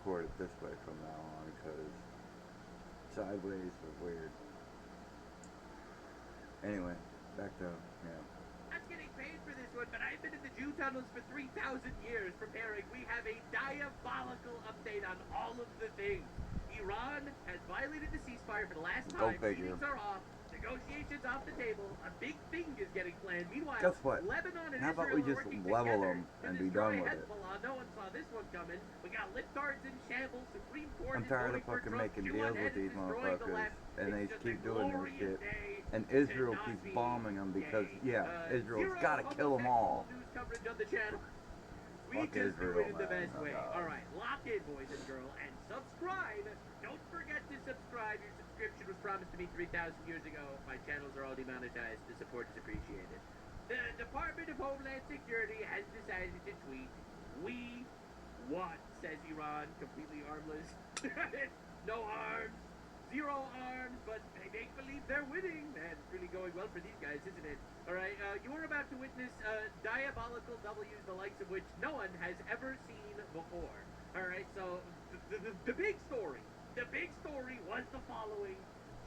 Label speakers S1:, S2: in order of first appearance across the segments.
S1: record it this way from now on because sideways was weird. Anyway, back to yeah.
S2: Not getting paid for this one, but I've been in the Jew tunnels for 3,000 years preparing. We have a diabolical update on all of the things. Iran has violated the ceasefire for the last
S1: Go
S2: time.
S1: figure.
S2: Meetings are off. Negotiations off the table. A big thing is getting planned. Meanwhile,
S1: Guess what?
S2: Lebanon and
S1: How about
S2: Israel
S1: we
S2: are
S1: just
S2: working
S1: level
S2: together
S1: them
S2: to
S1: and be
S2: destroy
S1: done with it?
S2: Hezbollah. No one saw this one coming. We got liftards in shambles. Supreme Court
S1: I'm
S2: is
S1: tired
S2: voting
S1: of
S2: for
S1: fucking
S2: Trump.
S1: making
S2: Jew
S1: deals
S2: on
S1: with
S2: head is
S1: these
S2: destroying the
S1: motherfuckers,
S2: left.
S1: and they
S2: It's just
S1: keep
S2: a
S1: doing their
S2: glorious
S1: shit.
S2: day
S1: And
S2: to
S1: Israel
S2: not
S1: keeps
S2: be
S1: bombing them because,
S2: gay.
S1: Israel's
S2: Zero
S1: gotta kill them all.
S2: homosexual news coverage on the channel. We
S1: Fuck
S2: just do
S1: Israel,
S2: it in the
S1: man.
S2: best
S1: Oh,
S2: way.
S1: God.
S2: All right, lock in, boys and girls, and subscribe. Don't forget to subscribe. Your subscription was promised to me 3,000 years ago. My channels are all demonetized. The support is appreciated. The Department of Homeland Security has decided to tweet, "We won," says Iran, completely armless. No arms. Zero arms, but they make believe they're winning. Man, it's really going well for these guys, isn't it? All right, you are about to witness diabolical W's, the likes of which no one has ever seen before. All right, so the big story, was the following.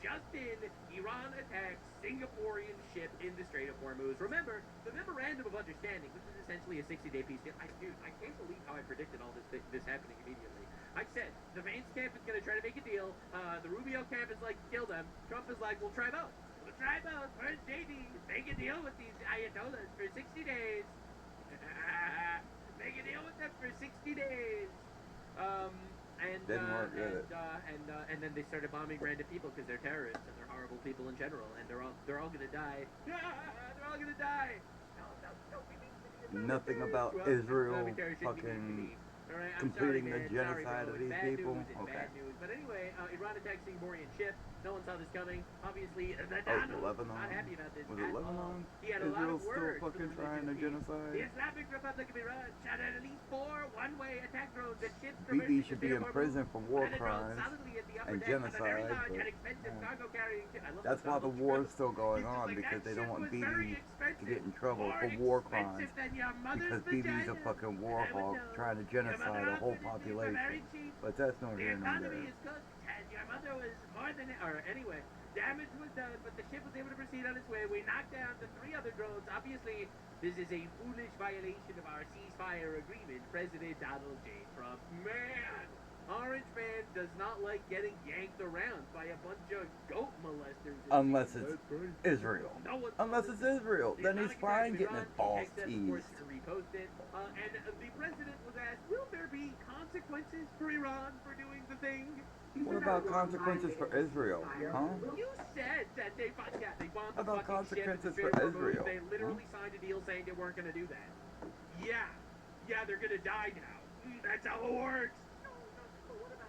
S2: Just in, Iran attacks Singaporean ship in the Strait of Hormuz. Remember, the Memorandum of Understanding, which is essentially a 60-day peace deal. I can't believe how I predicted all this happening immediately. I said, the Vance camp is going to try to make a deal. The Rubio camp is like, kill them. Trump is like, we'll try both. We'll try both. Where's JD? Make a deal with these Ayatollahs for 60 days. Make a deal with them for 60 days.
S1: Didn't work, did it?
S2: And then they started bombing random people because they're terrorists and they're horrible people in general, and they're all gonna die. They're all gonna die. No, we need to be
S1: Nothing about
S2: well,
S1: Israel
S2: military shouldn't be
S1: fucking
S2: all right, I'm
S1: completing
S2: sorry,
S1: the
S2: man. Sorry,
S1: genocide
S2: bro.
S1: of
S2: It's
S1: these
S2: bad
S1: people.
S2: news. It's
S1: Okay.
S2: bad news. But anyway, Iran attacked Singaporean ship. No one saw this coming. Obviously,
S1: Oh,
S2: Donald
S1: Lebanon.
S2: not happy about this
S1: Was
S2: at
S1: it
S2: all.
S1: Lebanon?
S2: He had a lot
S1: Israel's
S2: of
S1: still
S2: words for
S1: fucking
S2: the
S1: trying to
S2: religious peace.
S1: genocide.
S2: The Islamic Republic of Iran shot at least 4 one-way attack drones at ships
S1: BB
S2: traversing
S1: should
S2: the
S1: be
S2: Strait
S1: in
S2: of
S1: prison
S2: Hormuz.
S1: for war
S2: One of the drones
S1: crimes
S2: solidly at the upper
S1: and
S2: deck on a very
S1: genocide,
S2: large
S1: but
S2: and expensive cargo-carrying ship. I love
S1: that's
S2: how
S1: why the
S2: Donald
S1: war
S2: Trump-
S1: is still going
S2: he's just
S1: on
S2: like,
S1: because
S2: that
S1: they don't
S2: ship
S1: want
S2: was
S1: BB
S2: very
S1: to
S2: expensive,
S1: get in trouble
S2: more
S1: for war
S2: expensive
S1: crimes
S2: than your mother's
S1: because BB's a
S2: vagina.
S1: fucking war
S2: I would
S1: hog
S2: know.
S1: trying to
S2: Your
S1: genocide
S2: mother
S1: a whole
S2: offered it to you for very
S1: population.
S2: cheap.
S1: But that's no
S2: The
S1: here nor
S2: economy
S1: there.
S2: is cooked, and your mother was more than or anyway. Damage was done, but the ship was able to proceed on its way. We knocked down the 3 other drones. Obviously, this is a foolish violation of our ceasefire agreement. President Donald J. Trump, man, Orange Man does not like getting yanked around by a bunch of goat molesters.
S1: Unless it's Israel.
S2: No one
S1: Unless it's Israel, then he's fine getting his balls teased.
S2: Repost it, and the president was asked, "Will there be consequences for Iran for doing the thing?"
S1: What about consequences for Israel? Huh?
S2: You said that they bombed
S1: How
S2: the
S1: about
S2: fucking ship at the
S1: consequences
S2: Strait
S1: for
S2: of Hormuz.
S1: Israel?
S2: They literally signed a deal saying they weren't going to do that. Yeah, they're going to die now. That's how it works. No,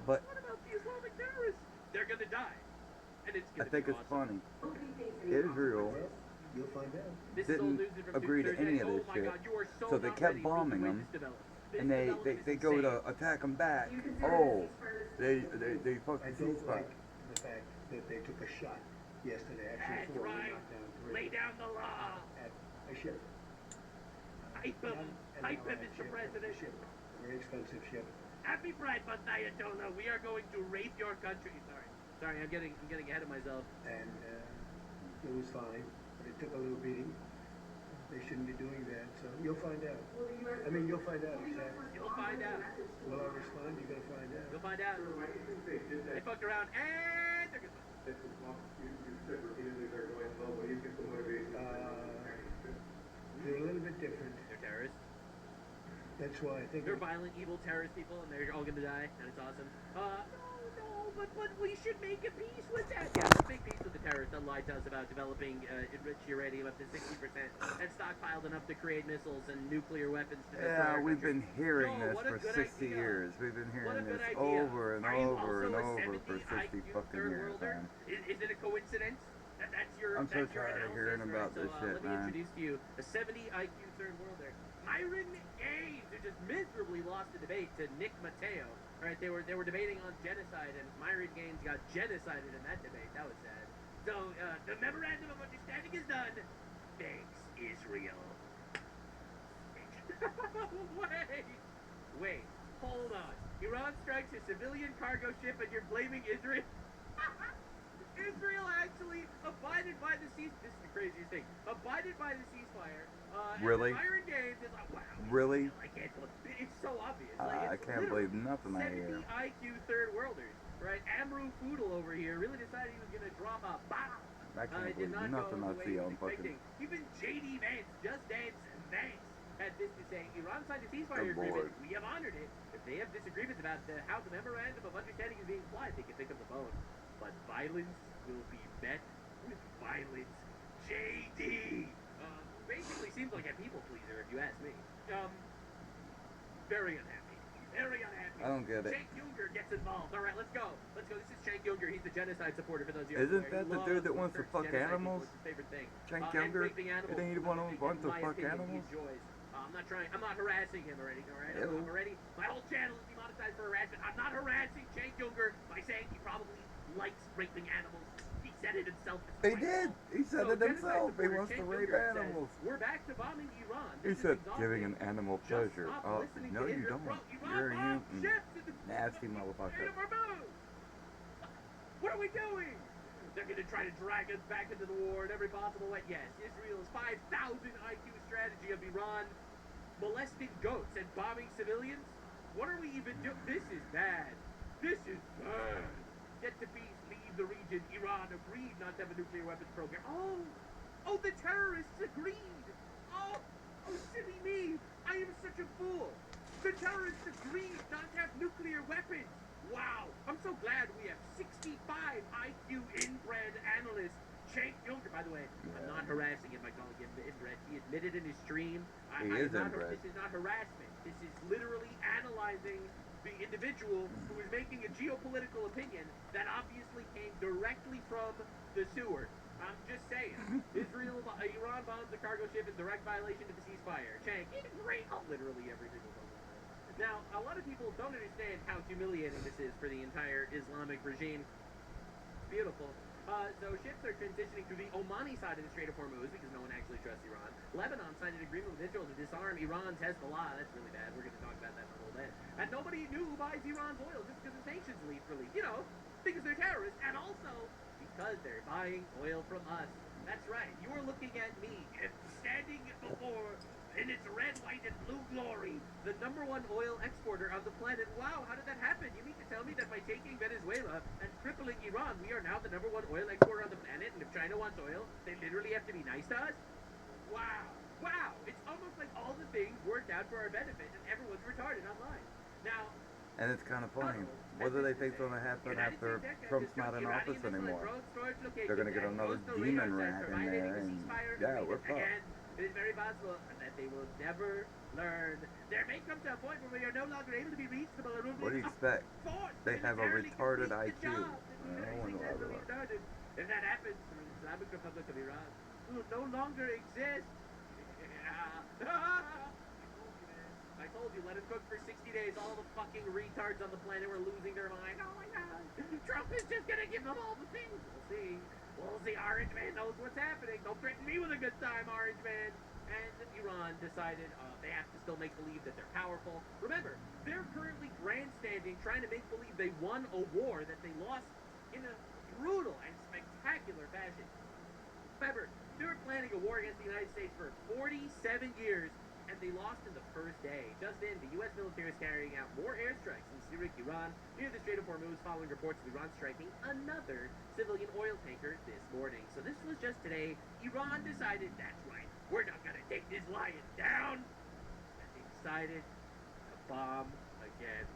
S1: But
S2: what about the Islamic terrorists? They're going to die, and it's
S1: I
S2: going to
S1: think
S2: be
S1: it's
S2: awesome.
S1: funny. Israel
S3: You'll find out.
S2: This is old
S1: didn't
S2: news from
S1: agree to
S2: Thursday.
S1: any of this
S2: Oh my
S1: shit,
S2: God, you are so
S1: so they
S2: not
S1: kept
S2: ready for the
S1: bombing
S2: way
S1: them,
S2: this develops. This
S1: and
S2: development
S1: they
S2: is
S1: go
S2: insane.
S1: to attack them back. Oh, they fucked
S3: I
S1: the
S3: don't
S1: ceasefire.
S3: like the fact that they took a shot yesterday. Actually,
S2: That's
S3: 4. They
S2: right.
S3: knocked down 3
S2: Lay down the law.
S3: at a ship.
S2: Hype him. Hype him, Mr. President.
S3: A ship. A very expensive ship.
S2: Happy Pride Month, Ayatollah. We are going to rape your country. Sorry, I'm getting ahead of myself.
S3: And it was fine, but it took a little beating. They shouldn't be doing that, so you'll find out. I mean, you'll find out exactly.
S2: You'll find out.
S3: Will I respond? You're going to find out.
S2: You'll find out. They fucked around and they're gonna.
S3: They're a little bit different.
S2: They're terrorists.
S3: That's why I think
S2: They're violent, evil terrorist people, and they're all gonna die, and it's awesome. No, but we should make a peace with that. Yeah, let's make peace with the terrorists that lied to us about developing enriched uranium up to 60% and stockpiled enough to create missiles and nuclear weapons to destroy
S1: Yeah,
S2: our
S1: we've
S2: country.
S1: been hearing
S2: Yo,
S1: this
S2: what a
S1: for
S2: good
S1: 60
S2: idea.
S1: years. We've been
S2: What a
S1: hearing
S2: good
S1: this
S2: idea.
S1: over and
S2: Are you
S1: over and
S2: also a
S1: over for
S2: 70
S1: 60
S2: IQ
S1: fucking
S2: third
S1: years,
S2: worlder?
S1: man.
S2: Is it a coincidence? That's your.
S1: I'm so
S2: that's your
S1: tired of
S2: analysis?
S1: hearing
S2: All
S1: about
S2: right,
S1: this shit,
S2: let me
S1: man.
S2: introduce to you a 70 IQ third worlder, Myron Gaines, who just miserably lost the debate to Nick Mateo. All right, they were debating on genocide, and Myron Gaines got genocided in that debate. That was sad. So the memorandum of understanding is done. Thanks, Israel. Wait, hold on. Iran strikes a civilian cargo ship and you're blaming Israel? Israel actually abided by the ceasefire. This is the craziest thing. Abided by the ceasefire.
S1: Really?
S2: And the Iron Games is like, wow.
S1: Really?
S2: I can't believe it's so obvious.
S1: I
S2: It's
S1: can't believe nothing I
S2: 70
S1: hear.
S2: IQ third worlders, right? Amru Foodle over here really decided he was going to drop a bomb.
S1: I can't
S2: It did
S1: believe
S2: not
S1: nothing
S2: go
S1: I
S2: the way
S1: see
S2: he was
S1: on fucking.
S2: expecting. Even J.D. Vance, Just Dance Vance, had this to say: Iran signed a ceasefire
S1: Good
S2: agreement.
S1: Lord.
S2: We have honored it. If they have disagreements about how the memorandum of understanding is being applied, they can pick up the phone. But violence will be met with violence. J.D. Basically seems like a people pleaser, if you ask me. Very unhappy. Very unhappy.
S1: I don't get it.
S2: Cenk Uygur gets involved. All right, let's go. Let's go. This is Cenk Uygur. He's the genocide supporter for those of you.
S1: Isn't that the dude that wants to fuck animals?
S2: It's his favorite thing.
S1: Cenk Uygur? It ain't one who wants to fuck animals?
S2: I'm not harassing him or anything, all right? I'm already, my whole channel is demonetized for harassment. I'm not harassing Cenk Uygur by saying he probably likes raping animals. He said it himself.
S1: He did. He said it himself. He wants to rape animals.
S2: We're back to bombing Iran.
S1: He said giving an animal pleasure. Oh, no, you don't. You're a nasty motherfucker.
S2: What are we doing? They're going to try to drag us back into the war in every possible way. Yes, Israel's 5,000 IQ strategy of Iran molesting goats and bombing civilians. What are we even doing? This is bad. This is bad. Get to peace, leave the region. Iran agreed not to have a nuclear weapons program. Oh, the terrorists agreed. Oh, silly me. I am such a fool. The terrorists agreed not to have nuclear weapons. Wow. I'm so glad we have 65 IQ inbred analysts. Cenk Uygur, by the way, I'm not harassing him by calling him inbred. He admitted in his stream.
S1: He is inbred.
S2: This is not harassment. This is literally analyzing the individual who is making a geopolitical opinion that obviously came directly from the sewer. I'm just saying. Iran bombs the cargo ship in direct violation of the ceasefire. Cenk, literally every single one. Now, a lot of people don't understand how humiliating this is for the entire Islamic regime. It's beautiful. So ships are transitioning to the Omani side of the Strait of Hormuz because no one actually trusts Iran. Lebanon signed an agreement with Israel to disarm Iran's Hezbollah. That's really bad. We're going to talk about that in a little bit. And nobody new buys Iran's oil just because the sanctions release. You know, because they're terrorists and also because they're buying oil from us. That's right. You are looking at me standing before in its red, white, and blue glory, the #1 oil exporter on the planet. Wow, how did that happen? You mean to tell me that by taking Venezuela and crippling Iran, we are now the #1 oil exporter on the planet, and if China wants oil, they literally have to be nice to us? Wow, it's almost like all the things worked out for our benefit, and everyone's retarded online. Now,
S1: and it's kind of funny. What do they think's going to happen after Trump's not in office anymore? They're going to get another demon rat in there, and yeah, we're fucked.
S2: It is very possible that they will never learn. There may come to a point where we are no longer able to be reasonable.
S1: What do you expect? They have a retarded IQ.
S2: If that happens, the Islamic Republic of Iran will no longer exist. I told you, let it cook for 60 days. All the fucking retards on the planet were losing their mind. Oh my God, Trump is just gonna give them all the things. We'll see. Orange Man knows what's happening. Don't threaten me with a good time, Orange Man. And Iran decided they have to still make believe that they're powerful. Remember, they're currently grandstanding, trying to make believe they won a war that they lost in a brutal and spectacular fashion. Remember, they were planning a war against the United States for 47 years, and they lost in the first day. Just then, the U.S. military is carrying out more airstrikes in Syria, Iran, near the Strait of Hormuz, following reports of Iran striking another civilian oil tanker this morning. So this was just today. Iran decided, that's right, we're not going to take this lion down. And they decided to bomb again.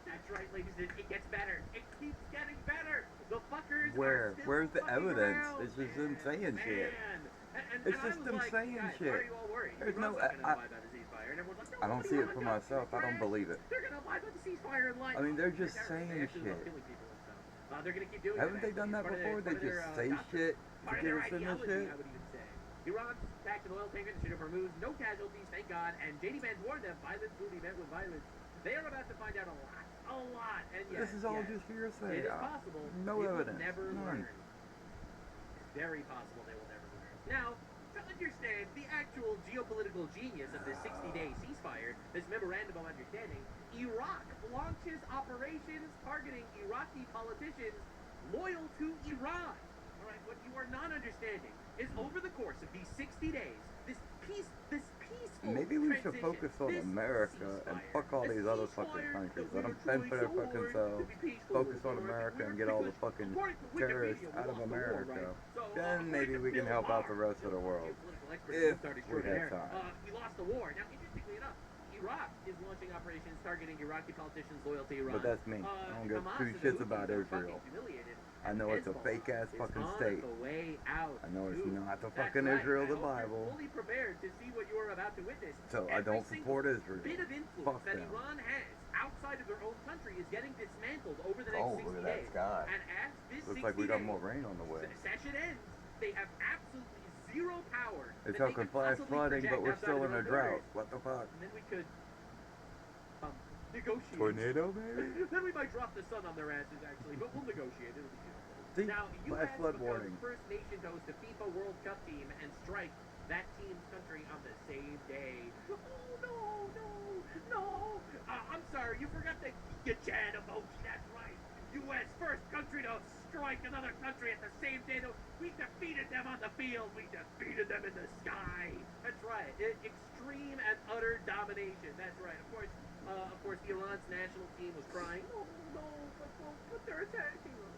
S2: That's right, ladies and gentlemen, it gets better. It keeps getting better. The fuckers are still
S1: Where's the evidence?
S2: around.
S1: It's just them saying shit. It's just them saying shit.
S2: Why are you all worried?
S1: There's no. I don't see it for myself. I don't believe it.
S2: They're gonna abide by the ceasefire and lie.
S1: I mean, they're just saying shit.
S2: They're gonna keep doing
S1: Haven't they done that before? They just say shit to get us in this shit.
S2: Iran attacked an oil tanker in the Strait of Hormuz. No casualties, thank God. And J.D. Vance warned them, violence will be met with violence. They are about to find out a lot. And yes,
S1: This is all just hearsay.
S2: It is possible.
S1: No
S2: they
S1: evidence.
S2: Will never
S1: None.
S2: learn. It's very possible they will never learn. Now, to understand the actual geopolitical genius of this 60-day ceasefire, this memorandum of understanding, Iraq launches operations targeting Iraqi politicians loyal to Iran. All right, what you are not understanding is over the course of these 60 days, this peaceful
S1: Maybe we should
S2: transition,
S1: focus on
S2: this
S1: America and
S2: ceasefire,
S1: fuck all
S2: this
S1: these other fucking
S2: ceasefire
S1: countries.
S2: that
S1: Let
S2: we
S1: them
S2: are
S1: fend for
S2: trying
S1: their
S2: so
S1: fucking
S2: hard
S1: selves.
S2: to be peaceful
S1: Focus
S2: with,
S1: on
S2: all right?
S1: America and
S2: We're-
S1: get all the
S2: because
S1: fucking
S2: according to
S1: terrorists
S2: Wikipedia, we
S1: out of
S2: lost the war,
S1: America.
S2: right? So,
S1: Then maybe
S2: according
S1: we
S2: to
S1: can
S2: Bill
S1: help out the
S2: Maher,
S1: rest of the world.
S2: geopolitical expert,
S1: If
S2: started
S1: we
S2: short
S1: have
S2: hair.
S1: time.
S2: We lost the war. Now, interestingly enough, Iraq is launching operations targeting Iraqi politicians loyal to Iran.
S1: But that's me. I don't give
S2: Hamas
S1: two
S2: and the
S1: shits
S2: Houthis
S1: about
S2: are
S1: Israel.
S2: fucking humiliated,
S1: I
S2: and
S1: know it's a
S2: Hezbollah
S1: fake ass
S2: is
S1: fucking
S2: on
S1: state.
S2: the way out.
S1: I know it's
S2: too.
S1: not the
S2: That's
S1: fucking
S2: right.
S1: Israel,
S2: I
S1: the
S2: hope you're
S1: Bible.
S2: fully prepared to see what you are about to witness.
S1: So I
S2: Every
S1: don't support
S2: single
S1: Israel.
S2: bit of influence
S1: Fuck
S2: that
S1: them.
S2: Iran has outside of their own country is getting dismantled over the next
S1: Oh,
S2: 60
S1: look at that
S2: days.
S1: sky.
S2: And as this
S1: Looks
S2: 60
S1: like we got
S2: days,
S1: more rain on the way.
S2: session ends, they have absolutely zero power.
S1: It's
S2: that they
S1: talking
S2: could
S1: flash
S2: possibly
S1: flooding,
S2: project
S1: but we're
S2: outside
S1: still
S2: of
S1: in a
S2: their own
S1: drought.
S2: borders.
S1: What the fuck?
S2: And then we could negotiate.
S1: Tornado, maybe?
S2: Then we might drop the sun on their asses, actually, but we'll negotiate. It'll be beautiful.
S1: See?
S2: Now,
S1: Flash
S2: U.S.
S1: flood
S2: becomes
S1: warning.
S2: first nation to host a FIFA World Cup team and strike that team's country on the same day. Oh, no. I'm sorry, you forgot the Giga Chad emoji. That's right. U.S. first country to strike another country at the same day. We defeated them on the field. We defeated them in the sky. That's right. Extreme and utter domination. That's right. Of course, Iran's national team was crying. Oh, no, but they're attacking us.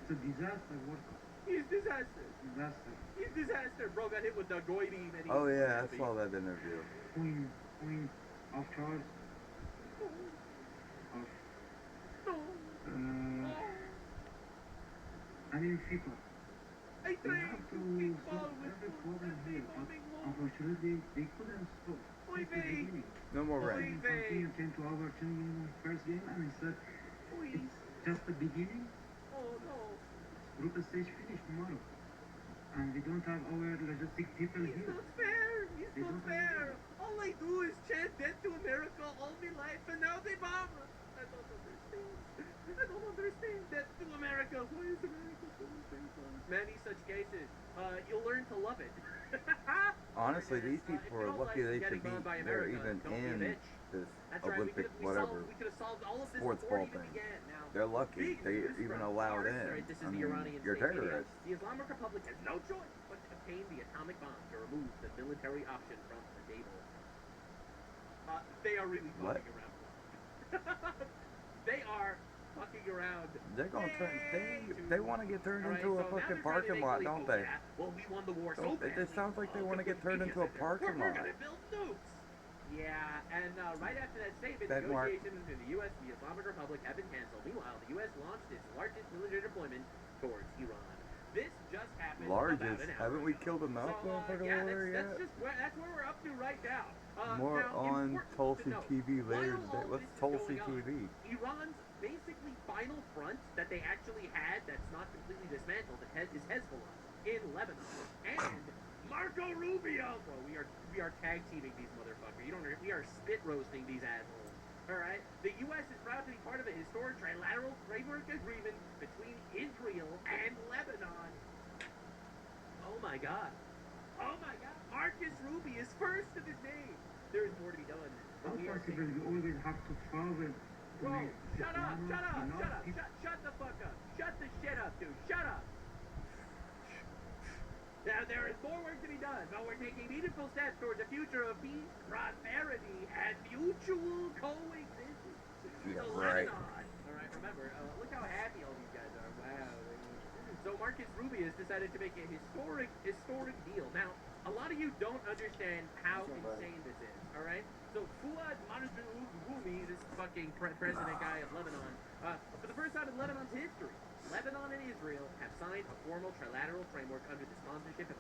S4: It's a disaster World Cup.
S2: He's disaster.
S4: Disaster.
S2: He's disaster. Bro got hit with the Goy beam and he
S1: Oh yeah, I saw that interview.
S4: Queen of Charles. Of,
S2: No.
S4: I mean, FIFA.
S2: I
S4: They
S2: tried
S4: have
S2: to
S4: to
S2: kick
S4: solve
S2: ball with
S4: every
S2: full
S4: problem here, but
S2: bombing low.
S4: unfortunately they couldn't stop.
S2: Oy
S4: At the
S2: vey.
S4: beginning.
S1: No more
S2: Oy
S1: rain.
S2: vey.
S4: Infantino came to our team first game and he said,
S2: Please.
S4: it's just the beginning.
S2: Oh no.
S4: Group stage finish tomorrow. And we don't have our logistic people
S2: He's
S4: here.
S2: not fair. He's
S4: They
S2: not
S4: don't
S2: fair. All I do is chant death to America all my life and now they bomb us. I don't understand. Death to America. Why is America doing things like this? Many such cases. You'll learn to love it.
S1: Honestly, these people are lucky they should be there even
S2: Don't be a
S1: in
S2: bitch.
S1: this
S2: That's right.
S1: Olympic
S2: We
S1: whatever
S2: could have solved all of this
S1: sports
S2: before
S1: ball
S2: it even
S1: thing.
S2: began. Now,
S1: They're lucky
S2: big
S1: they
S2: news
S1: even
S2: from
S1: allowed
S2: Mars.
S1: in.
S2: Right, this is
S1: I
S2: the
S1: mean,
S2: Iranian
S1: you're
S2: state media.
S1: terrorists.
S2: The Islamic Republic has no choice but to obtain the atomic bomb to remove the military option from the table. They are really
S1: What?
S2: fucking around. They are fucking around.
S1: They're gonna turn. They want to get turned
S2: All right,
S1: into a
S2: so now
S1: fucking
S2: they're trying to
S1: parking
S2: make
S1: lot,
S2: believe,
S1: don't
S2: oh,
S1: they?
S2: yeah, well, we won the war so
S1: Don't-
S2: badly.
S1: it sounds like they wanna get
S2: completely
S1: turned into a
S2: different.
S1: parking
S2: We're
S1: lot.
S2: gonna build nukes. Yeah, and right after that statement,
S1: Denmark.
S2: negotiations between the U.S. and the Islamic Republic have been canceled. Meanwhile, the U.S. launched its largest military deployment towards Iran. This just happened
S1: Largest?
S2: about an hour
S1: Haven't we
S2: ago.
S1: killed enough
S2: So,
S1: motherfucker
S2: yeah,
S1: over there
S2: that's
S1: yet?
S2: just that's where we're up to right now.
S1: More
S2: now,
S1: on
S2: important
S1: Tulsi
S2: to note,
S1: TV later
S2: while
S1: today.
S2: all
S1: What's
S2: this is
S1: Tulsi
S2: going on,
S1: TV?
S2: Iran's basically final front that they actually had that's not completely dismantled is Hezbollah in Lebanon. And Marco Rubio! Well, we are tag teaming these motherfuckers. We are spit roasting these assholes. Alright? The U.S. is proud to be part of a historic trilateral framework agreement between Israel and Lebanon. Oh my god. Marcus Ruby is first of his name. There is more to be done.
S4: How
S2: But we are
S4: possible we always have to travel to
S2: Bro,
S4: make
S2: shut up,
S4: enough people-
S2: shut the fuck up. Shut the shit up, dude. Shut up. Now, there is more work to be done, but we're taking meaningful steps towards a future of peace, prosperity, and mutual coexistence.
S1: Yeah,
S2: So
S1: right.
S2: Lebanon. All right, remember, look how happy all these guys are. Wow. So Marcus Rubius decided to make a historic deal. Now, a lot of you don't understand how insane this is, all right? So Fuad Marzoukoumi, this fucking president guy of Lebanon, for the first time in Lebanon's history, Lebanon and Israel have signed a formal trilateral framework under the sponsorship and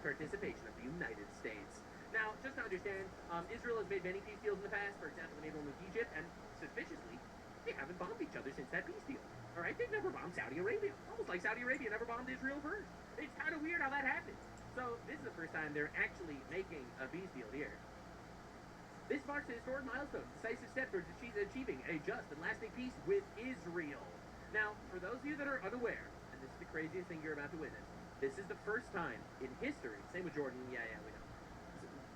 S2: participation of the United States. Now, just to understand, Israel has made many peace deals in the past. For example, they made one with Egypt, and suspiciously, they haven't bombed each other since that peace deal. All right, they've never bombed Saudi Arabia. Almost like Saudi Arabia never bombed Israel first. It's kind of weird how that happened. So this is the first time they're actually making a peace deal here. This marks a historic milestone, decisive step towards achieving a just and lasting peace with Israel. Now, for those of you that are unaware, and this is the craziest thing you're about to witness, this is the first time in history, same with Jordan, yeah, we know.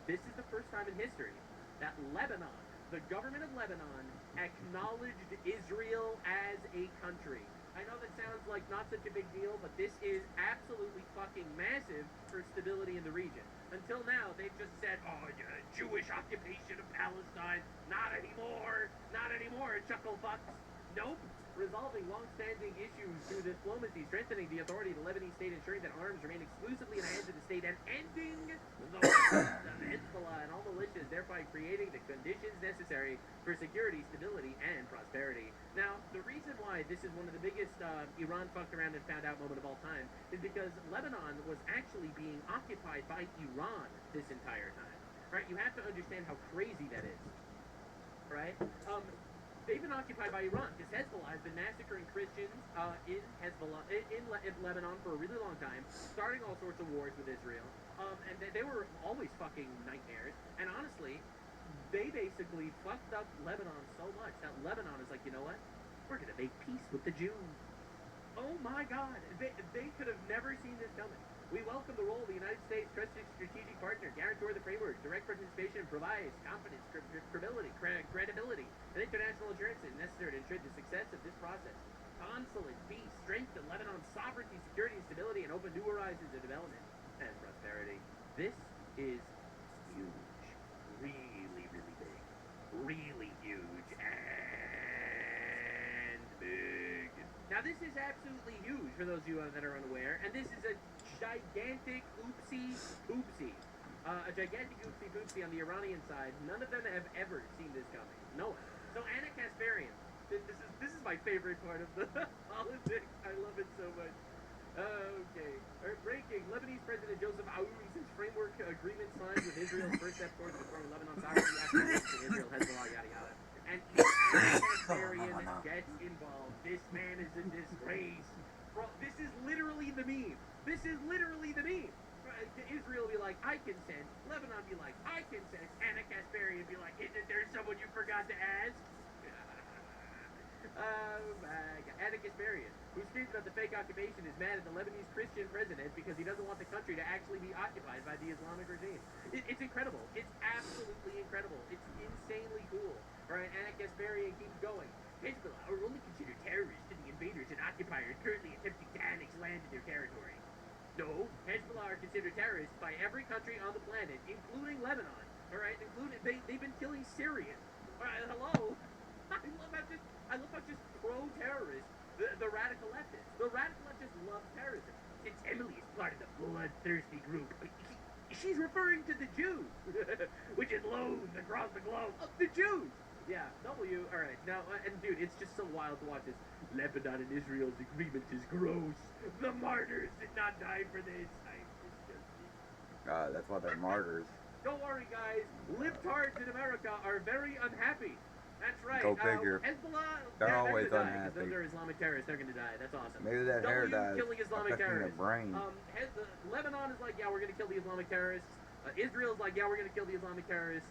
S2: This is the first time in history that Lebanon, the government of Lebanon acknowledged Israel as a country. I know that sounds like not such a big deal, but this is absolutely fucking massive for stability in the region. Until now, they've just said, oh, yeah, Jewish occupation of Palestine. Not anymore. Not anymore, chuckle fucks. Nope. Resolving long-standing issues through diplomacy, strengthening the authority of the Lebanese state, ensuring that arms remain exclusively in the hands of the state, and ending the weapons of Hezbollah and all militias, thereby creating the conditions necessary for security, stability, and prosperity. Now, the reason why this is one of the biggest Iran fucked around and found out moment of all time is because Lebanon was actually being occupied by Iran this entire time. Right? You have to understand how crazy that is. Right? They've been occupied by Iran because Hezbollah has been massacring Christians in Lebanon for a really long time, starting all sorts of wars with Israel. And they were always fucking nightmares. And honestly, they basically fucked up Lebanon so much that Lebanon is like, you know what? We're going to make peace with the Jews. Oh my God. They could have never seen this coming. We welcome the role of the United States trusted strategic partner, guarantor the framework, direct participation provides confidence, credibility, and international assurances necessary to ensure the success of this process. Consulate, peace, strength, and Lebanon's sovereignty, security, and stability, and open new horizons of development and prosperity. This is huge. Really, really big. Really huge and big. Now, this is absolutely huge for those of you that are unaware, and this is a gigantic oopsie. A gigantic oopsie on the Iranian side. None of them have ever seen this coming. No one. So Anna Kasparian, this is my favorite part of the politics. I love it so much. Okay. Breaking. Lebanese President Joseph Aoun's framework agreement signed with Israel's first step towards restoring Lebanon sovereignty after Israel, Hezbollah, yada yada. And Anna Kasparian gets involved. This man is a disgrace. Bro, this is literally the meme. This is literally the meme. Israel be like, I consent. Lebanon be like, I consent. Anna Kasparian be like, isn't there someone you forgot to ask? Oh my God. Anna Kasparian, who screams about the fake occupation, is mad at the Lebanese Christian president because he doesn't want the country to actually be occupied by the Islamic regime. It's incredible. It's absolutely incredible. It's insanely cool. Alright, Anna Kasparian keeps going. Hezbollah are only considered terrorists to the invaders and occupiers currently attempting to annex land in their territory. No, Hezbollah are considered terrorists by every country on the planet, including Lebanon. Alright, they've been killing Syrians. Alright, hello? I love how just pro-terrorists, the radical leftists. The radical leftists love terrorism. Since Emily is part of the bloodthirsty group, she's referring to the Jews, which is loathed across the globe. Oh, the Jews! Yeah, alright, now, and dude, it's just so wild to watch this. Lebanon and Israel's agreement is gross. The martyrs did not die for this.
S1: That's why they're martyrs.
S2: Don't worry, guys. Libtards in America are very unhappy. That's right.
S1: Go figure.
S2: Hezbollah,
S1: they're always
S2: gonna die,
S1: unhappy.
S2: They're Islamic terrorists. They're gonna die. That's awesome.
S1: Maybe that hair dies,
S2: killing Islamic
S1: affecting
S2: terrorists.
S1: their brain.
S2: Lebanon is like, yeah, we're gonna kill the Islamic terrorists. Israel's like, yeah, we're gonna kill the Islamic terrorists.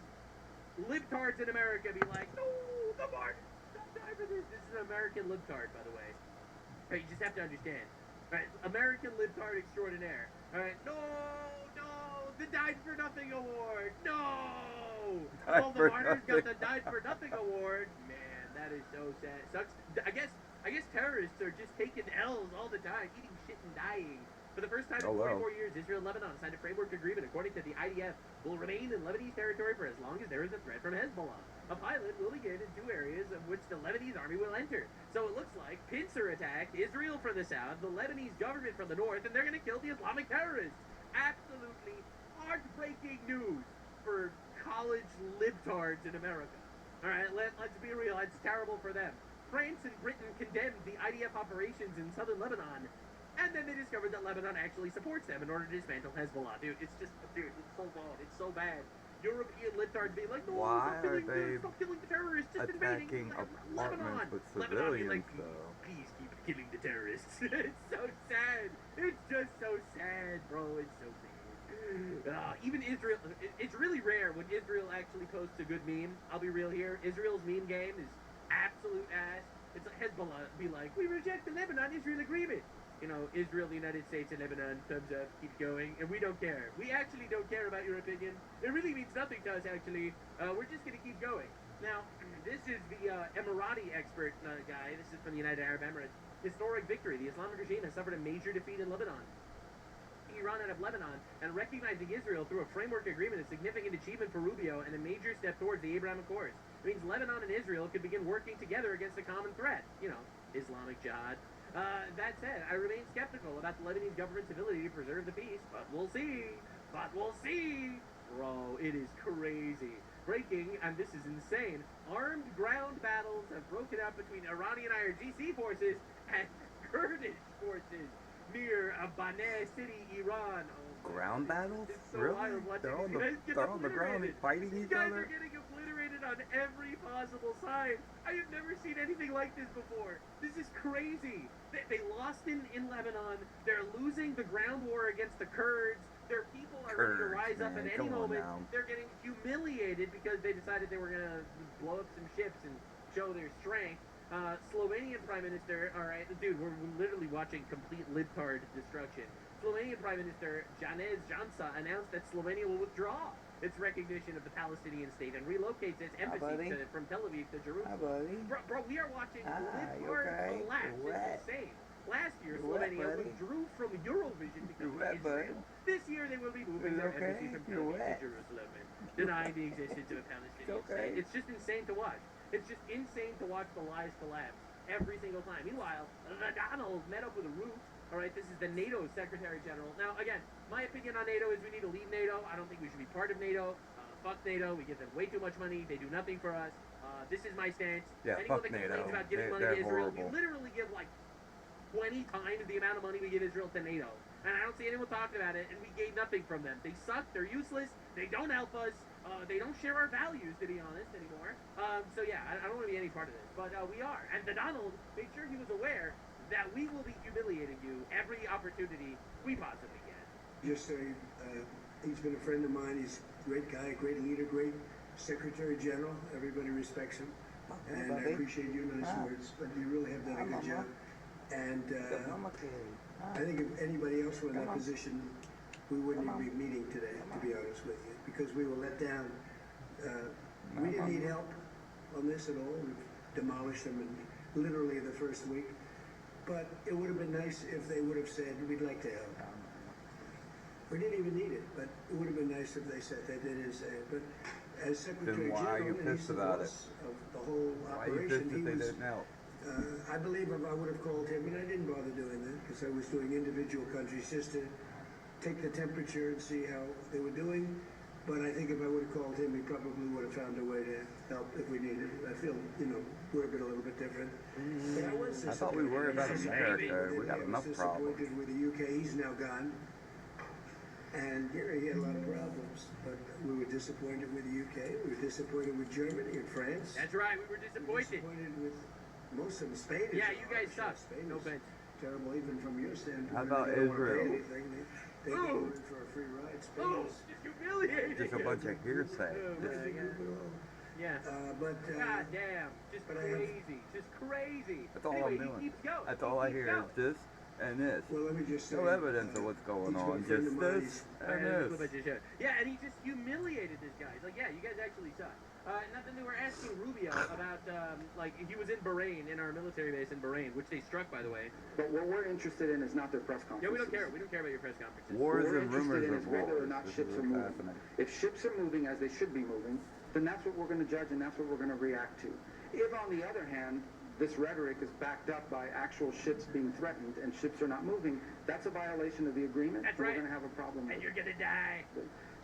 S2: Libtards in America be like, no, the martyrs don't die for this. This is an American libtard, by the way. Right, you just have to understand. Right, American libtard extraordinaire. Alright, no, the Died for Nothing award. No! All the martyrs got the Died for Nothing award. Man, that is so sad. Sucks. I guess terrorists are just taking L's all the time, eating shit and dying. For the first time in 44 years, Israel and Lebanon signed a framework agreement. According to the IDF, will remain in Lebanese territory for as long as there is a threat from Hezbollah. A pilot will begin in 2 areas of which the Lebanese army will enter. So it looks like pincer attack, Israel from the south, the Lebanese government from the north, and they're going to kill the Islamic terrorists. Absolutely heartbreaking news for college libtards in America. All right, let's be real. It's terrible for them. France and Britain condemned the IDF operations in southern Lebanon. And then they discovered that Lebanon actually supports them in order to dismantle Hezbollah. Dude, it's so bad. It's so bad. European libtards being like, no, stop killing the terrorists, just invading Lebanon.
S1: With
S2: Lebanon being like,
S1: though.
S2: please keep killing the terrorists. It's so sad. It's just so sad, bro. It's so sad. Even Israel, it's really rare when Israel actually posts a good meme. I'll be real here. Israel's meme game is absolute ass. It's like Hezbollah be like, we reject the Lebanon-Israel agreement. You know, Israel, the United States, and Lebanon, thumbs up, keep going, and we don't care. We actually don't care about your opinion. It really means nothing to us, actually. We're just gonna keep going. Now, this is the Emirati expert guy. This is from the United Arab Emirates. Historic victory. The Islamic regime has suffered a major defeat in Lebanon. Iran out of Lebanon, and recognizing Israel through a framework agreement, a significant achievement for Rubio and a major step towards the Abraham Accords. It means Lebanon and Israel could begin working together against a common threat. You know, Islamic Jihad. That said, I remain skeptical about the Lebanese government's ability to preserve the peace, but we'll see. But we'll see. Bro, it is crazy. Breaking, and this is insane, armed ground battles have broken out between Iranian IRGC forces and Kurdish forces near Baneh City, Iran. Oh,
S1: Ground battles?
S2: it's so
S1: Really?
S2: wild watching
S1: They're on
S2: these guys get
S1: they're on the ground
S2: obliterated.
S1: fighting
S2: These
S1: each
S2: guys
S1: other?
S2: are getting obliterated on every possible side. I have never seen anything like this before. This is crazy. They lost in Lebanon. They're losing the ground war against the Kurds. Their people are ready to rise up at
S1: man,
S2: any
S1: come on
S2: moment.
S1: now.
S2: They're getting humiliated because they decided they were going to blow up some ships and show their strength. Slovenian Prime Minister, alright, dude, we're literally watching complete libtard destruction. Slovenian Prime Minister Janez Janša announced that Slovenia will withdraw its recognition of the Palestinian state and relocates its embassy from Tel Aviv to Jerusalem. Bro, we are watching libtard collapse. It's insane. Last year, Slovenia withdrew from Eurovision because of Israel. This year, they will be moving their embassy from Tel Aviv to Jerusalem and denying the existence of a Palestinian state. It's just insane to watch. It's just insane to watch the lies collapse every single time. Meanwhile, Donald met up with a root. All right, this is the NATO Secretary General. Now, again, my opinion on NATO is we need to leave NATO. I don't think we should be part of NATO. Fuck NATO. We give them way too much money. They do nothing for us. This is my stance.
S1: Yeah,
S2: anyone
S1: fuck
S2: that complains
S1: NATO.
S2: about giving money to Israel,
S1: horrible.
S2: you literally give like 20 times the amount of money we give Israel to NATO. And I don't see anyone talking about it, and we gain nothing from them. They suck. They're useless. They don't help us. They don't share our values, to be honest, anymore. So yeah, I don't want to be any part of this, but we are. And the Donald made sure he was aware that we will be humiliating you every opportunity we possibly get.
S3: Just say, he's been a friend of mine. He's a great guy, great leader, great Secretary General. Everybody respects him. And I appreciate your nice words, but you really have done a good job. And I think if anybody else were in that position, we wouldn't even be meeting today, to be honest with you, because we were let down. We didn't need help on this at all. We've demolished them in literally the first week. But it would have been nice if they would have said, we'd like to help. We didn't even need it, but it would have been nice if they said they didn't say it. But as Secretary
S1: Then why are you
S3: General, and he's
S1: pissed
S3: the
S1: about
S3: boss of the whole
S1: Why are you pissed
S3: operation,
S1: that
S3: he
S1: they
S3: was...
S1: didn't help?
S3: I believe if I would have called him, and I didn't bother doing that because I was doing individual countries just to take the temperature and see how they were doing. But I think if I would have called him, he probably would have found a way to help if we needed it. I feel, we're a bit a little bit different. But I was
S1: I thought we worried about America. We got enough problems.
S3: disappointed with the UK. He's now gone. And he had a lot of problems. But we were disappointed with the UK. We were disappointed with Germany and France.
S2: That's right, we were
S3: We were
S2: disappointed.
S3: disappointed with most of them. Spain is
S2: Yeah, you guys
S3: horrible.
S2: suck.
S3: Spain
S2: No
S3: is
S2: offense.
S3: terrible, even from your standpoint.
S1: How about
S3: They don't wanna pay
S1: Israel?
S3: anything. They go in for a free ride. Spain
S2: Oh,
S3: is
S2: just humiliating.
S1: Just a bunch of hearsay.
S2: Oh,
S3: not
S2: my
S3: a group
S2: God.
S3: at all.
S2: Yeah. God damn, just
S3: but I have-
S2: crazy, just crazy.
S1: That's all
S2: Anyway,
S1: I'm
S2: he
S1: doing.
S2: keeps going.
S1: That's
S2: He
S1: all I
S2: keeps
S1: hear
S2: going.
S1: is this and this.
S3: Well, let me just say.
S1: No evidence of what's going
S3: he's
S1: on.
S3: been a friend
S1: Just
S3: of mine.
S1: this
S2: All right, let's
S1: and
S2: flip
S1: this.
S2: it to show. Yeah, and he just humiliated this guy. He's like, yeah, you guys actually suck. And then they were asking Rubio about, he was in Bahrain, in our military base in Bahrain, which they struck, by the way.
S5: But what we're interested in is not their press conferences.
S2: Yeah, we don't care. We don't care about your press conferences.
S1: Wars
S5: What we're
S1: and
S5: interested
S1: rumors
S5: in
S1: of
S5: is whether
S1: wars.
S5: or not
S1: This
S5: ships
S1: is
S5: are
S1: what's
S5: moving.
S1: happening.
S5: If ships are moving as they should be moving, then that's what we're going to judge and that's what we're going to react to. If, on the other hand, this rhetoric is backed up by actual ships being threatened and ships are not moving, that's a violation of the agreement.
S2: That's
S5: and
S2: right.
S5: We're going to have a problem with
S2: And
S5: it.
S2: you're gonna die.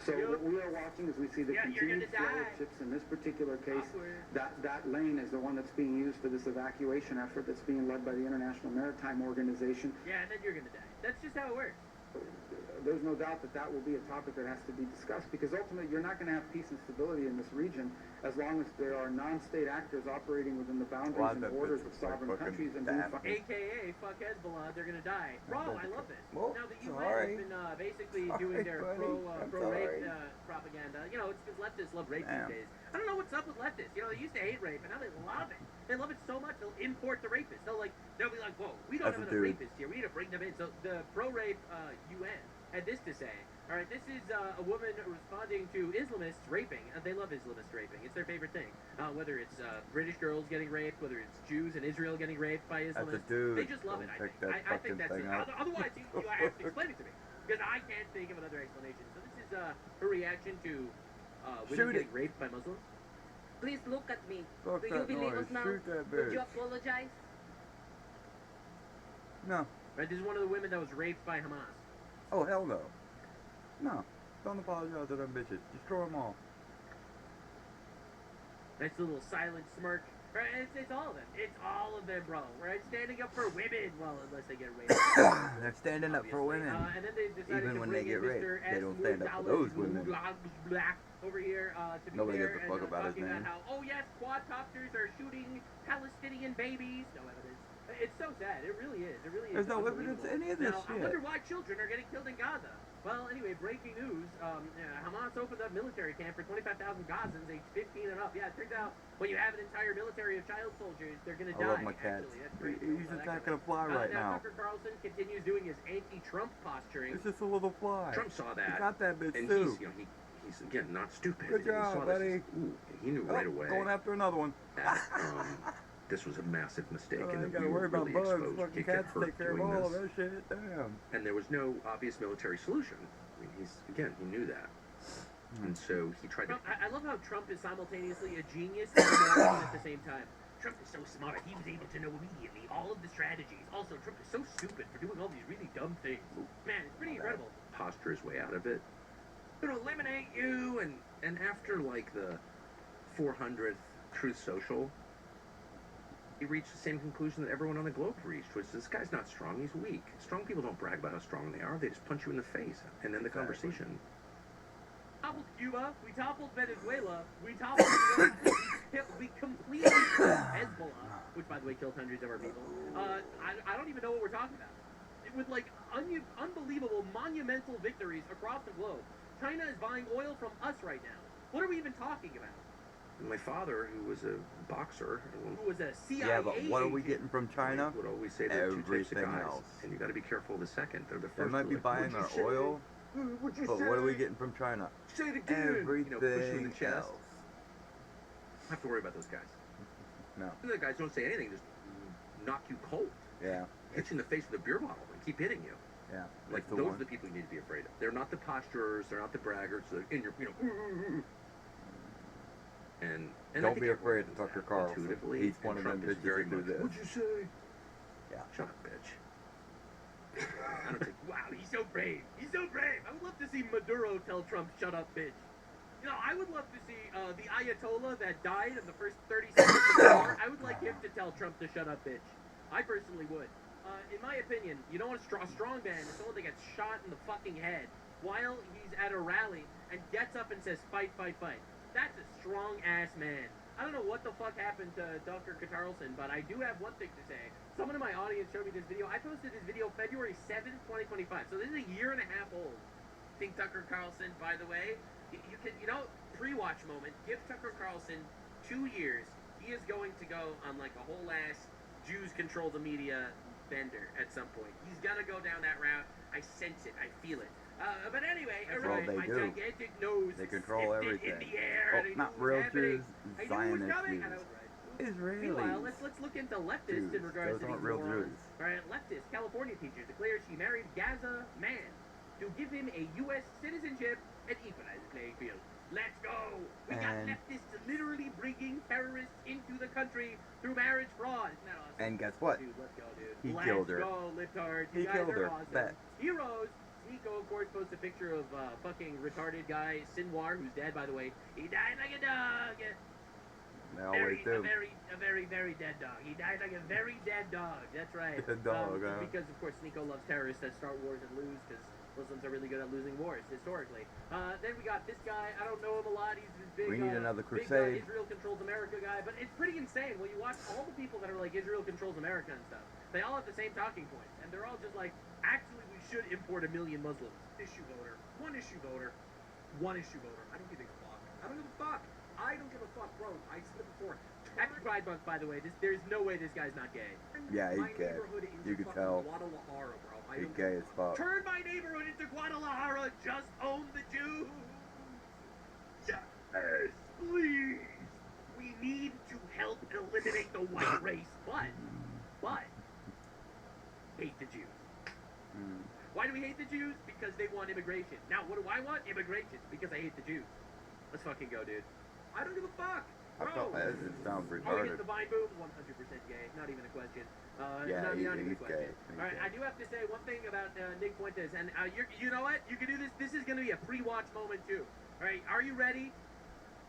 S5: So
S2: Yep.
S5: what we are watching is we see the
S2: Yeah, you're
S5: continued
S2: gonna
S5: flow
S2: die.
S5: of ships in this particular case.
S2: Awkward.
S5: That lane is the one that's being used for this evacuation effort that's being led by the International Maritime Organization.
S2: Yeah, and then you're gonna die. That's just how it works.
S5: There's no doubt that that will be a topic that has to be discussed because ultimately you're not going to have peace and stability in this region as long as there are non-state actors operating within the boundaries
S1: Well, I
S5: and
S1: bet
S5: borders
S1: it's
S5: of sovereign
S1: like fucking
S5: countries and
S1: bad.
S2: AKA, fuck Hezbollah, they're gonna die. Bro, I love this.
S1: Well,
S2: Now, the UN
S1: sorry.
S2: has been basically
S1: Sorry,
S2: doing their
S1: buddy. I'm
S2: pro-rape
S1: sorry.
S2: propaganda. It's because leftists love rape
S1: Damn.
S2: these days. I don't know what's up with leftists. They used to hate rape, and now they love it. They love it so much, they'll import the rapists. They'll be like, whoa, we don't
S1: That's
S2: have
S1: a
S2: enough
S1: dude.
S2: rapists here. We need to bring them in. So the pro-rape UN had this to say. All right, this is a woman responding to Islamists raping. They love Islamist raping. It's their favorite thing. Whether it's British girls getting raped, whether it's Jews in Israel getting raped by Islamists.
S1: That's a dude.
S2: They just love it, I
S1: Pick
S2: think.
S1: that
S2: I think that's
S1: fucking
S2: it.
S1: thing up.
S2: Otherwise, you have to explain it to me. Because I can't think of another explanation. So this is her reaction to women getting raped by Muslims.
S6: Please look at me.
S1: Fuck
S6: Do you
S1: that
S6: believe
S1: noise.
S6: us now?
S1: Shoot that
S6: Would you
S1: bitch.
S6: apologize?
S1: No.
S2: Right, this is one of the women that was raped by Hamas.
S1: Oh, hell no. No. Don't apologize to them bitches. Destroy them all.
S2: Nice little silent smirk. Right, it's all of them. It's all of them, bro. Right, standing up for women. Well, unless they get raped.
S1: They're standing up for women.
S2: And then they decided
S1: Even
S2: to
S1: when they
S2: bring
S1: get
S2: in
S1: raped,
S2: Mr.
S1: they don't stand up for those women.
S2: Over here to be
S1: Nobody
S2: there
S1: gives a
S2: and
S1: fuck about his
S2: talking
S1: name.
S2: about how, oh yes, quadcopters are shooting Palestinian babies. No evidence. It's so sad. It really is. It really is.
S1: There's no evidence of any of this
S2: now,
S1: shit.
S2: I wonder why children are getting killed in Gaza. Well, anyway, breaking news. Hamas opened up military camp for 25,000 Gazans aged 15 and up. Yeah, it turns out when you have an entire military of child soldiers, they're going to die.
S1: I love my cats.
S2: Actually, that's great.
S1: He's just not gonna fly right now.
S2: Tucker Carlson continues doing his anti-Trump posturing.
S1: It's just a little fly.
S7: Trump saw
S1: He
S7: that,
S1: got that bitch
S7: and
S1: too.
S7: he's again not stupid.
S1: Good
S7: And he
S1: job,
S7: saw
S1: buddy.
S7: This, ooh, he knew right away
S1: Going after another one.
S7: that this was a massive mistake,
S1: Oh,
S7: and
S1: you
S7: that
S1: gotta
S7: we were
S1: worry about
S7: really
S1: bugs.
S7: exposed to
S1: Fucking
S7: get
S1: cats
S7: hurt
S1: take care of
S7: doing
S1: all
S7: this.
S1: that shit. Damn.
S7: And there was no obvious military solution. I mean, he knew that, and so he tried to.
S2: I love how Trump is simultaneously a genius and a moron at the same time. Trump is so smart, he was able to know immediately all of the strategies. Also, Trump is so stupid for doing all these really dumb things. Man, it's pretty incredible.
S7: Posture his way out of it. Going to eliminate you, and after like the 400th Truth Social, he reached the same conclusion that everyone on the globe reached, which is this guy's not strong, he's weak. Strong people don't brag about how strong they are, they just punch you in the face and end the conversation.
S2: Toppled Cuba, we toppled Venezuela, we toppled we completely killed Hezbollah, which by the way killed hundreds of our people. I don't even know what we're talking about. With like unbelievable monumental victories across the globe. China is buying oil from us right now. What are we even talking about?
S7: My father, who was a boxer,
S2: Who was a CIA
S1: Yeah, but what are we
S2: agent.
S1: getting from China?
S7: would always say there are two types of
S1: Everything
S7: guys,
S1: else.
S7: and you got to be careful of the second. They're the
S1: They
S7: first.
S1: might
S7: to
S1: be
S7: like,
S1: buying
S7: "What'd
S1: our
S7: you say?
S1: oil,
S7: What'd you
S1: but
S7: say?
S1: what are we getting from China?
S7: Say it again.
S1: Everything
S7: You know, push you in the chest.
S1: else.
S7: I have to worry about those guys.
S1: No.
S7: The other guys don't say anything, just knock you cold,
S1: Yeah.
S7: hit you in the face with a beer bottle, and keep hitting you.
S1: Yeah.
S7: Like
S1: That's the
S7: those
S1: one.
S7: are the people you need to be afraid of. They're not the posturers. They're not the braggarts. They're in your, And I
S1: Don't
S7: think
S1: be
S7: everyone
S1: afraid of
S7: knows
S1: Tucker
S7: that
S1: Carlson.
S7: intuitively,
S1: He's one
S7: and
S1: of them
S7: Trump is
S1: bitches
S7: very
S1: that do
S7: much,
S1: this.
S7: What'd you say?
S1: Yeah.
S7: Shut up, bitch. I don't take.
S2: Wow, he's so brave. He's so brave. I would love to see Maduro tell Trump, shut up, bitch. You know, I would love to see the Ayatollah that died in the first 30 seconds of the war. I would like him to tell Trump to shut up, bitch. I personally would. In my opinion, you know what a strong man is someone that gets shot in the fucking head while he's at a rally and gets up and says, fight, fight, fight. That's a strong-ass man. I don't know what the fuck happened to Dr. Carlson, but I do have one thing to say. Someone in my audience showed me this video. I posted this video February 7th, 2025. So this is a year and a half old. Think Tucker Carlson, by the way, you can, pre-watch moment. Give Tucker Carlson 2 years. He is going to go on like a whole ass Jews control the media bender at some point. He's gonna go down that route. I sense it. I feel it. But anyway,
S1: Well, they
S2: my
S1: do.
S2: gigantic nose
S1: They control
S2: in
S1: everything.
S2: the air.
S1: Oh,
S2: and I
S1: not
S2: knew it
S1: real
S2: was happening.
S1: Jews,
S2: I knew it was
S1: Zionist
S2: coming.
S1: Jews.
S2: And I was right.
S1: Israelis.
S2: Meanwhile, let's look into leftists in
S1: Jews.
S2: regards
S1: Those
S2: to
S1: aren't
S2: these
S1: real
S2: morons.
S1: Jews.
S2: All right, leftist California teacher declares she married Gaza man to give him a U.S. citizenship and equalize the playing field. Let's go! We got
S1: And-
S2: leftists literally bringing terrorists into the country through marriage fraud. Isn't that awesome?
S1: And guess what?
S2: Dude, let's go, dude.
S1: He
S2: Let's
S1: killed her.
S2: go, libtards. You
S1: He
S2: guys
S1: killed
S2: are
S1: her.
S2: awesome.
S1: Bet.
S2: Heroes. Sneeko, of course, posts a picture of fucking retarded guy, Sinwar, who's dead, by the way. He died like a dog.
S1: They always do.
S2: A very dead dog. He died like a very dead dog. That's right.
S1: Dead dog, huh?
S2: Because, of course, Sneeko loves terrorists that start wars and lose, because Muslims are really good at losing wars, historically. Then we got this guy. I don't know him a lot. He's this big...
S1: We need another
S2: big,
S1: crusade.
S2: Israel controls America guy. But it's pretty insane. When you watch all the people that are like, Israel controls America and stuff, they all have the same talking points. And they're all just like, actually, we should import 1 million Muslims. Issue voter. One issue voter. One issue voter. I don't give a fuck. I don't give a fuck. I don't give a fuck, bro. I said it before. Happy Pride Month, by the way. There's no way this guy's not gay.
S1: Yeah, he's
S2: My
S1: gay.
S2: neighborhood is
S1: You
S2: a
S1: could
S2: fucking
S1: tell.
S2: Guadalajara, bro.
S1: He's gay as fuck.
S2: Turn my neighborhood into Guadalajara. Just own the Jews. Yes, please. We need to help eliminate the white race, but hate the Jews. Why do we hate the Jews? Because they want immigration. Now, what do I want? Immigration. Because I hate the Jews. Let's fucking go, dude. I don't give a fuck.
S1: I thought that it sounds
S2: Oh, we
S1: retarded.
S2: get the Vine boom, 100% gay. Not even a question.
S1: Yeah,
S2: not even a
S1: he's
S2: question.
S1: gay.
S2: All right, I do have to say one thing about Nick Fuentes, and you know what? You can do this. This is going to be a pre-watch moment too. All right, are you ready?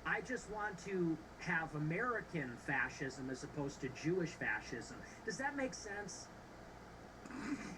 S8: I just want to have American fascism as opposed to Jewish fascism. Does that make sense?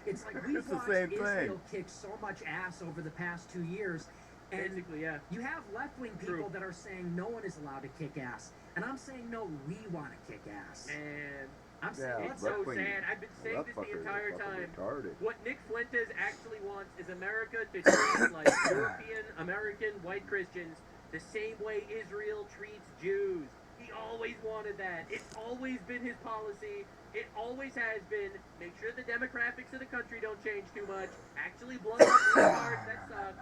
S8: It's like we've
S1: It's the
S8: watched
S1: same
S8: Israel
S1: thing.
S8: kick so much ass over the past 2 years. And
S2: Basically, yeah.
S8: you have left-wing people
S2: True.
S8: that are saying no one is allowed to kick ass. And I'm saying, no, we want to kick ass.
S2: And
S8: I'm saying,
S1: Yeah,
S2: it's
S8: let's
S2: so
S1: left-wing-
S2: sad. I've been saying
S1: that
S2: this the
S1: fucker is
S2: entire
S1: fucking
S2: time.
S1: retarded.
S2: What Nick Fuentes actually wants is America to treat like European, American, white Christians the same way Israel treats Jews. He always wanted that. It's always been his policy. It always has been. Make sure the demographics of the country don't change too much. Actually blow up retards that suck.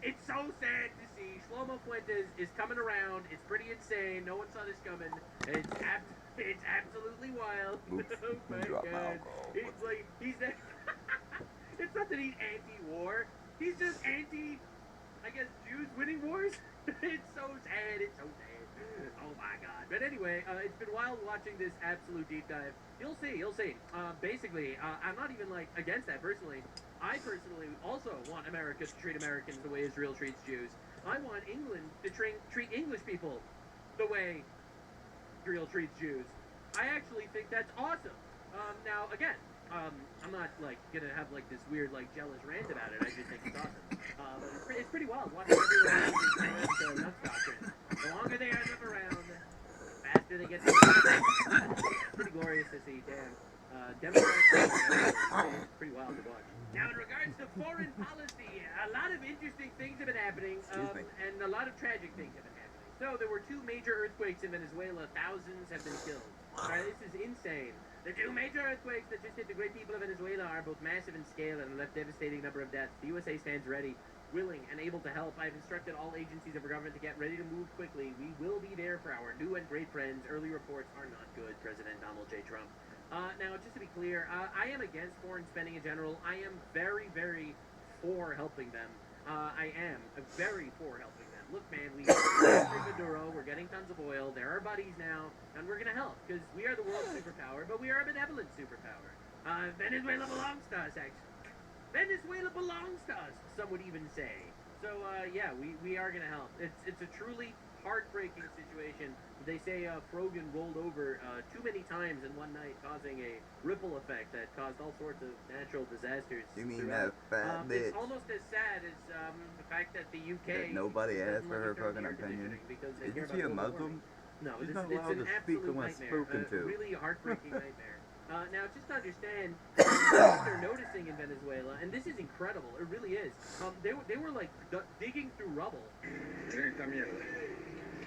S2: It's so sad to see. Shlomo Fuentes is coming around. It's pretty insane. No one saw this coming. It's absolutely wild.
S1: Oops,
S2: Oh my
S1: drop
S2: God.
S1: alcohol.
S2: It's like he's it's not that he's anti-war. He's just anti, I guess, Jews winning wars. It's so sad. It's so sad. Oh my God. But anyway, it's been wild watching this absolute deep dive. You'll see. You'll see. Basically, I'm not even like against that personally. I personally also want America to treat Americans the way Israel treats Jews. I want England to treat English people the way Israel treats Jews. I actually think that's awesome. Now, again, I'm not like gonna have like this weird like jealous rant about it. I just think it's awesome. But it's pretty wild watching everyone else the nuts doctrine. The longer they have them around, the faster they get. Pretty glorious to see. Damn. Democrats. It's pretty wild to watch. Now, in regards to foreign policy, a lot of interesting things have been happening, and a lot of tragic things have been happening. So, there were 2 major earthquakes in Venezuela. Thousands have been killed. Alright, this is insane. The 2 major earthquakes that just hit the great people of Venezuela are both massive in scale and left devastating number of deaths. The USA stands ready, willing, and able to help. I've instructed all agencies of our government to get ready to move quickly. We will be there for our new and great friends. Early reports are not good, President Donald J. Trump. Now, just to be clear, I am against foreign spending in general. I am very, very for helping them. I am very for helping them. Look, man, we after Maduro, we're getting tons of oil. They're our buddies now, and we're going to help because we are the world superpower, but we are a benevolent superpower. Venezuela belongs to us, actually. Venezuela belongs to us, some would even say. So, yeah, we are going to help. It's a truly heartbreaking situation. They say Frogan rolled over too many times in one night, causing a ripple effect that caused all sorts of natural disasters.
S1: You mean
S2: throughout.
S1: that fat bitch?
S2: It's almost as sad as the fact that the UK...
S1: That nobody asked
S2: doesn't
S1: for
S2: let
S1: her
S2: you turn
S1: fucking
S2: the air
S1: opinion?
S2: conditioning because they care
S1: Isn't she a
S2: about global
S1: Muslim?
S2: warming. No,
S1: She's
S2: it's
S1: not
S2: an
S1: allowed to speak
S2: absolute
S1: unless
S2: nightmare.
S1: spoken to.
S2: A really heartbreaking nightmare. Now, just to understand what they're noticing in Venezuela, and this is incredible, it really is. They were like digging through rubble.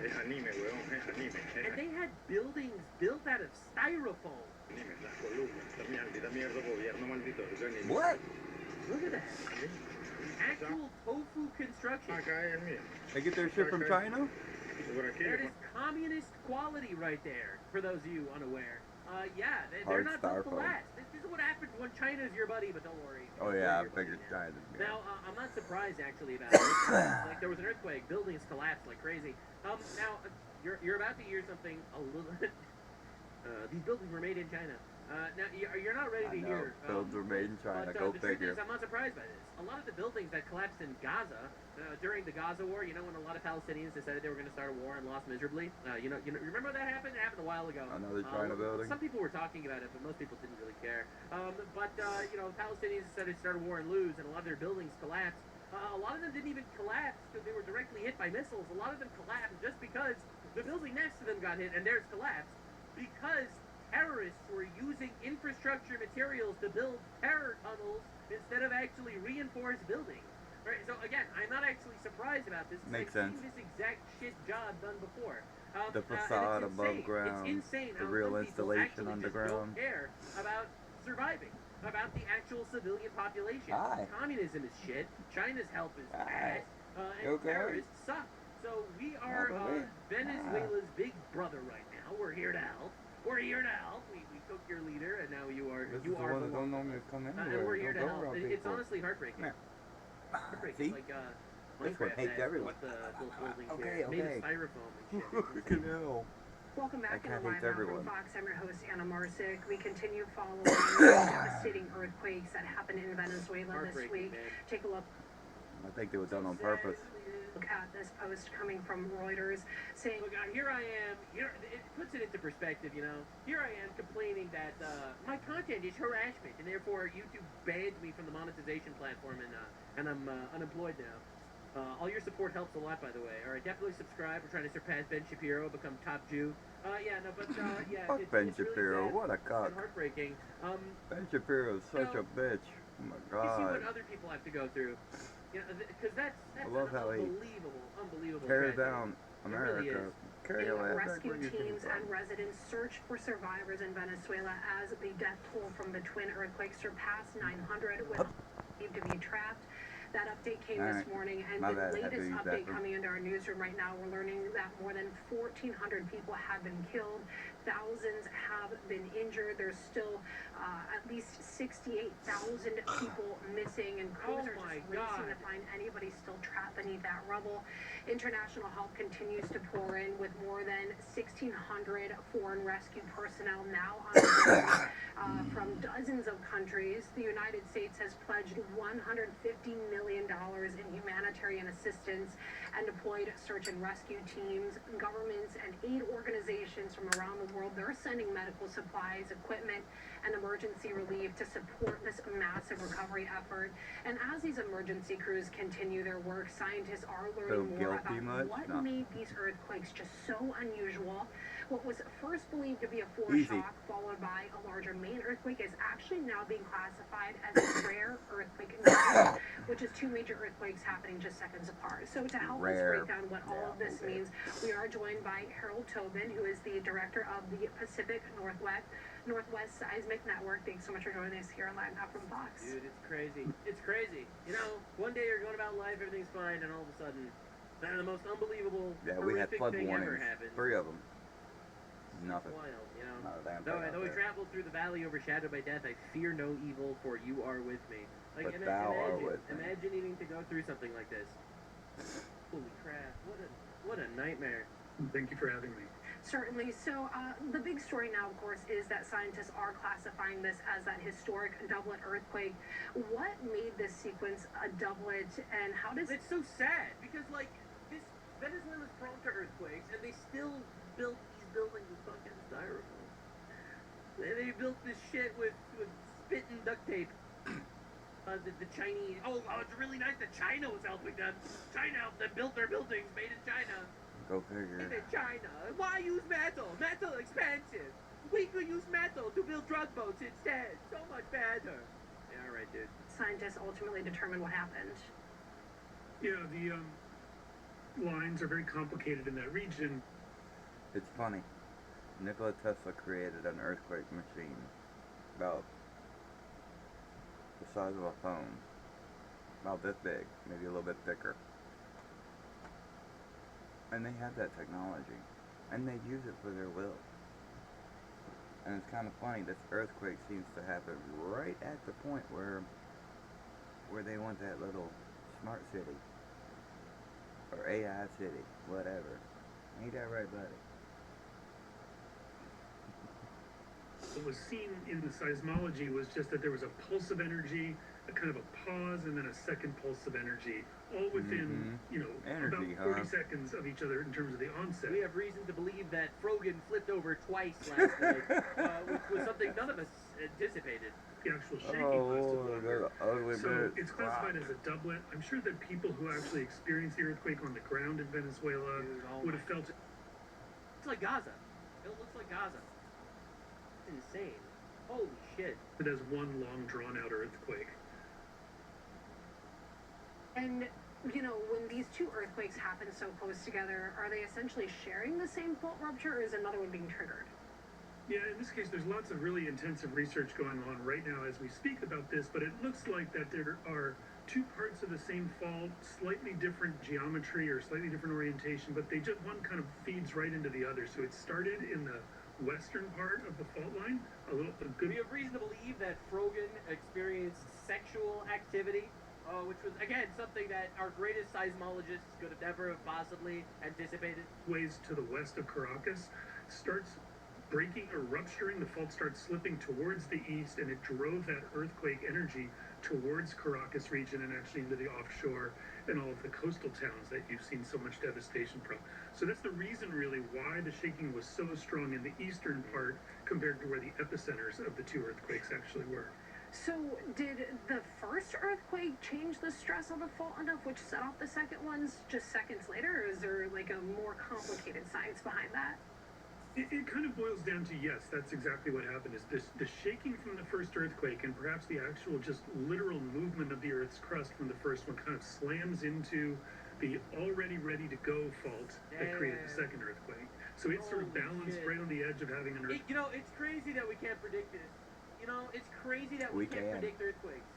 S2: And they had buildings built out of styrofoam.
S1: What?
S2: Look at that. Actual tofu construction.
S1: They get their shit from China?
S2: That is communist quality right there, for those of you unaware. Yeah, they're
S1: Hard
S2: not built to
S1: styrofoam.
S2: last. This is what happens when China's your buddy, but don't worry.
S1: Oh
S2: They're
S1: yeah, I
S2: your buddy
S1: figured
S2: now.
S1: China. Yeah.
S2: Now, I'm not surprised actually about this. Like there was an earthquake, buildings collapsed like crazy. Now you're about to hear something a little. These buildings were made in China. Now you're not ready to hear.
S1: Builds were made in China.
S2: But,
S1: Go
S2: the truth
S1: figure.
S2: is, I'm not surprised by this. A lot of the buildings that collapsed in Gaza during the Gaza war, you know, when a lot of Palestinians decided they were going to start a war and lost miserably. You know, remember that happened? It happened a while ago.
S1: Another China building.
S2: Some people were talking about it, but most people didn't really care. You know, Palestinians decided to start a war and lose, and a lot of their buildings collapsed. A lot of them didn't even collapse because they were directly hit by missiles. A lot of them collapsed just because the building next to them got hit and theirs collapsed because terrorists were using infrastructure materials to build terror tunnels instead of actually reinforced buildings. Right, so again, I'm not actually surprised about this.
S1: Makes
S2: I've
S1: sense.
S2: seen this exact shit job done before.
S1: The
S2: and
S1: facade
S2: it's
S1: above
S2: insane.
S1: ground,
S2: It's insane
S1: the
S2: how
S1: real
S2: some people
S1: installation
S2: actually just
S1: underground.
S2: don't care about surviving, about the actual civilian population.
S1: Hi.
S2: Communism is shit. China's help is
S1: Hi.
S2: ass.
S1: You
S2: And
S1: okay?
S2: terrorists suck. So we are
S1: baby.
S2: Venezuela's big brother right now. We're here to help. We're here to help. We took your leader, and now you are
S1: This
S2: you
S1: is the
S2: are
S1: one that don't
S2: belong
S1: normally
S2: to us.
S1: come
S2: And
S1: anywhere.
S2: we're here to
S1: Don't go
S2: help.
S1: around
S2: It's
S1: people.
S2: honestly heartbreaking.
S1: Yeah.
S2: Heartbreaking.
S1: See?
S2: Like
S1: This one
S2: Minecraft
S1: hates
S2: has
S1: everyone.
S2: built buildings
S1: Okay,
S2: here, made of
S1: okay.
S2: styrofoam and shit.
S1: Fucking hell.
S9: Welcome
S1: That
S9: back
S1: cat
S9: into Live
S1: hates
S9: Now
S1: everyone.
S9: from Fox. I'm your host, Anna Marsick. We continue following the devastating earthquakes that happened in Venezuela this week.
S2: Man.
S9: Take a look
S1: I think they were done on purpose.
S9: at this post coming from Reuters saying,
S2: Look, here I am. Here, it puts it into perspective, you know. Here I am complaining that my content is harassment, and therefore YouTube banned me from the monetization platform, and I'm unemployed now. All your support helps a lot, by the way. All right, definitely subscribe. We're trying to surpass Ben Shapiro, become top Jew. Yeah,
S1: Fuck
S2: it's
S1: Ben
S2: really
S1: Shapiro,
S2: sad
S1: what a
S2: and
S1: cock.
S2: heartbreaking.
S1: Ben Shapiro is such
S2: No.
S1: a bitch. Oh my
S2: You see what
S1: god.
S2: other people have to go through. You know, because that's
S1: I love
S2: an
S1: how he
S2: unbelievable
S1: tears
S2: tragedy.
S1: down
S2: It really
S1: America.
S2: is.
S1: Carry your ass back
S9: rescue
S1: where you came
S9: teams and
S1: from.
S9: residents search for survivors in Venezuela as the death toll from the twin earthquakes surpassed 900 with believed to be trapped. That update came this
S1: Alright.
S9: morning, and
S1: My
S9: the
S1: bad, I had to
S9: latest
S1: use that
S9: update
S1: one.
S9: coming into our newsroom right now, we're learning that more than 1,400 people have been killed. Thousands have been injured. There's still at least 68,000 people missing, and crews
S2: Oh
S9: are
S2: my
S9: just racing to
S2: God.
S9: find anybody still trapped beneath that rubble. International help continues to pour in with more than 1,600 foreign rescue personnel now on board from dozens of countries. The United States has pledged $150 million in humanitarian assistance and deployed search and rescue teams. Governments and aid organizations from around the world, they're sending medical supplies, equipment, and emergency relief to support this massive recovery effort. And as these emergency crews continue their work, scientists are learning more about what made these earthquakes just so unusual. What was first believed to be a foreshock followed by a larger main earthquake is actually now being classified as a rare earthquake, which is two major earthquakes happening just seconds apart. So to help us break down what all of this means, we are joined by Harold Tobin, who is the director of the Pacific Northwest Seismic Network. Thanks so much for joining us here on Live Now from Fox.
S2: Dude, it's crazy. It's crazy. You know, one day you're going about life, everything's fine, and all of a sudden, the most unbelievable,
S1: we had
S2: horrific
S1: flood
S2: thing ever
S1: warnings.
S2: happens.
S1: 3 of them. Nothing.
S2: Wild, you know.
S1: Not a damn thing out
S2: Though we
S1: there.
S2: traveled through the valley overshadowed by death, I fear no evil, for you are with me. Like,
S1: But thou art with me.
S2: imagine needing to go through something like this. Holy crap! What a nightmare.
S4: Thank you for having me.
S9: Certainly. So the big story now, of course, is that scientists are classifying this as that historic doublet earthquake. What made this sequence a doublet, and how does
S2: It's so sad because like this Venezuela's prone to earthquakes, and they still built these buildings with fucking styrofoam. They built this shit with spit and duct tape. The Chinese. Oh, it's really nice that China was helping them. China helped them build their buildings made in China.
S1: Go figure.
S2: Made in China. Why use metal? Metal expensive. We could use metal to build drug boats instead. So much better. Yeah, all right, dude.
S9: scientists ultimately determine what happened?
S4: Yeah, the lines are very complicated in that region.
S1: It's funny. Nikola Tesla created an earthquake machine about the size of a phone. About this big, maybe a little bit thicker. And they have that technology. And they use it for their will. And it's kind of funny, this earthquake seems to happen right at the point where they want that little smart city. Or AI city, whatever. Ain't that right, buddy?
S4: What was seen in the seismology was just that there was a pulse of energy, a kind of a pause, and then a second pulse of energy, all within,
S1: Energy,
S4: about 40
S1: huh?
S4: seconds of each other in terms of the onset.
S2: We have reason to believe that Frogan flipped over twice last night, which was something none of us anticipated.
S4: The actual shaking lasted longer.
S1: Ugly
S4: So
S1: bitch.
S4: it's classified as a doublet. I'm sure that people who actually experienced the earthquake on the ground in Venezuela
S2: Dude,
S4: would have felt it.
S2: It's like Gaza. It looks like Gaza. It's insane. Holy shit.
S4: As one long, drawn-out earthquake.
S9: And, when these two earthquakes happen so close together, are they essentially sharing the same fault rupture, or is another one being triggered?
S4: Yeah, in this case, there's lots of really intensive research going on right now as we speak about this, but it looks like that there are two parts of the same fault, slightly different geometry or slightly different orientation, but they just one kind of feeds right into the other. So it started in the western part of the fault line, a good.
S2: We have reason to believe that Frogan experienced sexual activity, which was, again, something that our greatest seismologists could have never possibly anticipated.
S4: Ways to the west of Caracas starts breaking or rupturing. The fault starts slipping towards the east, and it drove that earthquake energy towards Caracas region and actually into the offshore and all of the coastal towns that you've seen so much devastation from. So that's the reason really why the shaking was so strong in the eastern part compared to where the epicenters of the two earthquakes actually were.
S9: So, did the first earthquake change the stress of the fault enough, which set off the second ones just seconds later, or is there like a more complicated science behind that?
S4: It kind of boils down to yes, that's exactly what happened. Is this the shaking from the first earthquake and perhaps the actual just literal movement of the Earth's crust from the first one kind of slams into the already ready to go fault that created the second earthquake. So it's sort of balanced right on the edge of having an earthquake.
S2: You know, it's crazy that we can't predict this. You know, it's crazy that we can't predict earthquakes.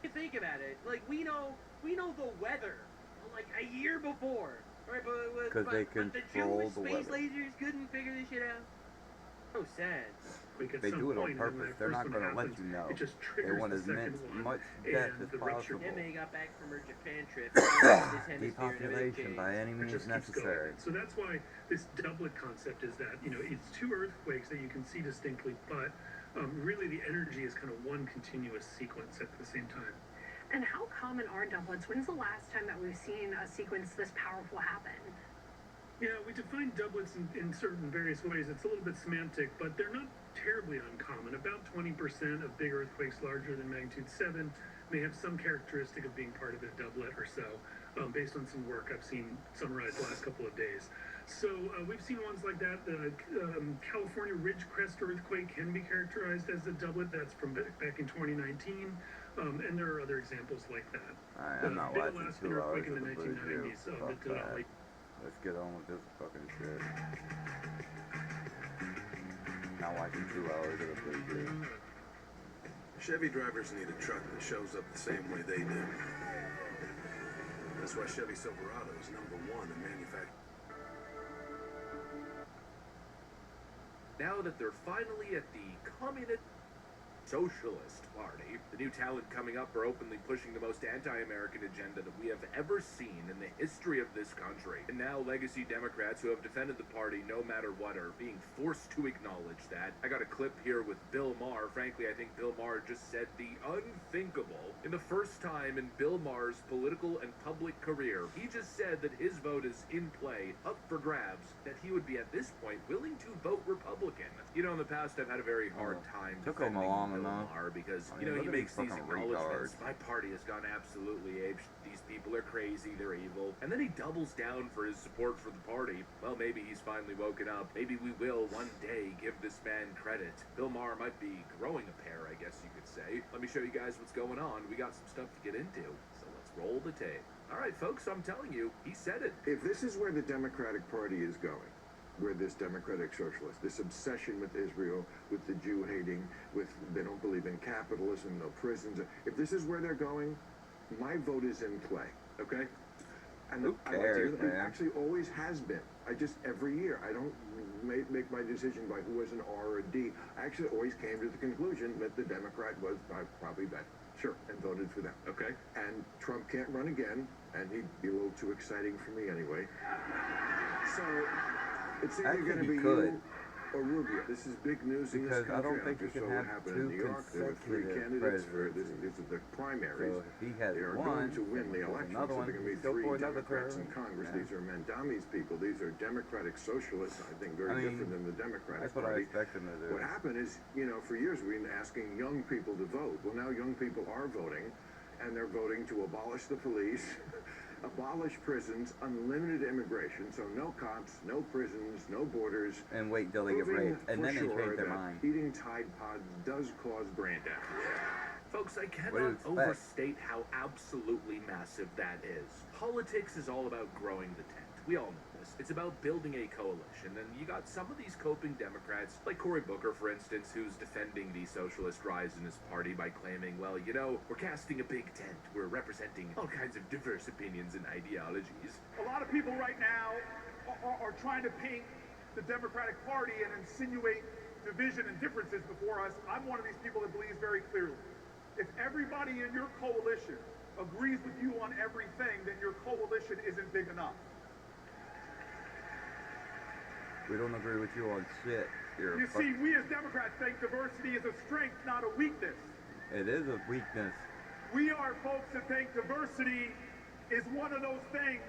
S2: You think about it, like we know the weather like a year before. Right, but
S1: they
S2: the
S1: control
S2: Jewish
S1: the
S2: space
S1: weather.
S2: lasers couldn't figure this shit out. So sad.
S1: They do it on purpose. They're not going to let you know. They want as much death as possible.
S2: Emma got back from her Japan trip.
S1: Depopulation by any means necessary.
S4: So that's why this doublet concept is that, you know, it's two earthquakes that you can see distinctly, but really the energy is kind of one continuous sequence at the same time.
S9: And how common are doublets? When's the last time that we've seen a sequence this powerful happen?
S4: Yeah, we define doublets in certain various ways. It's a little bit semantic, but they're not terribly uncommon. About 20% of big earthquakes larger than magnitude 7 may have some characteristic of being part of a doublet or so, based on some work I've seen summarized the last couple of days. So we've seen ones like that. The California Ridgecrest earthquake can be characterized as a doublet. That's from back in 2019. And there are other examples like that.
S1: I'm not watching
S4: Alaska
S1: 2 hours
S4: earthquake in
S1: of
S4: the
S1: the Blue
S4: 1990s.
S1: Fuck that. Let's get on with this fucking shit. Not watching 2 hours of the Blue Jew.
S10: Chevy drivers need a truck that shows up the same way they do. That's why Chevy Silverado is #1 in manufacturing.
S7: Now that they're finally at the Communist Socialist Party, the new talent coming up are openly pushing the most anti-American agenda that we have ever seen in the history of this country. And now legacy Democrats who have defended the party no matter what are being forced to acknowledge that. I got a clip here with Bill Maher. Frankly, I think Bill Maher just said the unthinkable. In the first time in Bill Maher's political and public career, he just said that his vote is in play, up for grabs, that he would be at this point willing to vote Republican. You know, in the past I've had a very hard time defending Bill Maher because, you know, he makes these acknowledgments. My party has gone absolutely apeshit. These people are crazy, they're evil. And then he doubles down for his support for the party. Well, maybe he's finally woken up. Maybe we will one day give this man credit. Bill Maher might be growing a pair, I guess you could say. Let me show you guys what's going on. We got some stuff to get into, so let's roll the tape. All right, folks, I'm telling you, he said it.
S11: If this is where the Democratic Party is going, where this democratic socialist, this obsession with Israel, with the Jew hating, with they don't believe in capitalism, no prisons. If this is where they're going, my vote is in play. Okay? And
S1: who cares,
S11: it actually always has been. I just every year I don't make my decision by who was an R or a D. I actually always came to the conclusion that the Democrat was probably better. Sure, and voted for them.
S7: Okay.
S11: And Trump can't run again, and he'd be a little too exciting for me anyway. So it's either going to be you or Rubio. This is big news in this country.
S1: I don't think you can have
S11: in New York. There were 3 candidates for this is the primaries.
S1: So if he has
S11: they are
S1: one,
S11: going to win the election. So there are going to be 3 Democrats in Congress.
S1: Yeah.
S11: These are Mandami's people. These are Democratic socialists. I think very different than the Democratic
S1: Party. That's what I expect them to do.
S11: What happened is, you know, for years we've been asking young people to vote. Well, now young people are voting, and they're voting to abolish the police. Abolish prisons, unlimited immigration, so no cops, no prisons, no borders.
S1: And wait till they get raped, and then they change their mind.
S11: Eating Tide Pods does cause brain damage.
S7: Folks, I cannot overstate how absolutely massive that is. Politics is all about growing the tent. We all know this. It's about building a coalition, and you got some of these coping Democrats, like Cory Booker, for instance, who's defending the socialist rise in his party by claiming, well, you know, we're casting a big tent. We're representing all kinds of diverse opinions and ideologies.
S12: A lot of people right now are trying to paint the Democratic Party and insinuate division and differences before us. I'm one of these people that believes very clearly. If everybody in your coalition agrees with you on everything, then your coalition isn't big enough.
S1: We don't agree with you on shit.
S12: You see, we as Democrats think diversity is a strength, not a weakness.
S1: It is a weakness.
S12: We are folks that think diversity is one of those things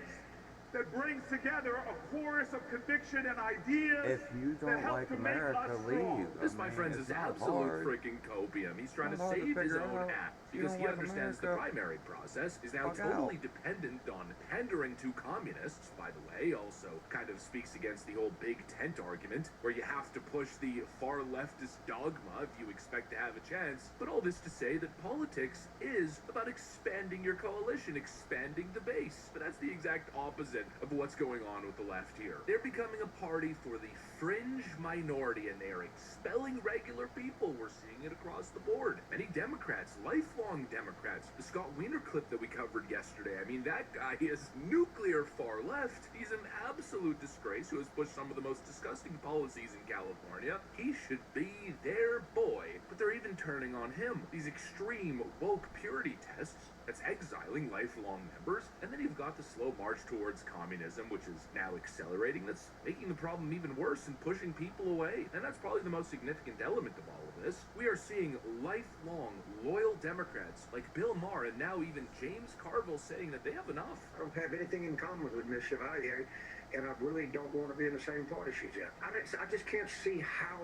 S12: that brings together a chorus of conviction and ideas.
S1: If you don't like America, leave.
S7: This, my friends, is absolute freaking copium. He's trying to save his own ass because he understands the primary process is now totally dependent on pandering to communists, by the way. Also kind of speaks against the whole big tent argument where you have to push the far leftist dogma if you expect to have a chance. But all this to say that politics is about expanding your coalition, expanding the base. But that's the exact opposite of what's going on with the left here. They're becoming a party for the fringe minority, and they are expelling regular people. We're seeing it across the board. Many Democrats, lifelong Democrats, the Scott Wiener clip that we covered yesterday, I mean, that guy is nuclear far left. He's an absolute disgrace who has pushed some of the most disgusting policies in California. He should be their boy, but they're even turning on him. These extreme woke purity tests, that's exiling lifelong members, and then you've got the slow march towards communism, which is now accelerating. That's making the problem even worse and pushing people away. And that's probably the most significant element of all of this. We are seeing lifelong, loyal Democrats like Bill Maher and now even James Carville saying that they have enough.
S13: I don't have anything in common with Miss Chevalier, and I really don't want to be in the same party she's in. I just can't see how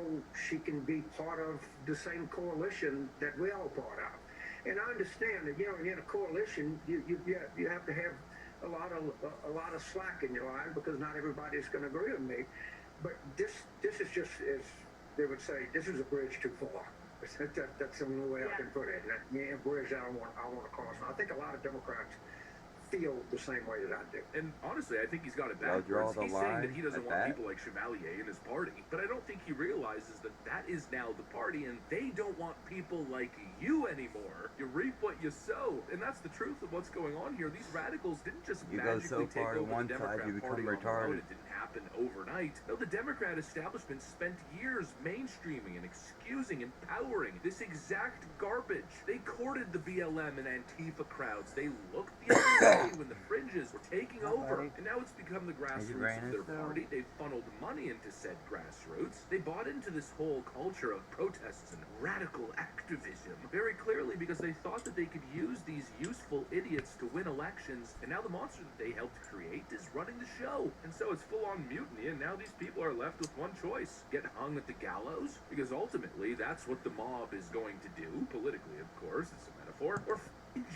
S13: she can be part of the same coalition that we're all part of. And I understand that, you know, in a coalition, you have to have a lot of slack in your line because not everybody's going to agree with me. But this is just, as they would say, this is a bridge too far. That's the only way I can put it. Yeah, bridge I want to cross. I think a lot of Democrats feel the same way that I do.
S7: And honestly, I think he's got it backwards. He's saying that he doesn't want people like Chevalier in his party, but I don't think he realizes that that is now the party, and they don't want people like you anymore. You reap what you sow, and that's the truth of what's going on here. These radicals didn't just magically take over the Democrat Party on their own. It didn't happen overnight. No, the Democrat establishment spent years mainstreaming and excusing, empowering this exact garbage. They courted the BLM and Antifa crowds. They looked the other way when the fringes were taking over, and now it's become the grassroots of their party. They've funneled money into said grassroots. They bought into this whole culture of protests and radical activism very clearly because they thought that they could use these useful idiots to win elections, and now the monster that they helped create is running the show. And so it's full-on mutiny, and now these people are left with one choice: get hung at the gallows, because ultimately that's what the mob is going to do, politically of course, it's a metaphor, or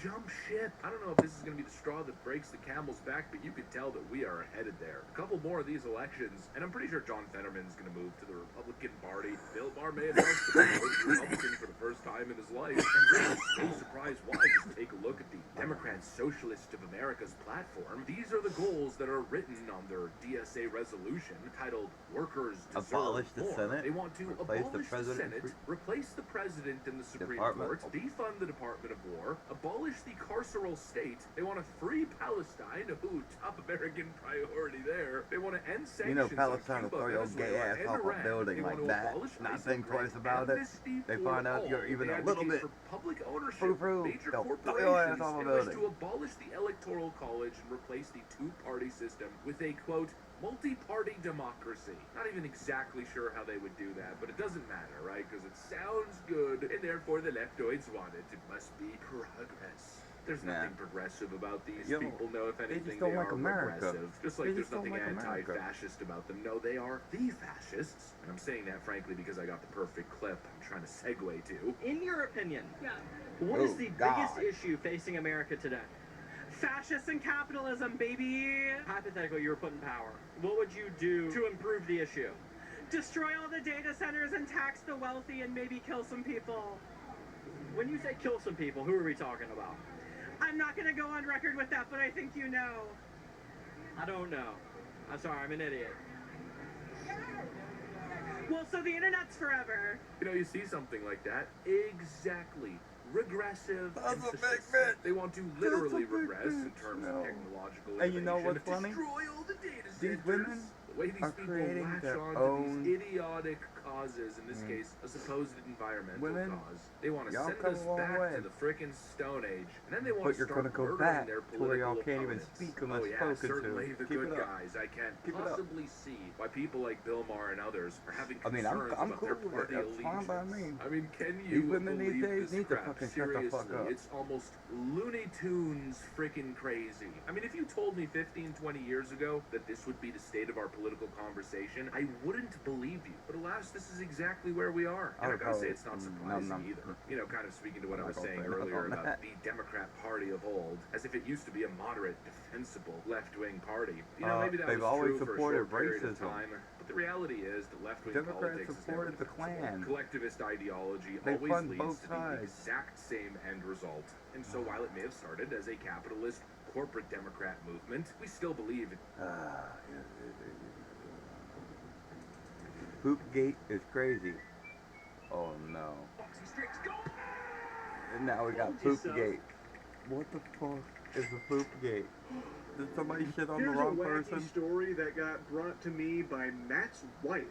S7: jump ship. I don't know if this is going to be the straw that breaks the camel's back, but you can tell that we are headed there. A couple more of these elections, and I'm pretty sure John Fetterman's going to move to the Republican Party. Bill Maher may announce that he's Republican for the first time in his life, and there's no surprise why. Just take a look at the Democrat Socialist of America's platform. These are the goals that are written on their DSA resolution titled Workers Deserve
S1: Abolish the
S7: More.
S1: Senate.
S7: They want to abolish the Senate, replace the President and the Supreme Court, defund the Department of War, abolish the carceral state. They want to free Palestine. Ooh, top American priority there. They want to end sanctions.
S1: You know, Palestine will
S7: on
S1: throw
S7: Cuba,
S1: your
S7: Venezuela,
S1: gay ass
S7: and
S1: off
S7: Iran.
S1: a building
S7: They
S1: like
S7: want to
S1: that.
S7: abolish
S1: Not
S7: ISIL,
S1: think twice about it.
S7: amnesty
S1: They
S7: for
S1: find out
S7: all.
S1: you're even
S7: They
S1: a little
S7: advocate
S1: bit
S7: for public ownership,
S1: frou-frou.
S7: major
S1: They'll throw
S7: corporations,
S1: your ass off a
S7: and wish
S1: building.
S7: to abolish the electoral college and replace the two-party system with a, quote, multi-party democracy. Not even exactly sure how they would do that, but it doesn't matter, right? Because it sounds good, and therefore the leftoids want it. It must be progress. There's nothing progressive about these people. No, if anything, they are regressive. Just like there's nothing anti-fascist about them. No, they are the fascists. And I'm saying that, frankly, because I got the perfect clip I'm trying to segue to.
S14: In your opinion, what is the biggest issue facing America today? Fascists and capitalism, baby! Hypothetically, you were put in power. What would you do to improve the issue? Destroy all the data centers and tax the wealthy and maybe kill some people. When you say kill some people, who are we talking about? I'm not going to go on record with that, but I think you know. I don't know. I'm sorry, I'm an idiot. Well, so the internet's forever.
S7: You know, you see something like that. Exactly. Regressive
S1: That's a big
S7: emphasis.
S1: bitch.
S7: They want to literally regress in terms of technological
S1: And you know
S7: innovation.
S1: what's funny?
S7: Destroy all the data
S1: These
S7: centers.
S1: women
S7: The way these
S1: are
S7: people
S1: creating
S7: latch
S1: their
S7: on
S1: own
S7: to these idiotic causes, in this case, a supposed environmental
S1: women.
S7: cause. They want to
S1: Y'all
S7: send
S1: come
S7: us
S1: a long
S7: back
S1: way.
S7: to the frickin' Stone Age, and then they want
S1: But
S7: to
S1: you're
S7: start
S1: gonna go
S7: murdering
S1: back
S7: their
S1: to where y'all
S7: political
S1: can't even
S7: opponents.
S1: speak unless
S7: Oh yeah,
S1: spoken to.
S7: certainly the
S1: Keep
S7: good
S1: it up.
S7: guys. I can't
S1: Keep it up.
S7: possibly see why people like Bill Maher and others are having
S1: I mean,
S7: concerns
S1: I'm
S7: about
S1: cool
S7: their
S1: with it.
S7: party
S1: That's fine by me.
S7: allegiance. I mean, can
S1: These
S7: you
S1: women these
S7: believe
S1: days
S7: this
S1: need to
S7: crap?
S1: fucking shut the
S7: Seriously,
S1: fuck up.
S7: it's almost Looney Tunes freaking crazy. I mean, if you told me 15, 20 years ago that this would be the state of our political conversation, I wouldn't believe you. But alas, this is exactly where we are. And I gotta say, it's not surprising either. You know, kind of speaking to what I was saying earlier about the Democrat Party of old, as if it used to be a moderate, defensible, left-wing party. You know, maybe that
S1: they've
S7: was
S1: always
S7: true for a
S1: supported
S7: short period of
S1: racism.
S7: time, but the reality is that left-wing
S1: Democrats
S7: politics is never
S1: supported the
S7: defensible.
S1: Klan.
S7: Collectivist ideology
S1: They
S7: always
S1: fund
S7: leads
S1: both
S7: to the
S1: sides.
S7: exact same end result. And so while it may have started as a capitalist corporate Democrat movement, we still believe it.
S1: Poopgate is crazy. Oh no. And now we got Poopgate. What the fuck is a Poopgate? Did somebody shit on the wrong
S12: Here's a wacky
S1: person?
S12: story that got brought to me by Matt's wife,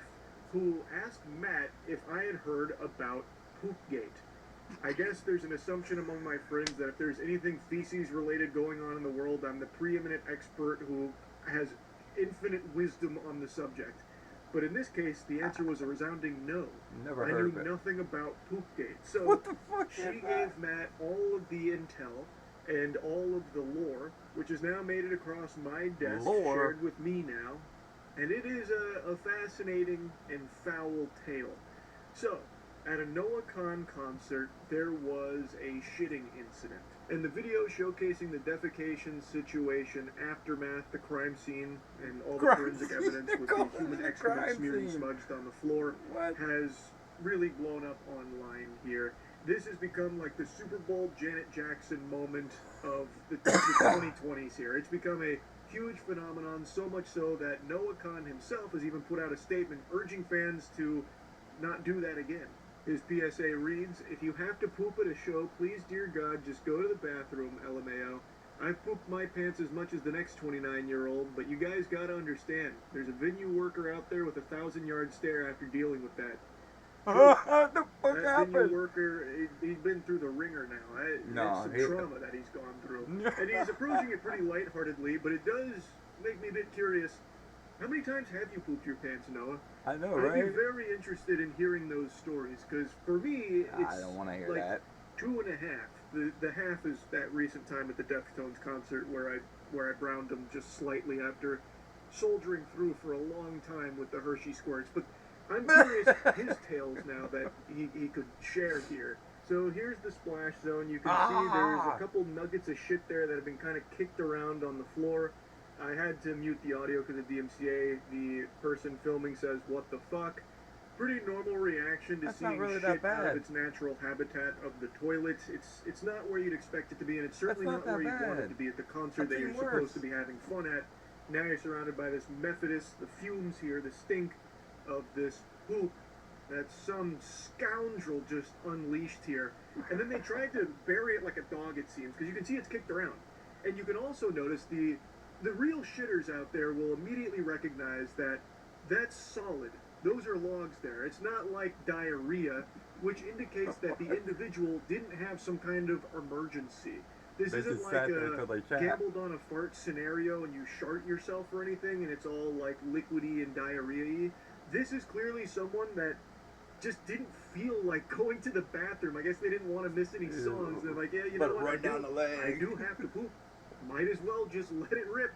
S12: who asked Matt if I had heard about Poopgate. I guess there's an assumption among my friends that if there's anything feces related going on in the world, I'm the preeminent expert who has infinite wisdom on the subject. But in this case, the answer was a resounding no.
S1: Never
S12: I
S1: heard
S12: knew
S1: of it.
S12: nothing about Poopgate. So
S1: What the fuck
S12: she
S1: is
S12: gave
S1: that?
S12: Matt all of the intel and all of the lore, which has now made it across my desk,
S1: Lore?
S12: shared with me now. And it is a fascinating and foul tale. So, at a Noah Khan concert, there was a shitting incident. And the video showcasing the defecation situation, aftermath, the crime scene, and all the forensic evidence with the human excrement smeared and smudged on the floor has really blown up online here. This has become like the Super Bowl Janet Jackson moment of the 2020s here. It's become a huge phenomenon, so much so that Noah Khan himself has even put out a statement urging fans to not do that again. His PSA reads, "If you have to poop at a show, please, dear God, just go to the bathroom, LMAO. I've pooped my pants as much as the next 29-year-old, but you guys gotta understand, there's a venue worker out there with a 1,000-yard stare after dealing with that."
S1: What the fuck
S12: That
S1: happened?
S12: venue worker, he's been through the ringer now.
S1: No,
S12: It's some trauma that he's gone through. And he's approaching it pretty lightheartedly, but it does make me a bit curious. How many times have you pooped your pants, Noah?
S1: I know,
S12: I'd be
S1: right?
S12: very interested in hearing those stories, because for me, it's
S1: I don't want to hear
S12: like
S1: that.
S12: 2.5. The half is that recent time at the Deftones concert where I browned them just slightly after soldiering through for a long time with the Hershey squirts. But I'm curious his tales now that he could share here. So here's the splash zone. You can see there's a couple nuggets of shit there that have been kind of kicked around on the floor. I had to mute the audio because of DMCA. The person filming says, "What the fuck?" Pretty normal reaction to
S1: That's not
S12: seeing
S1: really
S12: shit
S1: that
S12: out of
S1: bad.
S12: its natural habitat of the toilets. It's not where you'd expect it to be, and it's certainly
S1: That's
S12: not
S1: not
S12: where
S1: that
S12: you want it
S1: bad.
S12: to be at the concert that
S1: I've
S12: you're
S1: seen
S12: supposed
S1: worse.
S12: to be having fun at. Now you're surrounded by this Methodist, the fumes here, the stink of this poop that some scoundrel just unleashed here. And then they tried to bury it like a dog, it seems, because you can see it's kicked around. And you can also notice the real shitters out there will immediately recognize that that's solid. Those are logs there. It's not like diarrhea, which indicates that the individual didn't have some kind of emergency. This
S1: They
S12: isn't
S1: just
S12: like
S1: sat there till they
S12: a
S1: shat.
S12: gambled on a fart scenario and you shart yourself or anything and it's all like liquidy and diarrhea-y. This is clearly someone that just didn't feel like going to the bathroom. I guess they didn't want to miss any songs. They're like, yeah, you know
S1: Let it
S12: what?
S1: run down the leg.
S12: I do have to poop. Might as well just let it rip.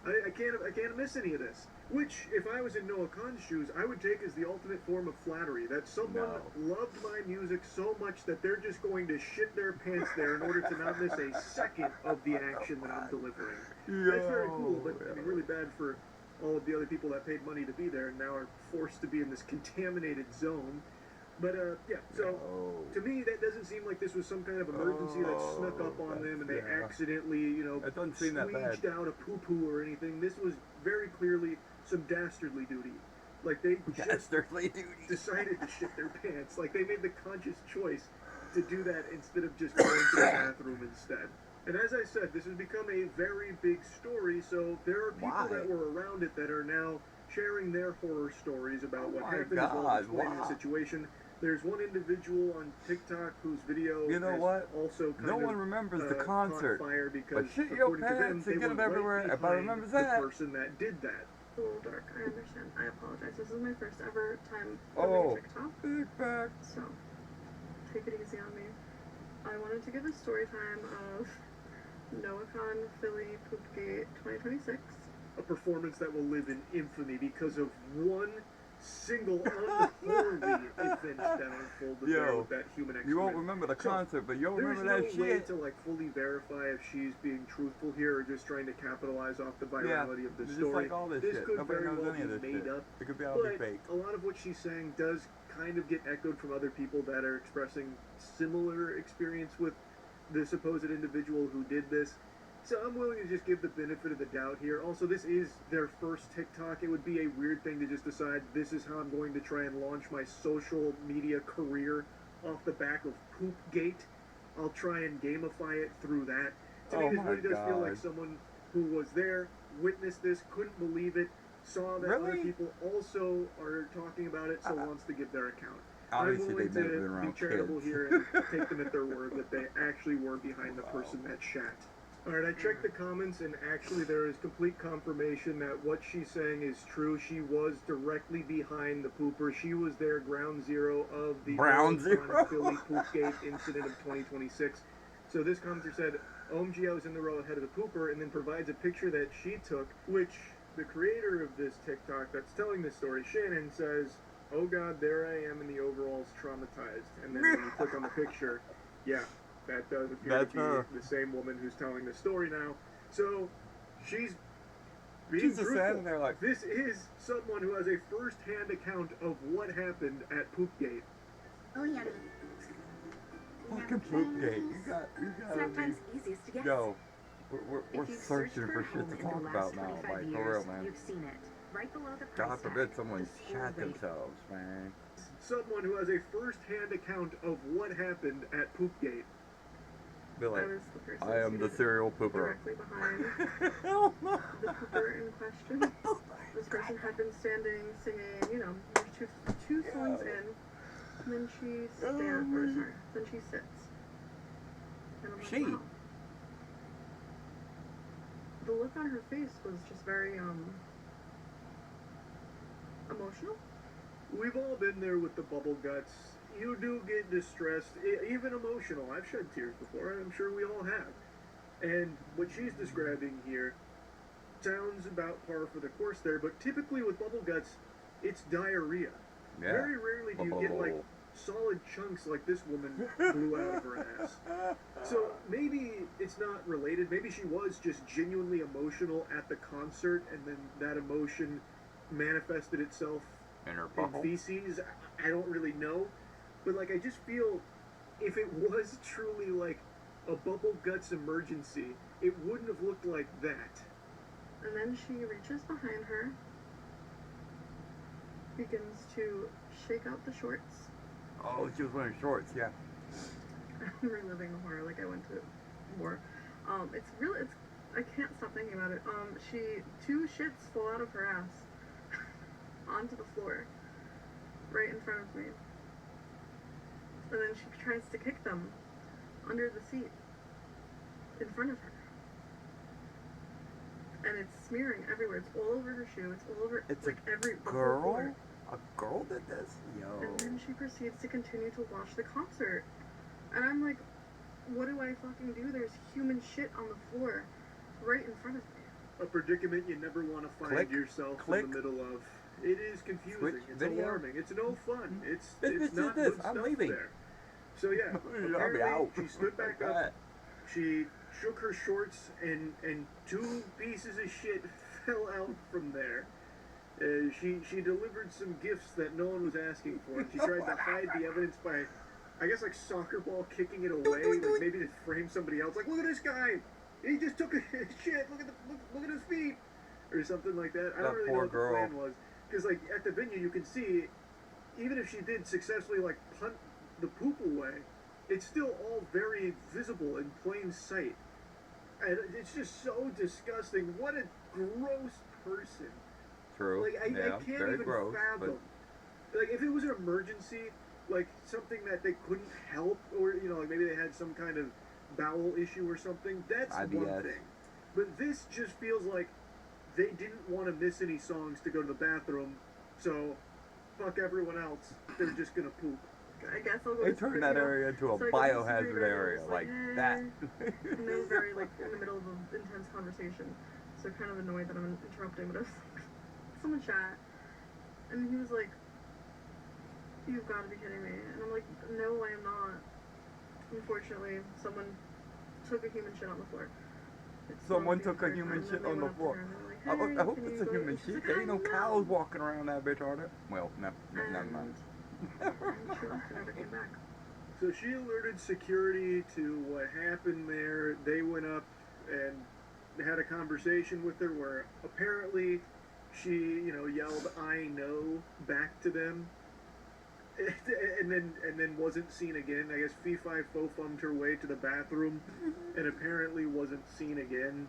S12: I can't miss any of this. Which, if I was in Noah Khan's shoes, I would take as the ultimate form of flattery. That someone loved my music so much that they're just going to shit their pants there in order to not miss a second of the action that I'm delivering. That's very cool, but I mean, really bad for all of the other people that paid money to be there and now are forced to be in this contaminated zone. But yeah, so to me that doesn't seem like this was some kind of emergency that snuck up on them and they accidentally, you know,
S1: it doesn't seem that bad.
S12: squeeged out a poo-poo or anything. This was very clearly some dastardly duty. Like they just decided to shit their pants. Like they made the conscious choice to do that instead of just going to the bathroom instead. And as I said, this has become a very big story, so there are people that were around it that are now sharing their horror stories about what happened as well as explaining the situation. There's one individual on TikTok whose video also kind
S1: one remembers the concert,
S12: caught fire because
S1: but shit your pants and get them everywhere. Everybody remembers that.
S12: The person that did that.
S15: A little dark, I understand. I apologize. This is my first ever time filming TikTok.
S1: Big back.
S15: So, take it easy on me. I wanted to give a story time of NoahCon Philly Poopgate 2026.
S12: A performance that will live in infamy because of one single unholy event that unfolded there with that human excrement.
S1: You won't remember the concert, but you'll remember that shit.
S12: There's no way to like fully verify if she's being truthful here or just trying to capitalize off the virality of the story.
S1: Like all this
S12: shit.
S1: Could
S12: Nobody
S1: very
S12: knows
S1: well
S12: any of this
S1: be
S12: made
S1: shit.
S12: up.
S1: It could be all be fake.
S12: A lot of what she's saying does kind of get echoed from other people that are expressing similar experience with the supposed individual who did this. So I'm willing to just give the benefit of the doubt here. Also, this is their first TikTok. It would be a weird thing to just decide this is how I'm going to try and launch my social media career off the back of Poopgate. I'll try and gamify it through that. To me, this really does feel like someone who was there, witnessed this, couldn't believe it, saw that other people also are talking about it, so wants to give their account.
S1: Obviously,
S12: I'm willing
S1: they
S12: to be charitable here and take them at their word that they actually were behind the person that shat. Alright, I checked the comments, and actually there is complete confirmation that what she's saying is true. She was directly behind the pooper. She was their ground zero of the Philly Poopgate incident of 2026. So this commenter said, OMG, I was in the row ahead of the pooper, and then provides a picture that she took, which the creator of this TikTok that's telling this story, Shannon, says, oh god, there I am in the overalls traumatized. And then when you click on the picture, yeah, that does appear to be the same woman who's telling the story now. So she's being truthful.
S1: There like,
S12: this is someone who has a first-hand account of what happened at Poopgate.
S6: Oh, yeah.
S1: Fucking Poopgate. You got
S6: Sometimes easiest to guess.
S1: Yo, we're searching for shit to talk about now. Like, for real, man.
S6: You've seen it. Right below the price
S1: God forbid someone shot themselves, man.
S12: Someone who has a first-hand account of what happened at Poopgate.
S1: Be like, I am the serial pooper.
S15: Directly behind the pooper in question. This person had been standing, singing, you know, there's two songs in, and then she then she sits. And I'm like, wow. The look on her face was just very, emotional.
S12: We've all been there with the bubble guts. You do get distressed, even emotional. I've shed tears before, I'm sure we all have. And what she's describing here sounds about par for the course there, but typically with bubble guts, it's diarrhea.
S1: Yeah.
S12: Very rarely do you get like solid chunks like this woman blew out of her ass. So maybe it's not related. Maybe she was just genuinely emotional at the concert, and then that emotion manifested itself in feces. I don't really know. But, like, I just feel if it was truly, like, a bubble guts emergency, it wouldn't have looked like that.
S15: And then she reaches behind her, begins to shake out the shorts.
S1: Oh, she was wearing shorts, yeah.
S15: I'm reliving the horror like I went to war. I can't stop thinking about it. Two shits fall out of her ass onto the floor, right in front of me. And then she tries to kick them under the seat in front of her. And it's smearing everywhere. It's all over her shoe. It's all over every
S1: girl? A girl did this? Yo.
S15: And then she proceeds to continue to watch the concert. And I'm like, what do I fucking do? There's human shit on the floor right in front of me.
S12: A predicament you never want to find yourself in the middle of. It is confusing. It's alarming. It's no fun. It's not good stuff there. So yeah, apparently she stood back up. She shook her shorts, and two pieces of shit fell out from there. She delivered some gifts that no one was asking for. And she tried to hide the evidence by, I guess, like soccer ball kicking it away, like maybe to frame somebody else. Like, look at this guy, he just took a shit. Look at his feet, or something like that. I don't really know what the plan was, because like at the venue you can see, even if she did successfully like punt the poop away, it's still all very visible in plain sight. And it's just so disgusting. What a gross person.
S1: True.
S12: Like, I can't even fathom. Like, if it was an emergency, like something that they couldn't help, or, you know, like maybe they had some kind of bowel issue or something, that's one thing. But this just feels like they didn't want to miss any songs to go to the bathroom, so fuck everyone else. They're just gonna poop.
S15: I guess I'll go.
S1: They turned that area into a biohazard area, like that.
S15: And they were very like in the middle of an intense conversation, so kind of annoyed that I'm interrupting. But I was like, someone chat, and he was like, "You've got to be kidding me!" And I'm like, "No, I am not." Unfortunately, someone took a human shit on the floor.
S1: Someone took a human shit on the floor. I hope it's a human shit. There ain't no cows walking around that bitch, are there? Well, never mind.
S12: So she alerted security to what happened there. They went up and had a conversation with her where apparently she, you know, yelled "I know" back to them, and then wasn't seen again. I guess Fee-Fi Fo-Fummed her way to the bathroom and apparently wasn't seen again.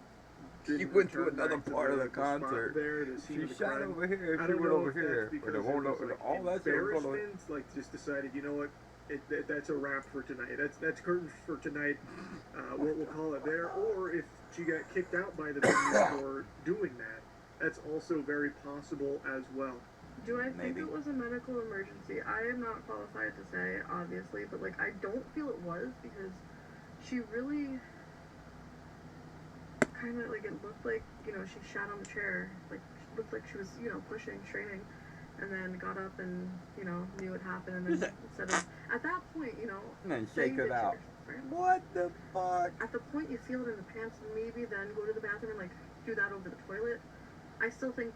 S1: She went to another part of the concert. She shot over here. She went over here. All that shit was going on.
S12: Like, just decided, you know what? That's a wrap for tonight. That's curtains for tonight. We'll call it there. Or if she got kicked out by the venue for doing that, that's also very possible as well.
S15: Do I think it was a medical emergency? I am not qualified to say, obviously, but like I don't feel it was, because she really kind of like, it looked like, you know, she sat on the chair, like she looked like she was, you know, pushing, straining, and then got up and, you know, knew what happened, and then instead of, at that point, you know,
S1: and then shake it out. What the fuck?
S15: At the point you feel it in the pants, maybe then go to the bathroom and like do that over the toilet. I still think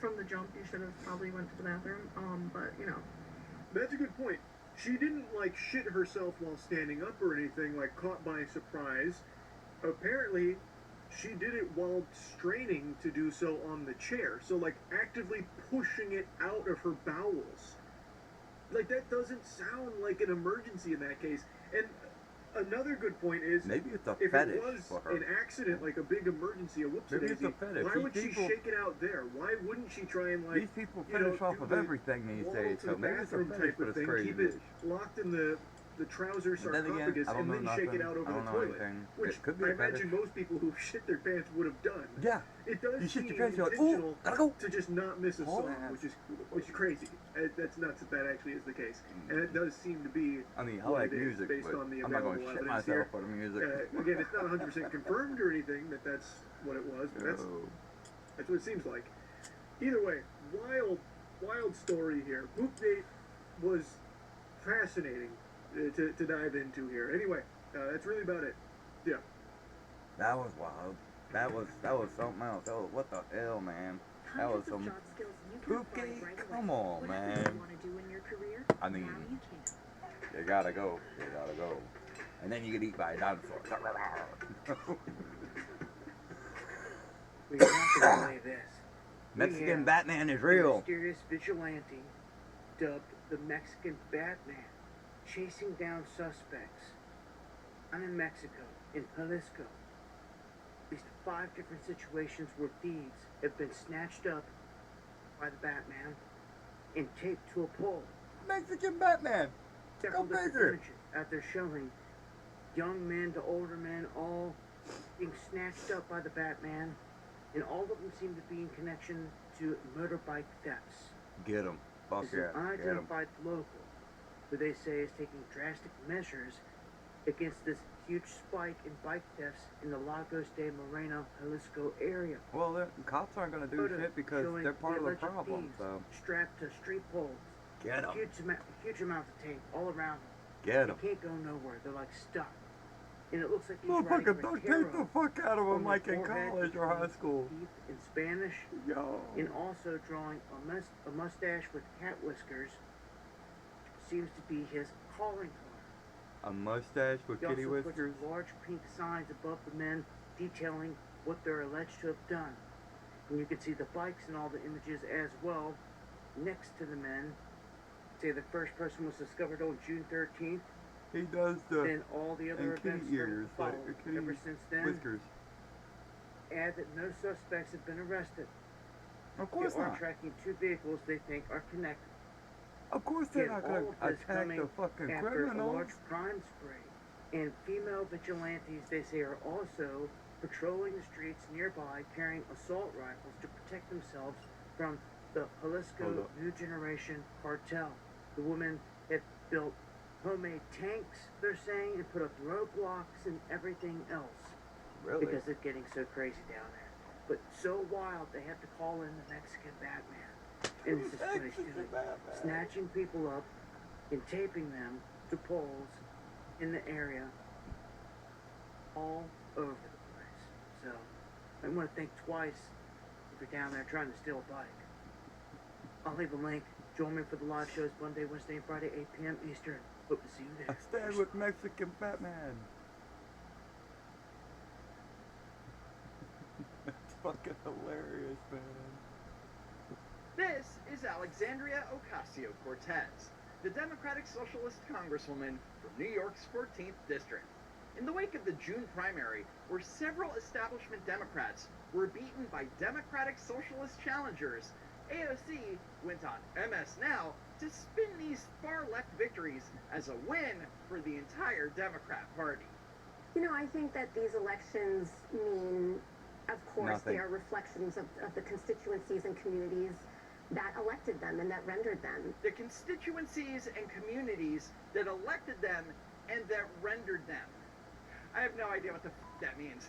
S15: from the jump you should have probably went to the bathroom, but you know.
S12: That's a good point. She didn't like shit herself while standing up or anything, like caught by surprise. Apparently, she did it while straining to do so on the chair. So, like, actively pushing it out of her bowels. Like, that doesn't sound like an emergency in that case. And another good point is,
S1: maybe it's a
S12: if
S1: fetish
S12: it was
S1: for her.
S12: An accident, like a big emergency, a whoopsie-daisy, why would she shake it out there? Why wouldn't she try and, like,
S1: these people finish off of everything these days, so maybe it's a fetish, but it's crazy.
S12: Keep it locked in the trouser sarcophagus and then shake it out over the toilet. Which I imagine most people who shit their pants would have done.
S1: Yeah.
S12: It does
S1: you shit
S12: seem
S1: your pants, you're like,
S12: intentional
S1: gotta go.
S12: to just not miss a song, which is crazy. That's nuts that actually is the case. And it does seem to be,
S1: I mean, I like music,
S12: based
S1: but
S12: on the
S1: I'm not going to
S12: available
S1: shit
S12: evidence
S1: myself
S12: here.
S1: for the music.
S12: Again, it's not 100% confirmed or anything that that's what it was, but that's what it seems like. Either way, wild story here. Poop Date was fascinating to dive into here. Anyway, that's really about it. Yeah.
S1: That was wild. That was something else. That was, what the hell, man? That was some Poop Date. Come on, man. I mean, you gotta go. You gotta go. And then you get eaten by a dinosaur.
S16: We have to relay this.
S1: Mexican Batman is real.
S16: A mysterious vigilante dubbed the Mexican Batman, chasing down suspects. I'm in Mexico, in Jalisco. At least 5 different situations where thieves have been snatched up by the Batman and taped to a pole.
S1: Mexican Batman!
S16: Several different images after showing young men to older men all being snatched up by the Batman, and all of them seem to be in connection to motorbike thefts.
S1: Get him. Fuck
S16: This
S1: yeah.
S16: is an unidentified local who they say is taking drastic measures against this huge spike in bike thefts in the Lagos de Moreno, Jalisco area.
S1: Well, the cops aren't going to do shit because they're part of the problem, so.
S16: Strapped to street poles.
S1: Get 'em.
S16: Huge amounts of tape all around them.
S1: Get 'em.
S16: They can't go nowhere. They're like stuck. And it looks like he's
S1: Motherfucker,
S16: writing
S1: duct tape the fuck out of him like in college or high school.
S16: In Spanish.
S1: Yo.
S16: And also drawing a mustache with cat whiskers seems to be his calling card.
S1: A mustache with
S16: He
S1: kitty
S16: also
S1: whiskers?
S16: puts large pink signs above the men detailing what they're alleged to have done. And you can see the bikes and all the images as well next to the men. Say the first person was discovered on June 13th.
S1: He does the
S16: Then all the other
S1: and kitty
S16: events
S1: ears, like
S16: followed.
S1: kitty
S16: Ever since then,
S1: whiskers.
S16: add that no suspects have been arrested.
S1: Of course
S16: they are
S1: not.
S16: tracking 2 vehicles they think are connected.
S1: Of course they're
S16: Yet
S1: not going
S16: all
S1: to
S16: of this
S1: attack
S16: coming
S1: the fucking
S16: after a
S1: criminals.
S16: large crime spree. And female vigilantes, they say, are also patrolling the streets nearby carrying assault rifles to protect themselves from the Jalisco New Generation cartel. The women have built homemade tanks, they're saying, and put up roadblocks and everything else.
S1: Really?
S16: Because it's getting so crazy down there. But so wild, they have to call in the Mexican Batman. And this is what he's doing. Snatching people up and taping them to poles in the area all over the place. So, I want to think twice if you're down there trying to steal a bike. I'll leave a link. Join me for the live shows Monday, Wednesday, and Friday, 8 p.m. Eastern. Hope to see you there.
S1: I stand with Mexican Batman. It's fucking hilarious, man.
S17: This is Alexandria Ocasio-Cortez, the Democratic Socialist Congresswoman from New York's 14th District. In the wake of the June primary, where several establishment Democrats were beaten by Democratic Socialist challengers, AOC went on MS Now to spin these far-left victories as a win for the entire Democrat Party.
S6: You know, I think that these elections mean, of course,
S1: Nothing.
S6: they are reflections of the constituencies and communities that elected them and that rendered them.
S17: The constituencies and communities that elected them and that rendered them. I have no idea what the that means.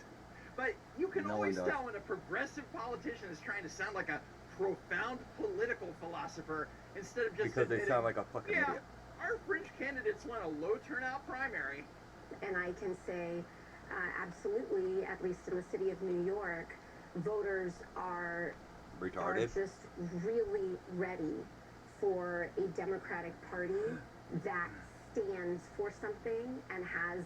S17: But you can
S1: No
S17: always
S1: one does.
S17: tell when a progressive politician is trying to sound like a profound political philosopher instead of just
S1: Because they
S17: admitting,
S1: sound like a fucking
S17: yeah,
S1: idiot.
S17: our fringe candidates won a low turnout primary.
S6: And I can say, absolutely, at least in the city of New York, voters are
S1: Retarded.
S6: just really ready for a Democratic Party that stands for something and has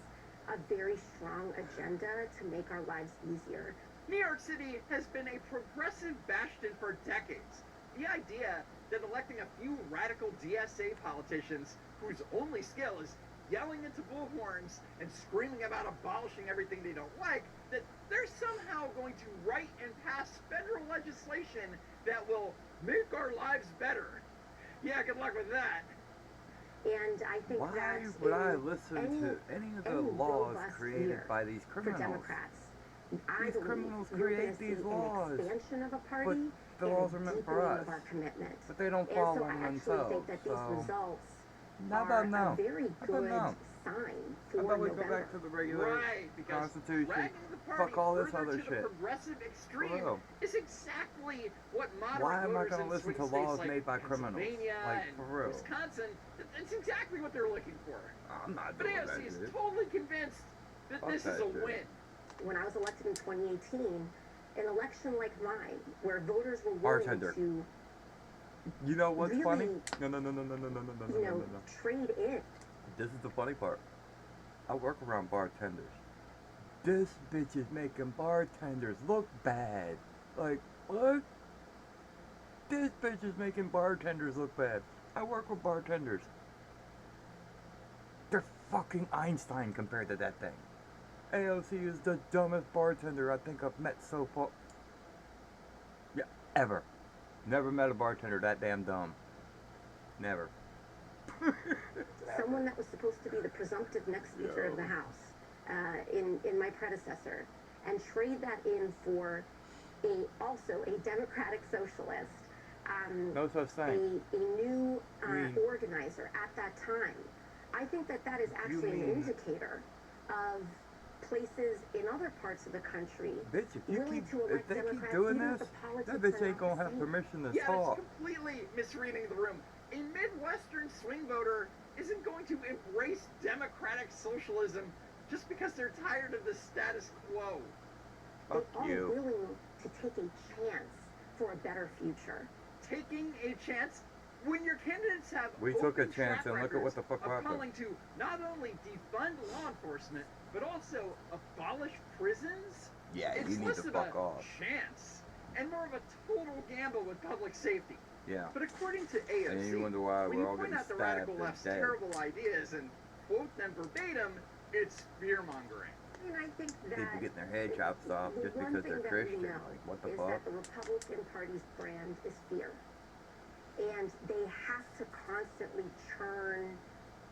S6: a very strong agenda to make our lives easier.
S17: New York City has been a progressive bastion for decades. The idea that electing a few radical DSA politicians whose only skill is yelling into bullhorns and screaming about abolishing everything they don't like, that they're somehow going to write and pass federal legislation that will make our lives better. Yeah, good luck with that.
S6: And I think
S1: Why
S6: that
S1: would I listen to any of the laws created by these
S6: for
S1: criminals?
S6: Democrats. I
S1: These
S6: believe
S1: criminals
S6: we're gonna
S1: create
S6: see
S1: these laws.
S6: an expansion of a
S1: But
S6: party
S1: the
S6: and
S1: laws
S6: a
S1: are meant for
S6: deepening
S1: us.
S6: of our commitment.
S1: But they don't
S6: And
S1: follow
S6: so
S1: them
S6: I actually
S1: themselves.
S6: think that these
S1: So
S6: results
S1: how
S6: are
S1: about now?
S6: a very
S1: How about
S6: good
S1: now?
S6: sign
S1: How
S6: for
S1: about we go
S6: November.
S1: back to the regular
S17: Right, because
S1: Constitution?
S17: dragging the party
S1: Fuck all this
S17: further
S1: other
S17: to
S1: shit.
S17: the progressive extreme
S1: real.
S17: is exactly what moderate
S1: Why am I
S17: voters
S1: gonna
S17: in
S1: listen
S17: swing
S1: to laws
S17: states like
S1: made by criminals?
S17: Pennsylvania
S1: Like,
S17: and
S1: for real.
S17: Wisconsin, that's exactly what they're looking for.
S1: I'm not
S17: But
S1: doing
S17: AOC
S1: that
S17: is
S1: shit.
S17: totally convinced that
S1: Fuck
S17: this
S1: that
S17: is a
S1: shit.
S17: win.
S6: When I was elected in 2018, an election like mine, where voters were willing
S1: Bartender.
S6: to,
S1: You know what's
S6: really,
S1: funny? No.
S6: trade in.
S1: This is the funny part. I work around bartenders. This bitch is making bartenders look bad. Like, what? This bitch is making bartenders look bad. I work with bartenders. They're fucking Einstein compared to that thing. AOC is the dumbest bartender I think I've met so far. Yeah, ever. Never met a bartender that damn dumb. Never.
S6: Someone that was supposed to be the presumptive next Speaker of the House in my predecessor, and trade that in for also a Democratic Socialist,
S1: No such thing.
S6: a new
S1: mean-
S6: organizer at that time. I think that that is actually an
S1: mean-
S6: indicator of places in other parts of the country
S1: Bitch, if you
S6: willing
S1: keep,
S6: to
S1: if
S6: elect
S1: they keep
S6: Democrats,
S1: doing
S6: even if
S1: this,
S6: the politics
S1: that bitch
S6: are
S1: ain't
S6: not
S1: gonna
S6: the
S1: have
S6: same.
S1: permission to
S17: Yeah,
S1: talk.
S17: that's completely misreading the room. A Midwestern swing voter isn't going to embrace democratic socialism just because they're tired of the status quo.
S6: They
S1: Fuck
S6: are
S1: you.
S6: willing to take a chance for a better future.
S17: Taking a chance when your candidates have
S1: We took a
S17: open
S1: chance
S17: track
S1: and look at what the fuck
S17: records of
S1: happened.
S17: calling to not only defund law enforcement but also abolish prisons.
S1: Yeah,
S17: it's
S1: you need
S17: less
S1: to
S17: of
S1: fuck
S17: a
S1: off.
S17: chance and more of a total gamble with public safety.
S1: Yeah.
S17: But according to AOC,
S1: And you wonder why
S17: when
S1: we're
S17: you
S1: all
S17: point
S1: getting
S17: out the
S1: stabbed
S17: radical
S1: and
S17: left's
S1: dead.
S17: terrible ideas and quote them verbatim, it's fear-mongering.
S6: And I think that
S1: People getting their head chopped off
S6: the
S1: just
S6: one
S1: because
S6: thing
S1: they're
S6: that
S1: Christian.
S6: we know
S1: Like, what the
S6: is
S1: fuck?
S6: that the Republican Party's brand is fear. And they have to constantly churn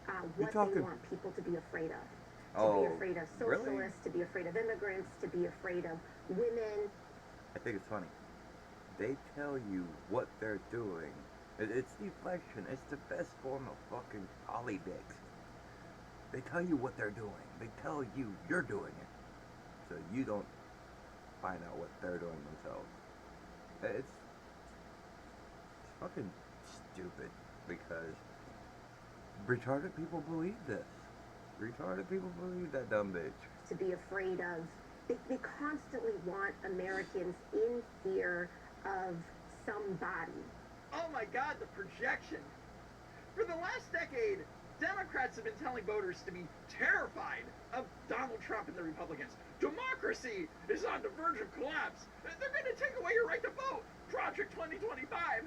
S6: what they
S1: talking-
S6: want people to be afraid of. To
S1: Oh,
S6: be afraid of socialists,
S1: really?
S6: to be afraid of immigrants, to be afraid of women.
S1: I think it's funny. They tell you what they're doing. It's deflection. It's the best form of fucking politics. They tell you what they're doing. They tell you you're doing it. So you don't find out what they're doing themselves. It's fucking stupid because retarded people believe this. Retarded people believe that dumb bitch.
S6: To be afraid of. They constantly want Americans in fear of somebody.
S17: Oh my God, the projection. For the last decade, Democrats have been telling voters to be terrified of Donald Trump and the Republicans. Democracy is on the verge of collapse. They're going to take away your right to vote. Project 2025.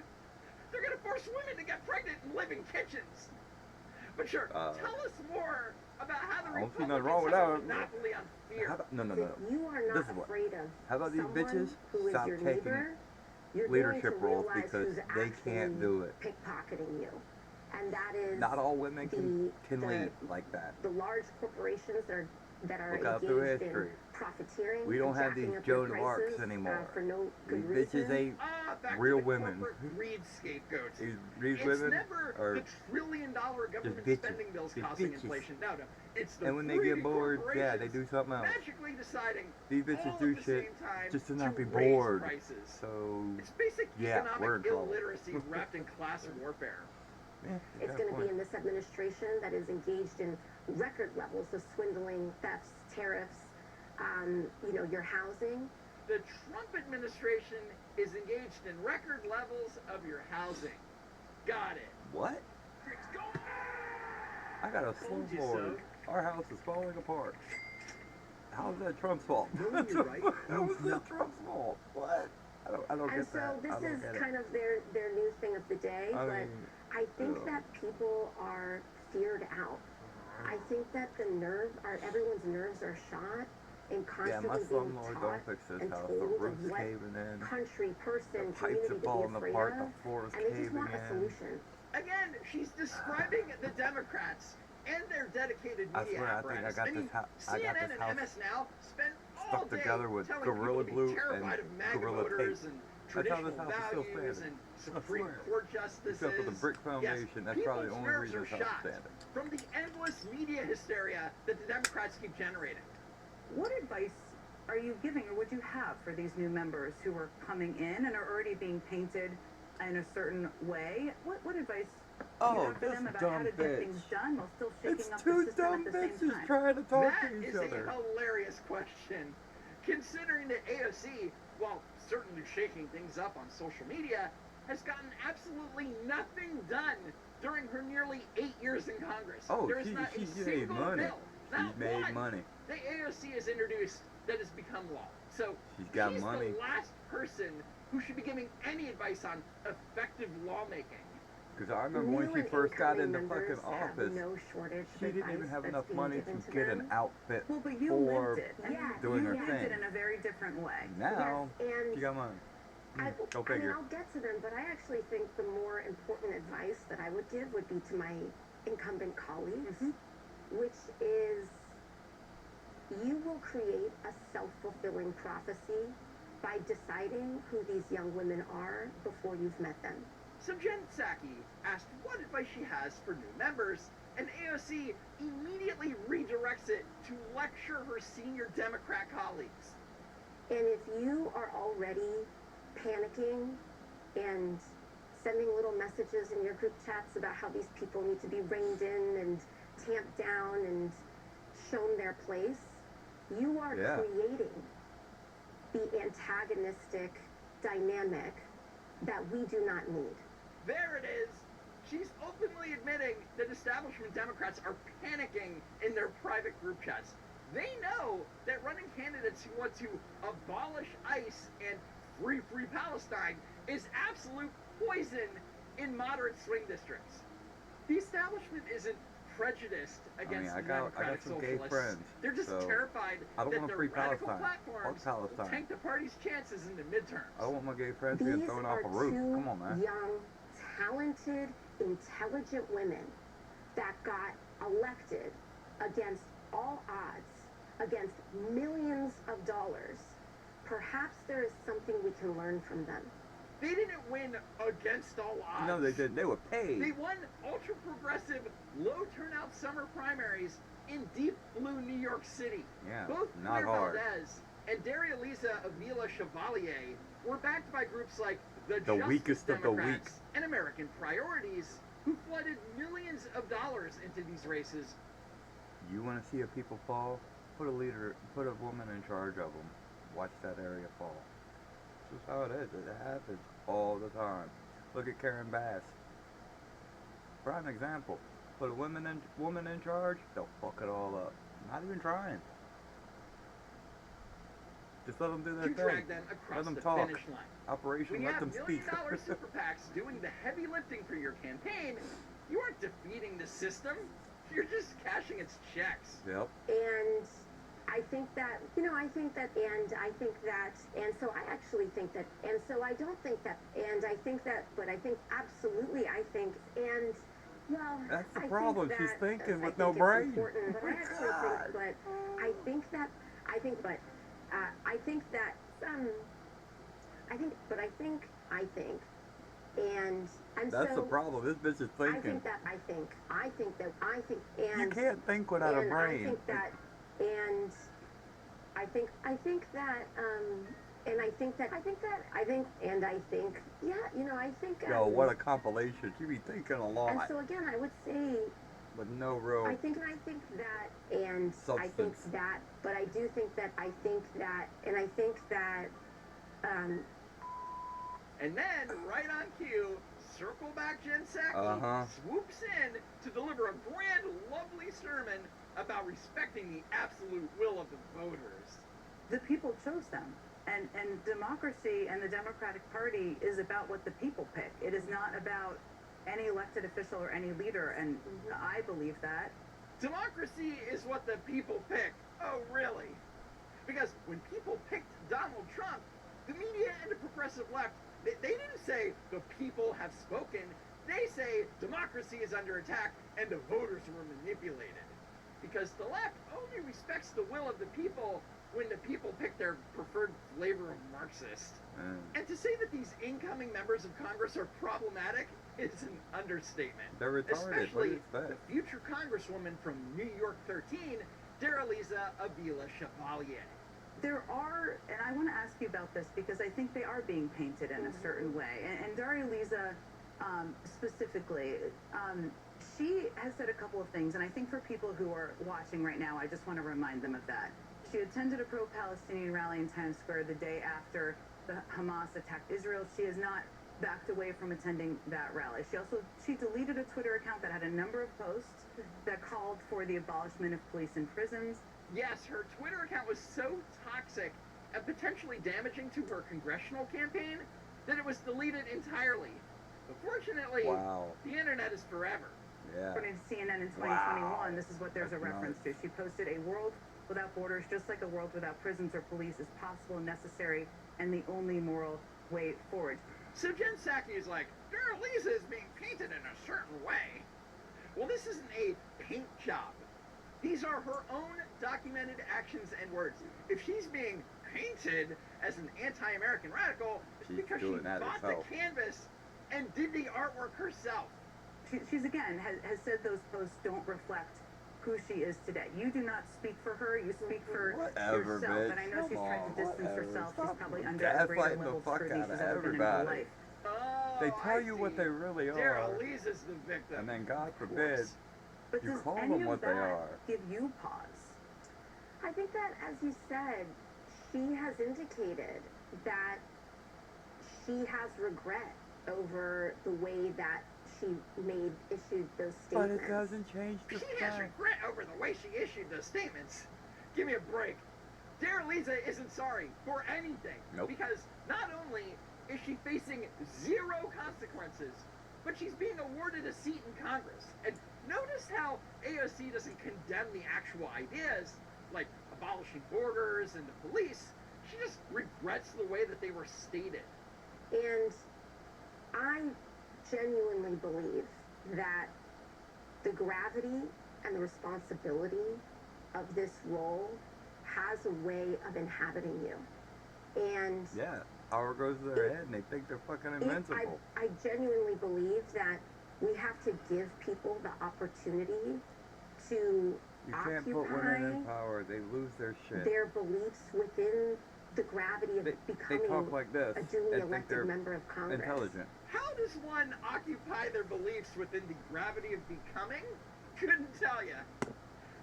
S17: They're going to force women to get pregnant and live in kitchens. But sure, tell us more about how the
S1: I don't see
S17: Republicans
S1: nothing wrong with
S17: have a
S1: that.
S17: monopoly on fear.
S1: How about, no.
S6: If you are
S1: This
S6: not
S1: is what.
S6: afraid of
S1: How about these
S6: someone
S1: bitches
S6: who is
S1: stop
S6: your
S1: taking
S6: neighbor, you're
S1: leadership
S6: going to
S1: roles
S6: realize
S1: because
S6: who's
S1: they can't
S6: actually
S1: do it.
S6: pickpocketing you. And that is
S1: Not all women can lead like that.
S6: the large corporations that are
S1: Look out through
S6: engaged in
S1: history.
S6: profiteering.
S1: We don't
S6: and
S1: have these
S6: jacking up your
S1: Joan of Arcs
S6: prices,
S1: anymore.
S6: for no
S1: These
S6: good
S1: bitches
S6: reason.
S1: ain't
S17: Back
S1: real
S17: to the
S1: women.
S17: corporate greed scapegoats.
S1: These
S17: It's
S1: women
S17: never
S1: are
S17: the trillion-dollar government
S1: bitches.
S17: spending bills
S1: These
S17: causing
S1: bitches.
S17: inflation. No, it's the
S1: And when they
S17: greedy
S1: get bored, yeah, they
S17: corporations
S1: do something else.
S17: magically deciding
S1: These bitches
S17: all
S1: do
S17: at the
S1: shit
S17: same time
S1: just to not be
S17: raise
S1: bored.
S17: prices.
S1: So
S17: It's basic
S1: yeah, we're in
S17: economic
S1: trouble.
S17: illiteracy wrapped in class warfare.
S1: Yeah,
S6: It's going to be in this administration that is engaged in record levels of swindling, thefts, tariffs, your housing.
S17: The Trump administration is engaged in record levels of your housing. Got it.
S1: What? I got a
S17: Told you
S1: slumlord. Our house is falling apart. How's that Trump's fault?
S17: No, you're right.
S1: How is that Trump's fault? What? I don't
S6: And
S1: get
S6: so
S1: that.
S6: this
S1: I don't
S6: is
S1: get it.
S6: kind of their new thing of the day,
S1: I
S6: but
S1: mean,
S6: I think
S1: ugh.
S6: that people are feared out. I think that everyone's nerves are shot and
S1: Yeah, my
S6: constantly being
S1: slumlord
S6: taught
S1: don't fix this
S6: and
S1: house.
S6: told
S1: The
S6: of
S1: roof's
S6: what
S1: caving in.
S6: country, person,
S1: The pipes
S6: community
S1: are
S6: to be
S1: falling
S6: afraid
S1: apart.
S6: of,
S1: The floor is
S6: and they just
S1: caving
S6: want a
S1: in.
S6: solution.
S17: Again, she's describing the Democrats and their dedicated
S1: I
S17: media
S1: swear, I think I
S17: apparatus.
S1: got
S17: mean,
S1: this I got
S17: CNN
S1: this
S17: and
S1: house
S17: MS Now spend all
S1: stuck
S17: day
S1: together with
S17: telling
S1: Gorilla
S17: people to
S1: Glue
S17: be terrified
S1: and
S17: of MAGA
S1: Gorilla
S17: voters
S1: Tape.
S17: and
S1: That's how
S17: traditional
S1: this house is still
S17: values
S1: standing.
S17: and Supreme
S1: swear.
S17: Court justices.
S1: Except for the brick foundation,
S17: Yes,
S1: that's probably the
S17: people's
S1: only
S17: nerves
S1: reason
S17: are
S1: this house is
S17: shot
S1: standing.
S17: from the endless media hysteria that the Democrats keep generating.
S18: What advice are you giving or would you have for these new members who are coming in and are already being painted in a certain way? What advice do you
S1: Oh,
S18: have for
S1: this
S18: them about
S1: dumb
S18: how to
S1: bitch.
S18: get things done while still shaking
S1: It's
S18: up
S1: two
S18: the system
S1: dumb
S18: at the same
S1: bitches
S18: time?
S1: trying to talk
S17: That
S1: to each
S17: is
S1: other.
S17: a hilarious question. Considering that AOC, while certainly shaking things up on social media, has gotten absolutely nothing done during her nearly 8 years in Congress.
S1: Oh,
S17: there is
S1: she
S17: not a
S1: made
S17: single
S1: money.
S17: bill, not
S1: She made
S17: one,
S1: money.
S17: that AOC has introduced that has become law. So
S1: She's got
S17: she's
S1: money.
S17: the last person who should be giving any advice on effective lawmaking.
S1: Because I remember when she first got into fucking office, she didn't even have enough money to get an outfit
S18: Well, but you
S1: for
S18: lived it. And
S1: doing
S18: you
S1: her
S18: lived
S1: thing.
S18: it in a very different way.
S1: Now,
S6: Yes, and
S1: she got money. Go
S6: I mean,
S1: figure.
S6: I'll get to them, but I actually think the more important advice that I would give would be to my incumbent colleagues, which is you will create a self-fulfilling prophecy by deciding who these young women are before you've met them.
S17: So Jen Psaki asked what advice she has for new members, and AOC immediately redirects it to lecture her senior Democrat colleagues.
S6: And if you are already panicking and sending little messages in your group chats about how these people need to be reined in and tamped down and shown their place, you are
S1: Yeah.
S6: creating the antagonistic dynamic that we do not need.
S17: There it is. She's openly admitting that establishment Democrats are panicking in their private group chats. They know that running candidates who want to abolish ICE and free Palestine is absolute poison in moderate swing districts. The establishment isn't prejudiced against
S1: I got
S17: democratic
S1: some gay
S17: socialists.
S1: friends.
S17: They're just
S1: so
S17: terrified
S1: I don't
S17: that
S1: want to
S17: their
S1: free
S17: radical
S1: Palestine.
S17: platforms
S1: Fuck
S17: will
S1: Palestine.
S17: tank the party's chances in the midterms.
S1: I don't want my gay friends being
S6: These
S1: thrown
S6: are
S1: off a roof.
S6: two
S1: Come on, man.
S6: young, talented, intelligent women that got elected against all odds, against millions of dollars. Perhaps there is something we can learn from them.
S17: They didn't win against all odds.
S1: No, they didn't. They were paid.
S17: They won ultra-progressive, low-turnout summer primaries in deep blue New York City.
S1: Yeah,
S17: Both
S1: not
S17: Claire
S1: hard.
S17: Valdez and Daria Lisa Avila Chevalier were backed by groups like the
S1: The weakest of the weak.
S17: Democrats and American Priorities, who flooded millions of dollars into these races.
S1: You want to see a people fall? Put a woman in charge of them. Watch that area fall. This is how it is. It happens all the time. Look at Karen Bass. Prime example. Put a woman in charge, they'll fuck it all up. Not even trying. Just let them do their
S17: You
S1: thing.
S17: drag them across
S1: Let them
S17: the
S1: talk.
S17: finish line.
S1: Operation,
S17: When you
S1: let
S17: have
S1: them speak.
S17: $1 million super PACs doing the heavy lifting for your campaign, you aren't defeating the system. You're just cashing its checks.
S1: Yep.
S6: And I think that, and so I actually think that, and so I don't think that, and I think that, but I think absolutely, I think, and, well,
S1: That's the
S6: I
S1: problem.
S6: think
S1: She's
S6: that,
S1: thinking
S6: I
S1: with
S6: think
S1: no
S6: it's
S1: brain.
S6: important, but I actually think, but I think that, I think, but, I think that, and
S1: That's
S6: so
S1: the problem. This bitch is thinking.
S6: I think that, and
S1: You can't think without a
S6: and
S1: brain.
S6: I think that, and I think that, and I think, yeah, I think.
S1: Yo, what a compilation. She be thinking a lot.
S6: And so again, I would say.
S1: With no real.
S6: I think that, and
S1: substance.
S6: I think that, but I do think that, and I think that,
S17: And then, right on cue, circle back Jen Psaki swoops in to deliver a grand, lovely sermon about respecting the absolute will of the voters.
S18: The people chose them. And democracy and the Democratic Party is about what the people pick. It is not about any elected official or any leader, and I believe that.
S17: Democracy is what the people pick. Oh, really? Because when people picked Donald Trump, the media and the progressive left, they didn't say the people have spoken. They say democracy is under attack and the voters were manipulated. Because the left only respects the will of the people when the people pick their preferred flavor of Marxist. And to say that these incoming members of Congress are problematic is an understatement.
S1: They're retarded.
S17: Especially the future Congresswoman from New York 13, Daralisa Avila Chevalier.
S18: There are, and I want to ask you about this because I think they are being painted in a certain way. And Daria Lisa, specifically, she has said a couple of things, and I think for people who are watching right now, I just want to remind them of that. She attended a pro-Palestinian rally in Times Square the day after the Hamas attacked Israel. She has not backed away from attending that rally. She deleted a Twitter account that had a number of posts that called for the abolishment of police and prisons.
S17: Yes, her Twitter account was so toxic and potentially damaging to her congressional campaign that it was deleted entirely. But fortunately, the internet is forever.
S1: Yeah.
S18: According to CNN in 2021, this is what there's a reference to. She posted, "A world without borders, just like a world without prisons or police, is possible and necessary, and the only moral way forward."
S17: So Jen Psaki is like, Daralisa is being painted in a certain way. Well, this isn't a paint job. These are her own documented actions and words. If she's being painted as an anti-American radical, it's because she bought the canvas and did the artwork herself.
S18: She's again, has said those posts don't reflect who she is today. You do not speak for her, you speak for yourself.
S1: Bitch.
S18: And I know she's trying to distance herself. She's probably under a greater
S1: gaslighting
S18: level
S1: the
S18: of
S1: fuck
S18: scrutiny
S1: out of
S18: she's ever been in her
S1: everybody.
S18: life.
S17: Oh,
S1: They tell you what they really are.
S17: Daralisa's the victim.
S1: And then God forbid
S18: But
S1: you
S18: does
S1: call
S18: any
S1: them
S18: of
S1: what they
S18: that
S1: are.
S18: give you pause?
S6: I think that, as you said, she has indicated that she has regret over the way that she issued those statements.
S1: But it doesn't change the
S17: She has
S1: fact.
S17: regret over the way she issued those statements. Give me a break. Darylisa isn't sorry for anything.
S1: Nope.
S17: Because not only is she facing 0 consequences, but she's being awarded a seat in Congress. And notice how AOC doesn't condemn the actual ideas, like abolishing borders and the police. She just regrets the way that they were stated.
S6: And I genuinely believe that the gravity and the responsibility of this role has a way of inhabiting you. And
S1: Yeah, power goes to their head and they think they're fucking invincible.
S6: I genuinely believe that we have to give people the opportunity to
S1: You can't put women in power, they lose their shit.
S6: their beliefs within the gravity of becoming
S1: they talk like this
S6: a duly
S1: and think
S6: elected
S1: they're
S6: member of Congress.
S1: intelligent.
S17: How does one occupy their beliefs within the gravity of becoming? Couldn't tell you.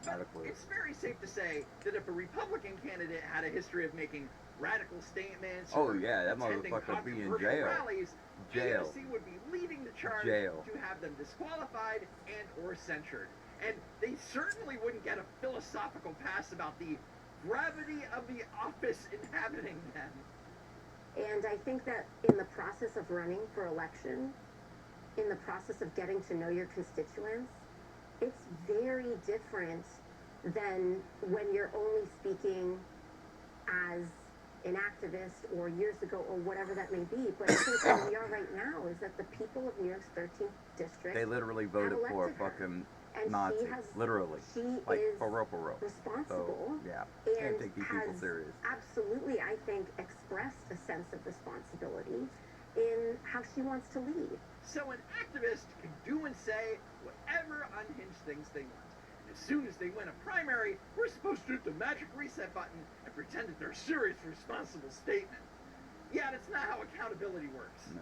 S17: But it's very safe to say that if a Republican candidate had a history of making radical statements or
S1: that
S17: attending
S1: motherfucker be in
S17: controversial
S1: jail.
S17: rallies,
S1: Jail.
S17: AOC would be leading the charge
S1: Jail.
S17: to have them disqualified and or censured. And they certainly wouldn't get a philosophical pass about the gravity of the office inhabiting them.
S6: And I think that in the process of running for election, in the process of getting to know your constituents, it's very different than when you're only speaking as an activist or years ago or whatever that may be. But I think where we are right now is that the people of New York's 13th district
S1: They literally voted
S6: have
S1: for a
S6: elected her.
S1: fucking
S6: And
S1: Nazi.
S6: she has,
S1: Literally.
S6: she
S1: Like,
S6: is
S1: for real.
S6: responsible.
S1: So, yeah.
S6: And
S1: Can't take these people
S6: has
S1: serious.
S6: absolutely, I think, expressed a sense of responsibility in how she wants to lead.
S17: So an activist can do and say whatever unhinged things they want. And as soon as they win a primary, we're supposed to hit the magic reset button and pretend that they're a serious, responsible statement. Yeah, that's not how accountability works.
S1: No.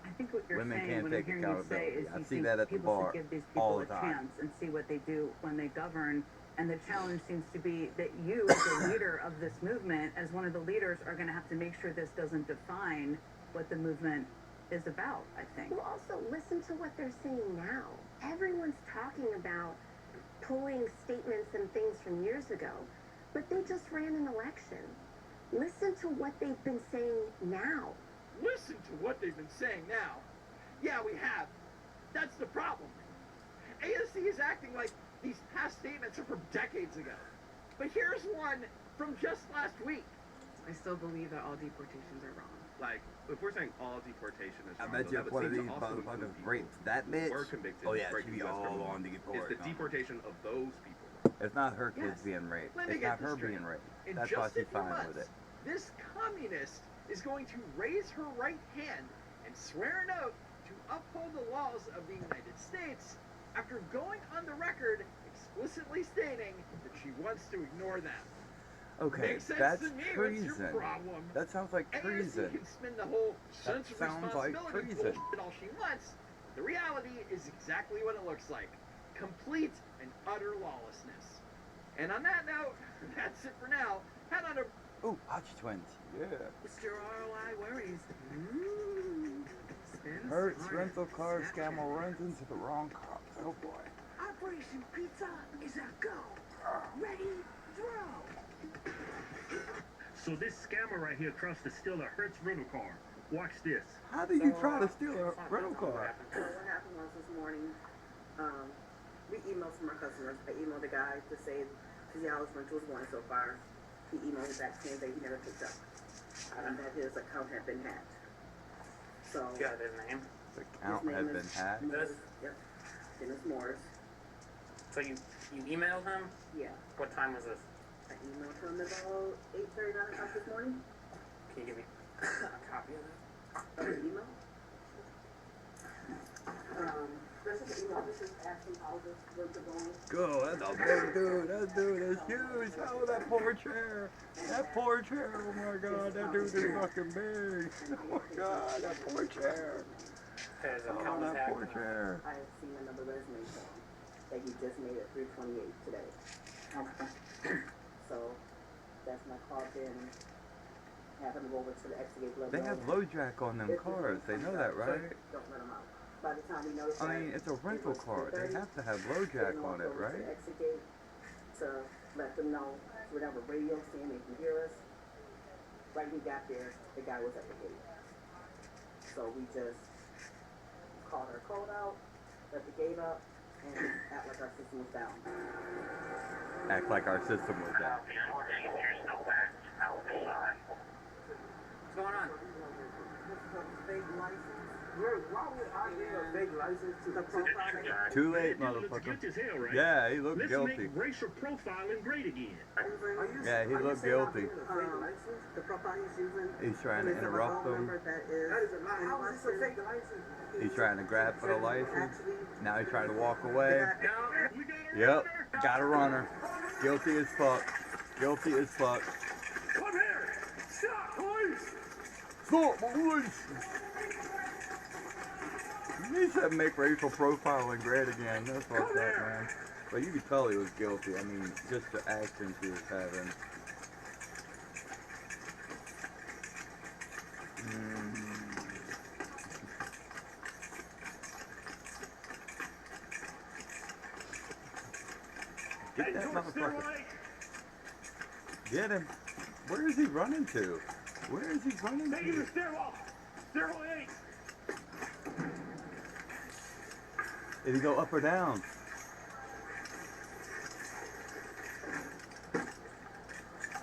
S18: I think what you're
S1: Women
S18: saying,
S1: can't
S18: what I'm
S1: take
S18: hearing you say,
S1: accountability.
S18: is
S1: I
S18: you
S1: see
S18: think
S1: that at the
S18: people
S1: bar
S18: should give these
S1: all
S18: people
S1: the
S18: a
S1: time.
S18: chance and see what they do when they govern. And the challenge seems to be that you, as the leader of this movement, as one of the leaders, are going to have to make sure this doesn't define what the movement is about, I think.
S6: Well, also, listen to what they're saying now. Everyone's talking about pulling statements and things from years ago, but they just ran an election. Listen to what they've been saying now.
S17: Listen to what they've been saying now. Yeah, we have. That's the problem. AOC is acting like these past statements are from decades ago. But here's one from just last week.
S19: I still believe that all deportations are wrong.
S7: Like, if we're saying all deportation is
S1: I
S7: wrong,
S1: bet you
S7: that
S1: if
S7: would
S1: one of
S7: seem
S1: these
S7: to also
S1: motherfuckers
S7: include people
S1: rapes that bitch,
S7: who were convicted
S1: oh yeah,
S7: of breaking
S1: she'd be
S7: U.S.
S1: all
S7: criminal law.
S1: on
S7: It's the deportation of those people.
S1: It's not her kids
S17: Yes.
S1: being raped.
S17: Let me
S1: It's
S17: get
S1: not
S17: this
S1: her
S17: straight.
S1: being raped.
S17: In
S1: That's why
S17: just a
S1: she's
S17: few
S1: fine
S17: months,
S1: with it.
S17: this communist is going to raise her right hand and swear an oath to uphold the laws of the United States after going on the record explicitly stating that she wants to ignore them.
S1: Okay,
S17: Makes sense
S1: that's
S17: to me.
S1: treason.
S17: What's your problem?
S1: That sounds like treason.
S17: AOC can spin the whole sense of
S1: sounds like
S17: responsibility
S1: treason.
S17: bullshit all she wants. The reality is exactly what it looks like. Complete and utter lawlessness. And on that note, that's it for now. Head on to...
S1: Ooh, Hotch Twins. Yeah.
S19: What's your ROI worries?
S1: Hertz rental car scammer runs into the wrong cops. Oh boy.
S19: Operation Pizza is a go. Ready, throw.
S4: So this scammer right here tries to steal a Hertz rental car. Watch this.
S1: How do you try to steal a rental car?
S20: So what happened was this morning, we emailed from our customers. I emailed the guy to say to see how his rental was going so far. He emailed me back saying that he never picked up, and that his account had been hacked. So
S21: You got his name?
S1: The account had been hacked.
S20: Yep. Dennis Morris.
S21: So you emailed him?
S20: Yeah.
S21: What time was this?
S20: I emailed him about 8:39 o'clock this morning.
S21: Can you give me a copy of that?
S20: Of the email. This is the email. This is asking how this was going.
S1: Go, that's a big dude. That dude is huge. How that poor chair. That poor chair. Oh my god, that dude is fucking big. Oh my god, that poor chair. Oh, that poor chair.
S20: I have seen another resume form that he just made at 3:28 today. So him go over to the exit gate. Let
S1: They
S20: him
S1: have
S20: know
S1: low jack on them
S20: if this
S1: cars. They
S20: comes
S1: know
S20: up,
S1: that,
S20: so
S1: right?
S20: don't let him out. By the time we noticed
S1: I mean, it's a rental car. They have to have low jack on it, right?
S20: To the exit gate to let them know whatever radio saying they can hear us. Right when we got there, the guy was at the gate. So we just called our code out, let the gate up, and act like our system was down.
S1: Act like our system was down.
S16: What's going on?
S20: Fake license. Why would I need a fake license to the profile?
S1: Too late, motherfucker. Yeah, he looked guilty.
S3: Make racial profiling great again.
S1: Yeah, he looked guilty.
S20: The profile he's using.
S1: He's trying to interrupt them.
S20: How is this a fake license?
S1: He's trying to grab for the license. Now he's trying to walk away. Yep, got a runner. Guilty as fuck. Guilty as fuck.
S3: Come here! Stop, police!
S1: Stop, police! He said make racial profiling great again. That's fucked up, man. But you could tell he was guilty. I mean, just the actions he was having. Get that motherfucker. Get him. Where is he running to? Where is he running to?
S3: Take him to stairwell. Stairwell 8.
S1: Did he go up or down?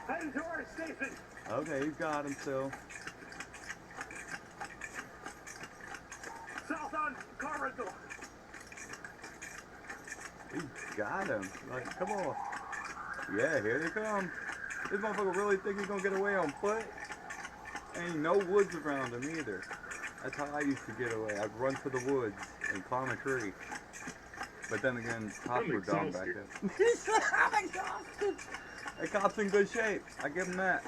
S3: Heading to our station.
S1: Okay, he's got him still.
S3: South on car rental.
S1: He got him. Like, come on. Yeah, here they come. This motherfucker really think he's gonna get away on foot? Ain't no woods around him either. That's how I used to get away. I'd run to the woods and climb a tree. But then again, cops were dumb back then. He said, I'm exhausted. That cop's in good shape. I give him that.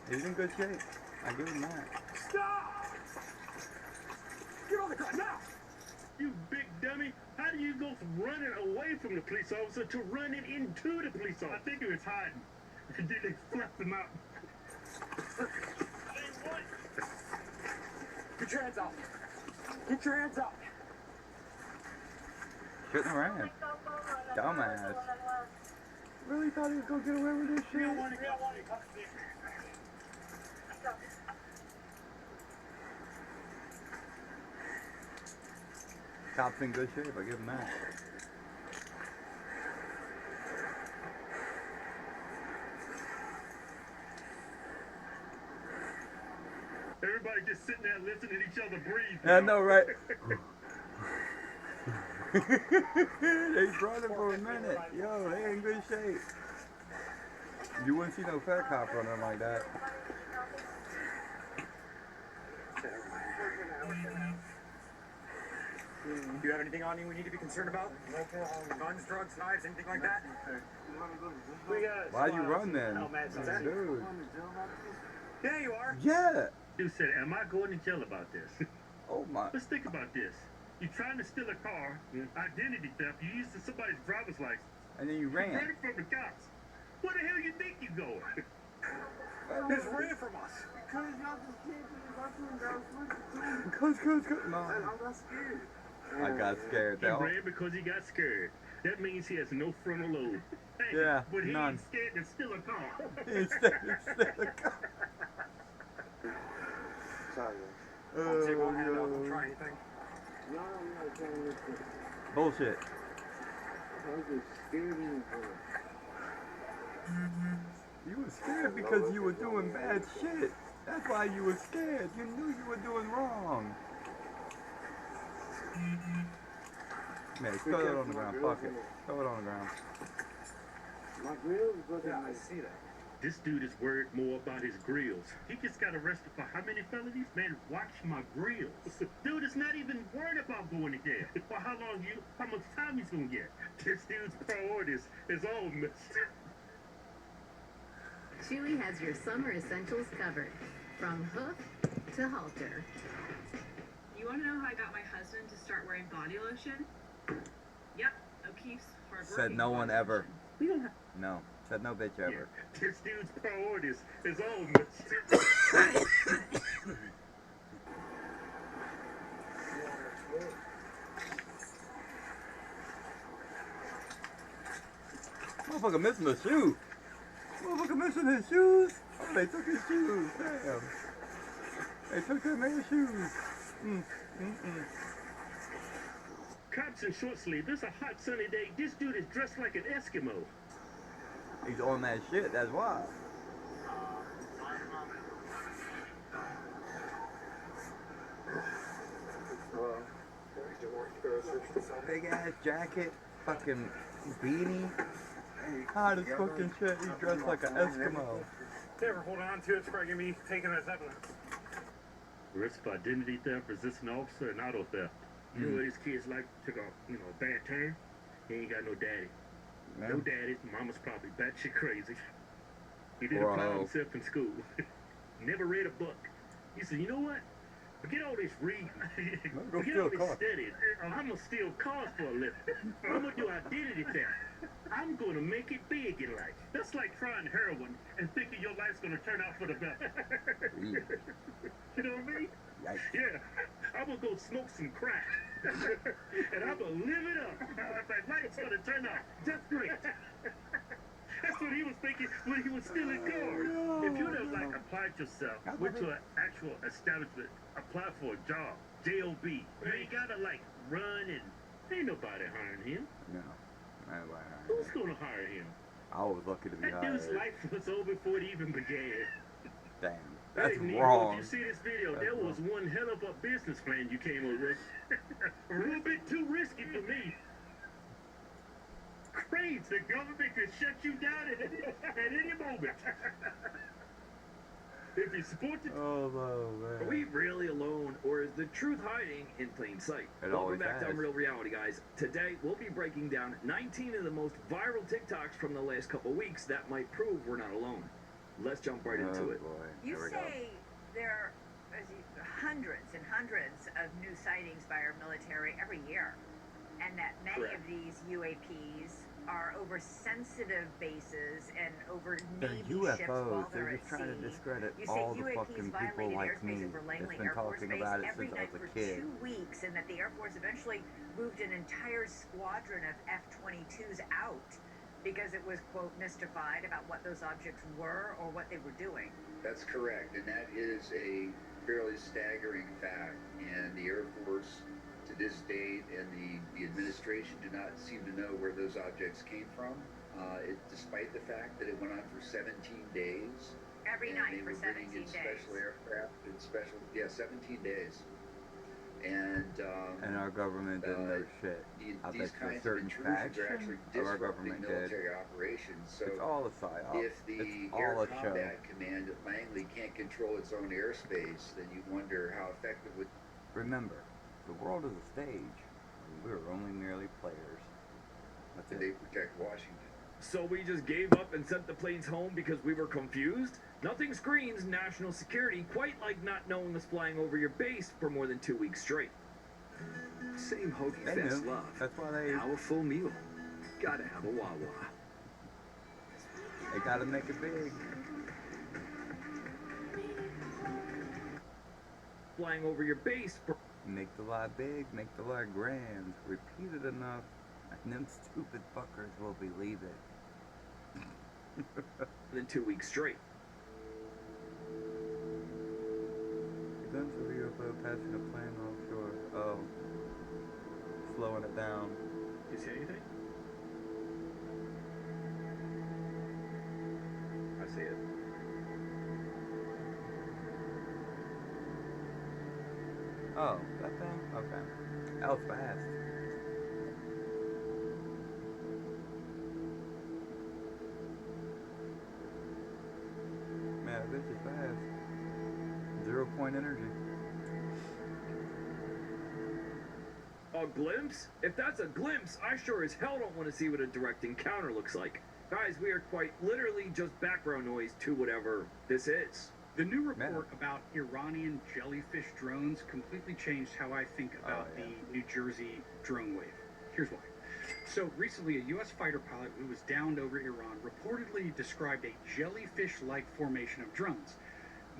S1: He's in good shape. I give him that.
S3: Stop! Get on the car now! You big dummy! How do you go from running away from the police officer to running into the police officer? I think he was hiding. And then they fluffed him out.
S16: Get your hands up. Get your hands up.
S1: Shouldn't have ran. Dumbass. Really thought he was gonna get away with this shit? Cop's in good shape, I give him that.
S3: Everybody just sitting there listening to each other breathe.
S1: I know, right? He's running for a minute. Yo, they in good shape. You wouldn't see no fat cop running like that.
S16: Do you have anything on you we need to be concerned about? Guns, drugs, knives, anything like that?
S1: Why'd you run then? Dude.
S16: There you are.
S1: Yeah.
S3: You said, am I going to jail about this?
S1: Oh my.
S3: Let's think about this. You're trying to steal a car, identity theft, you used somebody's driver's license.
S1: And then you ran.
S3: Running from the cops. Where the hell you think you're going?
S16: Just ran from us.
S20: Because y'all just can't be rushing down
S1: Cuz. No.
S20: And I got scared.
S1: I got scared
S3: He
S1: though.
S3: ran because he got scared. That means he has no frontal lobe. Hey,
S1: Yeah,
S3: but he
S1: none.
S3: ain't scared to steal a car.
S1: He ain't scared to steal a car.
S20: Sorry.
S16: I'll take one hand out and try anything.
S20: Y'all don't know what I'm looking.
S1: Bullshit.
S20: I was just scared in
S1: You were scared because you were doing bad shit. That's why you were scared. You knew you were doing wrong. Man, throw it on the ground. Fuck it. Throw it on the ground.
S20: My grills, brother.
S16: Yeah, I see that.
S3: This dude is worried more about his grills. He just got arrested for how many felonies? Man, watch my grills. Dude is not even worried about going to jail. For how much time he's gonna get. This dude's priorities is all missed.
S22: Chewy has your summer essentials covered, from hoof to halter.
S23: You want to know how I got my husband to start wearing body lotion? Yep, O'Keeffe's hard working.
S1: Said no one ever.
S23: We don't have.
S1: No. Said no bitch ever.
S3: Yeah. This dude's priorities is all much.
S1: Motherfucker missing a shoe. Motherfucker missing his shoes. Oh, they took his shoes. Damn. They took that man's shoes.
S3: Cops in short sleeve. This a hot sunny day. This dude is dressed like an Eskimo.
S1: He's on that shit, that's why. Big ass jacket, fucking beanie. Hot as fucking shit. He's dressed like an Eskimo.
S12: Never hold on to it. It's probably gonna be taken as evidence.
S3: Risk of identity theft, resisting officer, and auto theft. You know what these kids like? Took a bad turn. He ain't got no daddy. No daddy. Mama's probably batshit crazy. He didn't apply himself in school. Never read a book. He said, you know what? Forget all this reading. Forget all this studying. I'm gonna steal cars for a living. I'm gonna do identity theft. I'm gonna make it big in life. That's like trying heroin and thinking your life's gonna turn out for the better. You know what I mean?
S1: Yikes.
S3: Yeah. I'm gonna go smoke some crack. And I'm gonna live it up. My life's gonna turn out just great. That's what he was thinking when he was stealing cars. If you'd have applied yourself, went to an actual establishment, applied for a job, JOB, you ain't gotta run and ain't nobody hiring him.
S1: No.
S3: Who's gonna hire him?
S1: I was lucky to be
S3: That
S1: hired.
S3: dude's life was over before it even began.
S1: Damn. That's
S3: Negro,
S1: wrong.
S3: if you see this video, there was one hell of a business plan you came up with. A little bit too risky for me. Crazy, the government could shut you down at any moment. If you support the...
S1: Oh, man.
S7: Are we really alone, or is the truth hiding in plain sight?
S1: Welcome
S7: back to Unreal Reality, guys. Today, we'll be breaking down 19 of the most viral TikToks from the last couple weeks that might prove we're not alone. Let's jump right into it.
S2: You say there are hundreds and hundreds of new sightings by our military every year, and that many of these UAPs are over sensitive bases and over Navy ships while they're at sea.
S1: Trying to discredit
S2: You say
S1: all the
S2: UAPs
S1: fucking people
S2: violated
S1: like me
S2: airspace over
S1: that's
S2: Langley
S1: been
S2: Air Force
S1: talking
S2: Base
S1: about it
S2: every
S1: since I
S2: night
S1: was a
S2: for
S1: kid.
S2: 2 weeks, and that the Air Force eventually moved an entire squadron of F-22s out because it was, quote, mystified about what those objects were or what they were doing.
S5: That's correct, and that is a fairly staggering fact, and the Air Force to this date and the administration do not seem to know where those objects came from, despite the fact that it went on for 17 days.
S2: Every night for 17 days.
S5: Special aircraft and 17 days.
S1: And our government didn't know shit. I bet a certain faction of our government did.
S5: Military operations. So
S1: it's all a psyop.
S5: If the
S1: it's
S5: Air
S1: all a
S5: Combat
S1: show.
S5: Command at Langley can't control its own airspace, then you wonder how effective would...
S1: Remember, the world is a stage, and we're only merely players. That's it.
S5: They protect Washington.
S7: So we just gave up and sent the planes home because we were confused? Nothing screams national security quite like not knowing us flying over your base for more than 2 weeks straight. Same hokey fast love.
S1: That's why they...
S7: Now a full meal. Gotta have a Wawa.
S1: They gotta make it big.
S7: Flying over your base for...
S1: Make the lie big, make the lie grand. Repeat it enough, and them stupid fuckers will believe it.
S7: Than 2 weeks straight.
S1: Guns of UFO passing a plane offshore. Oh. Slowing it down.
S7: You see anything? I see it.
S1: Oh, that thing? Okay. That was fast. Man, this is fast. 0-point energy.
S7: A glimpse? If that's a glimpse, I sure as hell don't want to see what a direct encounter looks like. Guys, we are quite literally just background noise to whatever this is.
S8: The new report about Iranian jellyfish drones completely changed how I think about the New Jersey drone wave. Here's why. So recently, a U.S. fighter pilot who was downed over Iran reportedly described a jellyfish-like formation of drones.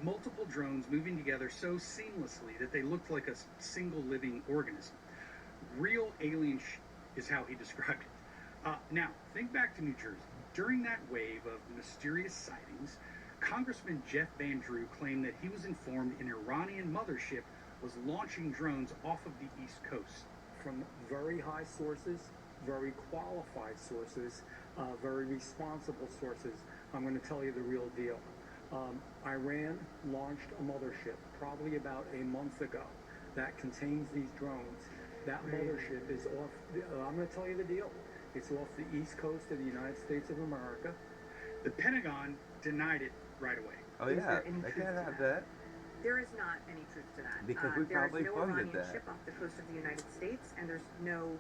S8: Multiple drones moving together so seamlessly that they looked like a single living organism. Real alien is how he described it. Now, think back to New Jersey. During that wave of mysterious sightings, Congressman Jeff Van Drew claimed that he was informed an Iranian mothership was launching drones off of the East Coast.
S9: From very high sources, very qualified sources, very responsible sources, I'm going to tell you the real deal. Iran launched a mothership probably about a month ago that contains these drones. That mothership is off, I'm going to tell you the deal. It's off the East Coast of the United States of America.
S8: The Pentagon denied it right away.
S1: Oh yeah, they can't have that.
S2: There is not any truth to that.
S1: Because we probably
S2: there's no
S1: funded
S2: Iranian
S1: that.
S2: ship off the coast of the United States, and there's no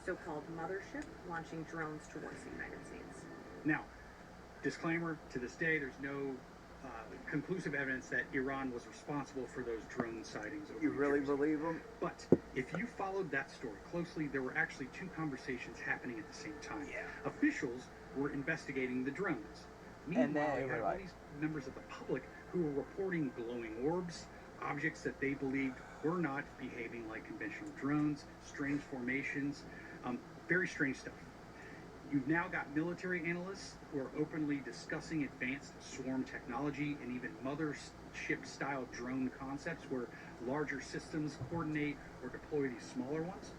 S2: so-called mothership launching drones towards the United States.
S8: Now, disclaimer, to this day, there's no conclusive evidence that Iran was responsible for those drone sightings.
S1: You really believe them?
S8: But if you followed that story closely, there were actually two conversations happening at the same time.
S1: Yeah.
S8: Officials were investigating the drones. Meanwhile, you had all these members of the public who were reporting glowing orbs, objects that they believed were not behaving like conventional drones, strange formations, very strange stuff. You've now got military analysts who are openly discussing advanced swarm technology and even mothership-style drone concepts where larger systems coordinate or deploy these smaller ones.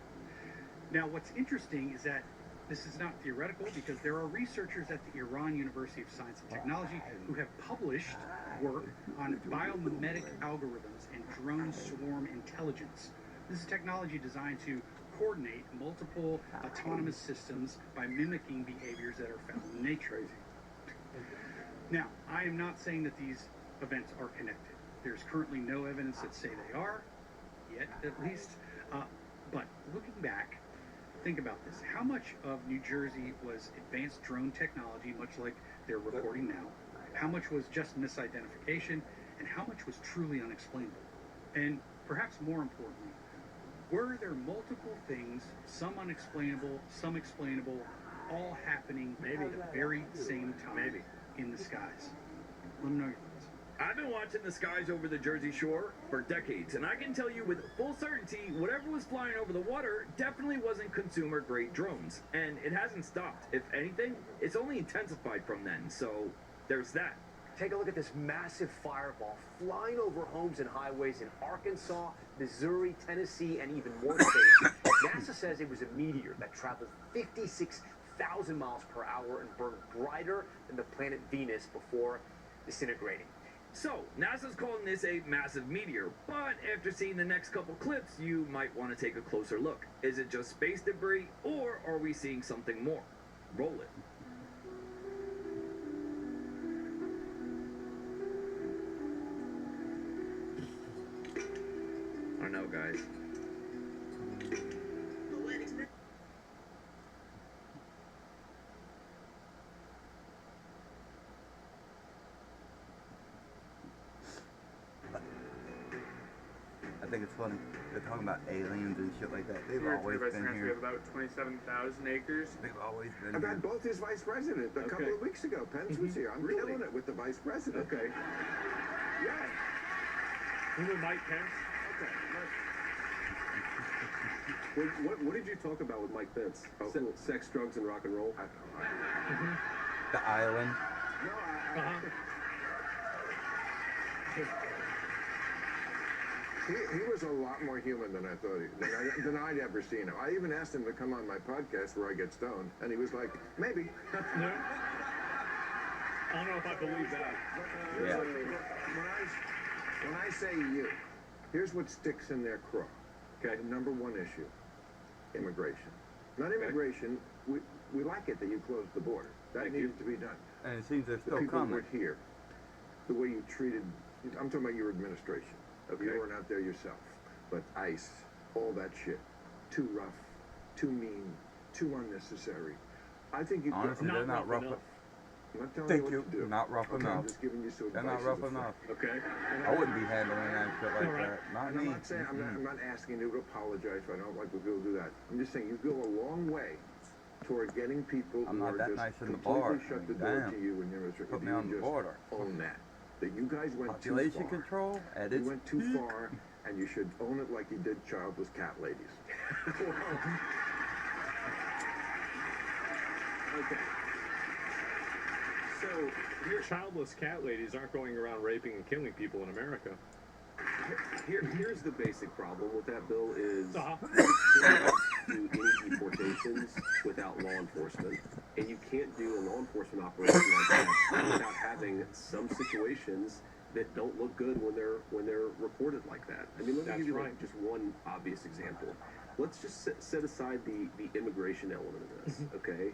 S8: Now, what's interesting is that this is not theoretical because there are researchers at the Iran University of Science and Technology who have published work on biomimetic algorithms and drone swarm intelligence. This is technology designed to coordinate multiple autonomous systems by mimicking behaviors that are found in nature. Now, I am not saying that these events are connected. There's currently no evidence that say they are, yet at least. But looking back, think about this. How much of New Jersey was advanced drone technology, much like they're reporting now? How much was just misidentification? And how much was truly unexplainable? And perhaps more importantly, were there multiple things, some unexplainable, some explainable, all happening at the very same time in the skies? Let me know your thoughts.
S10: I've been watching the skies over the Jersey Shore for decades, and I can tell you with full certainty, whatever was flying over the water definitely wasn't consumer-grade drones. And it hasn't stopped. If anything, it's only intensified from then, so there's that.
S11: Take a look at this massive fireball flying over homes and highways in Arkansas, Missouri, Tennessee, and even more states. NASA says it was a meteor that traveled 56,000 miles per hour and burned brighter than the planet Venus before disintegrating.
S10: So, NASA's calling this a massive meteor, but after seeing the next couple clips, you might want to take a closer look. Is it just space debris, or are we seeing something more? Roll it. I don't know, guys.
S1: I think it's funny. They're talking about aliens and shit like that. They've always been
S24: We
S1: here.
S24: have about 27,000 acres.
S1: They've always been
S13: I've
S1: here.
S13: had both his vice president a couple of weeks ago. Pence was here. I'm
S24: Really?
S13: killing it with the vice president.
S24: Okay.
S13: Yeah.
S24: You know Mike Pence?
S13: Okay.
S25: What did you talk about with Mike Pence? Sex, drugs, and rock and roll?
S13: I don't know.
S1: The island.
S13: No, He was a lot more human than I thought than I'd ever seen him. I even asked him to come on my podcast where I get stoned, and he was like, maybe.
S24: I don't know if I believe that.
S1: Yeah.
S13: When I say you, here's what sticks in their craw. Okay, the number one issue, immigration. Not immigration, we like it that you closed the border. That needed to be done.
S1: And it seems they're
S13: The
S1: still
S13: people
S1: coming.
S13: were here. The way you treated, I'm talking about your administration. You weren't out there yourself. But ICE, all that shit, too rough, too mean, too unnecessary. I think you
S1: Honestly, they're not rough enough.
S13: I'm not telling
S1: Thank
S13: you
S1: you.
S13: what to do.
S1: Not rough
S13: Okay,
S1: enough.
S13: I'm just giving you some
S1: They're
S13: advice
S1: not rough
S13: as a friend.
S1: enough.
S24: Okay.
S1: I wouldn't be handling that shit like that. Not
S13: And
S1: me.
S13: I'm not saying I'm not asking you to apologize if I don't like when people do that. I'm just saying you go a long way
S6: toward getting people
S1: I'm
S6: who
S1: not
S6: are
S1: that
S6: just
S1: nice in the
S6: completely
S1: bar.
S6: shut the
S1: Damn.
S6: door to you when you're a
S1: Put me on the border.
S6: Own that. That you guys went
S1: Population
S6: too far.
S1: control at
S6: You
S1: its
S6: went too
S1: peak.
S6: far, and you should own it like you did childless cat ladies.
S25: Okay. So, childless cat ladies aren't going around raping and killing people in America. Here's the basic problem with that bill is
S6: you can't do any deportations without law enforcement, and you can't do a law enforcement operation like that without having some situations that don't look good when they're reported like that. I mean, let me give you like just one obvious example. Let's just set aside the immigration element of this, okay?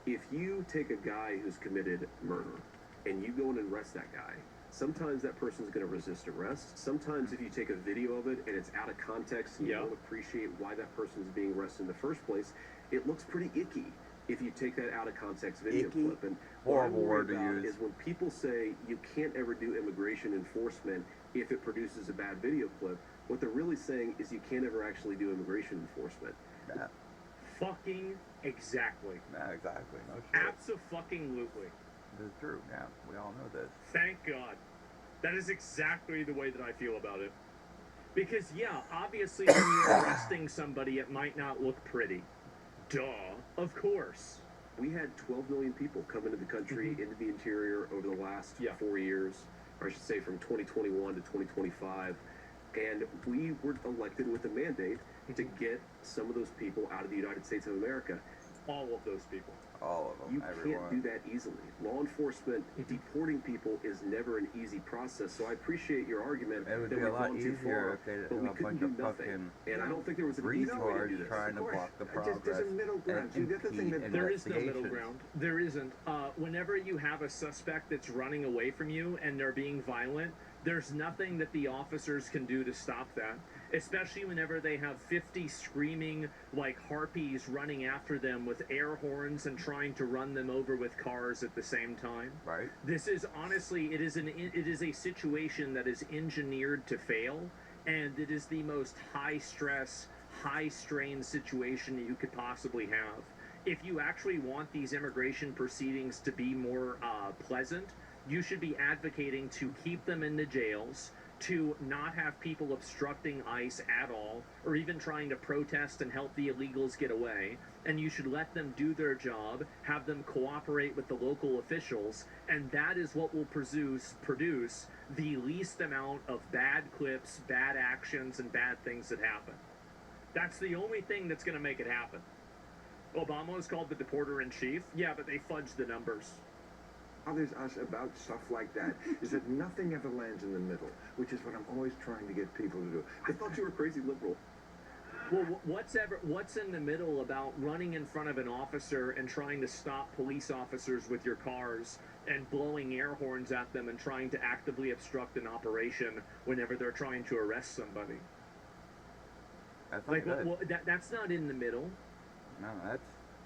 S6: If you take a guy who's committed murder and you go and arrest that guy, sometimes that person's going to resist arrest. Sometimes if you take a video of it and it's out of context and you don't appreciate why that person's being arrested in the first place, it looks pretty icky if you take that out of context video clip. And
S1: horrible
S6: what I
S1: word
S6: worry
S1: to
S6: about
S1: use.
S6: is when people say you can't ever do immigration enforcement if it produces a bad video clip, what they're really saying is you can't ever actually do immigration enforcement.
S1: Yeah.
S25: Fucking exactly.
S1: Yeah, exactly. No shit.
S25: Abso-fucking-lutely.
S1: This is true. Yeah, we all know this.
S25: Thank God. That is exactly the way that I feel about it. Because, yeah, obviously when you're arresting somebody, it might not look pretty. Duh. Of course.
S6: We had 12 million people come into the country, into the interior over the last 4 years, or I should say from 2021 to 2025. And we were elected with a mandate to get some of those people out of the United States of America.
S25: All of those people.
S1: All of them.
S6: You
S1: Everyone.
S6: can't do that easily. Law enforcement deporting people is never an easy process. So I appreciate your argument
S1: It would
S6: that
S1: be a
S6: we've
S1: lot
S6: gone too
S1: easier
S6: far,
S1: if they
S6: but
S1: didn't
S6: we
S1: have a
S6: couldn't
S1: bunch
S6: do
S1: of
S6: nothing.
S1: fucking
S6: And I don't think there was an easy way to do
S1: retards
S6: this.
S1: trying to block the progress.
S6: There's a middle ground. See,
S1: and
S6: that's the thing
S1: impede
S6: that
S25: There is no middle
S1: investigations.
S25: ground. There isn't. Whenever you have a suspect that's running away from you and they're being violent, there's nothing that the officers can do to stop that. Especially whenever they have 50 screaming like harpies running after them with air horns and trying to run them over with cars at the same time.
S1: Right.
S25: This is honestly, it is a situation that is engineered to fail, and it is the most high stress, high strain situation that you could possibly have. If you actually want these immigration proceedings to be more pleasant, you should be advocating to keep them in the jails, to not have people obstructing ICE at all, or even trying to protest and help the illegals get away. And you should let them do their job, have them cooperate with the local officials, and that is what will produce the least amount of bad clips, bad actions, and bad things that happen. That's the only thing that's going to make it happen. Obama was called the deporter-in-chief. Yeah, but they fudged the numbers.
S6: Bothers us about stuff like that is that nothing ever lands in the middle, which is what I'm always trying to get people to do. I thought you were crazy liberal.
S25: Well, what's in the middle about running in front of an officer and trying to stop police officers with your cars and blowing air horns at them and trying to actively obstruct an operation whenever they're trying to arrest somebody?
S1: That's
S25: like,
S1: not good.
S25: That's not in the middle.
S1: No,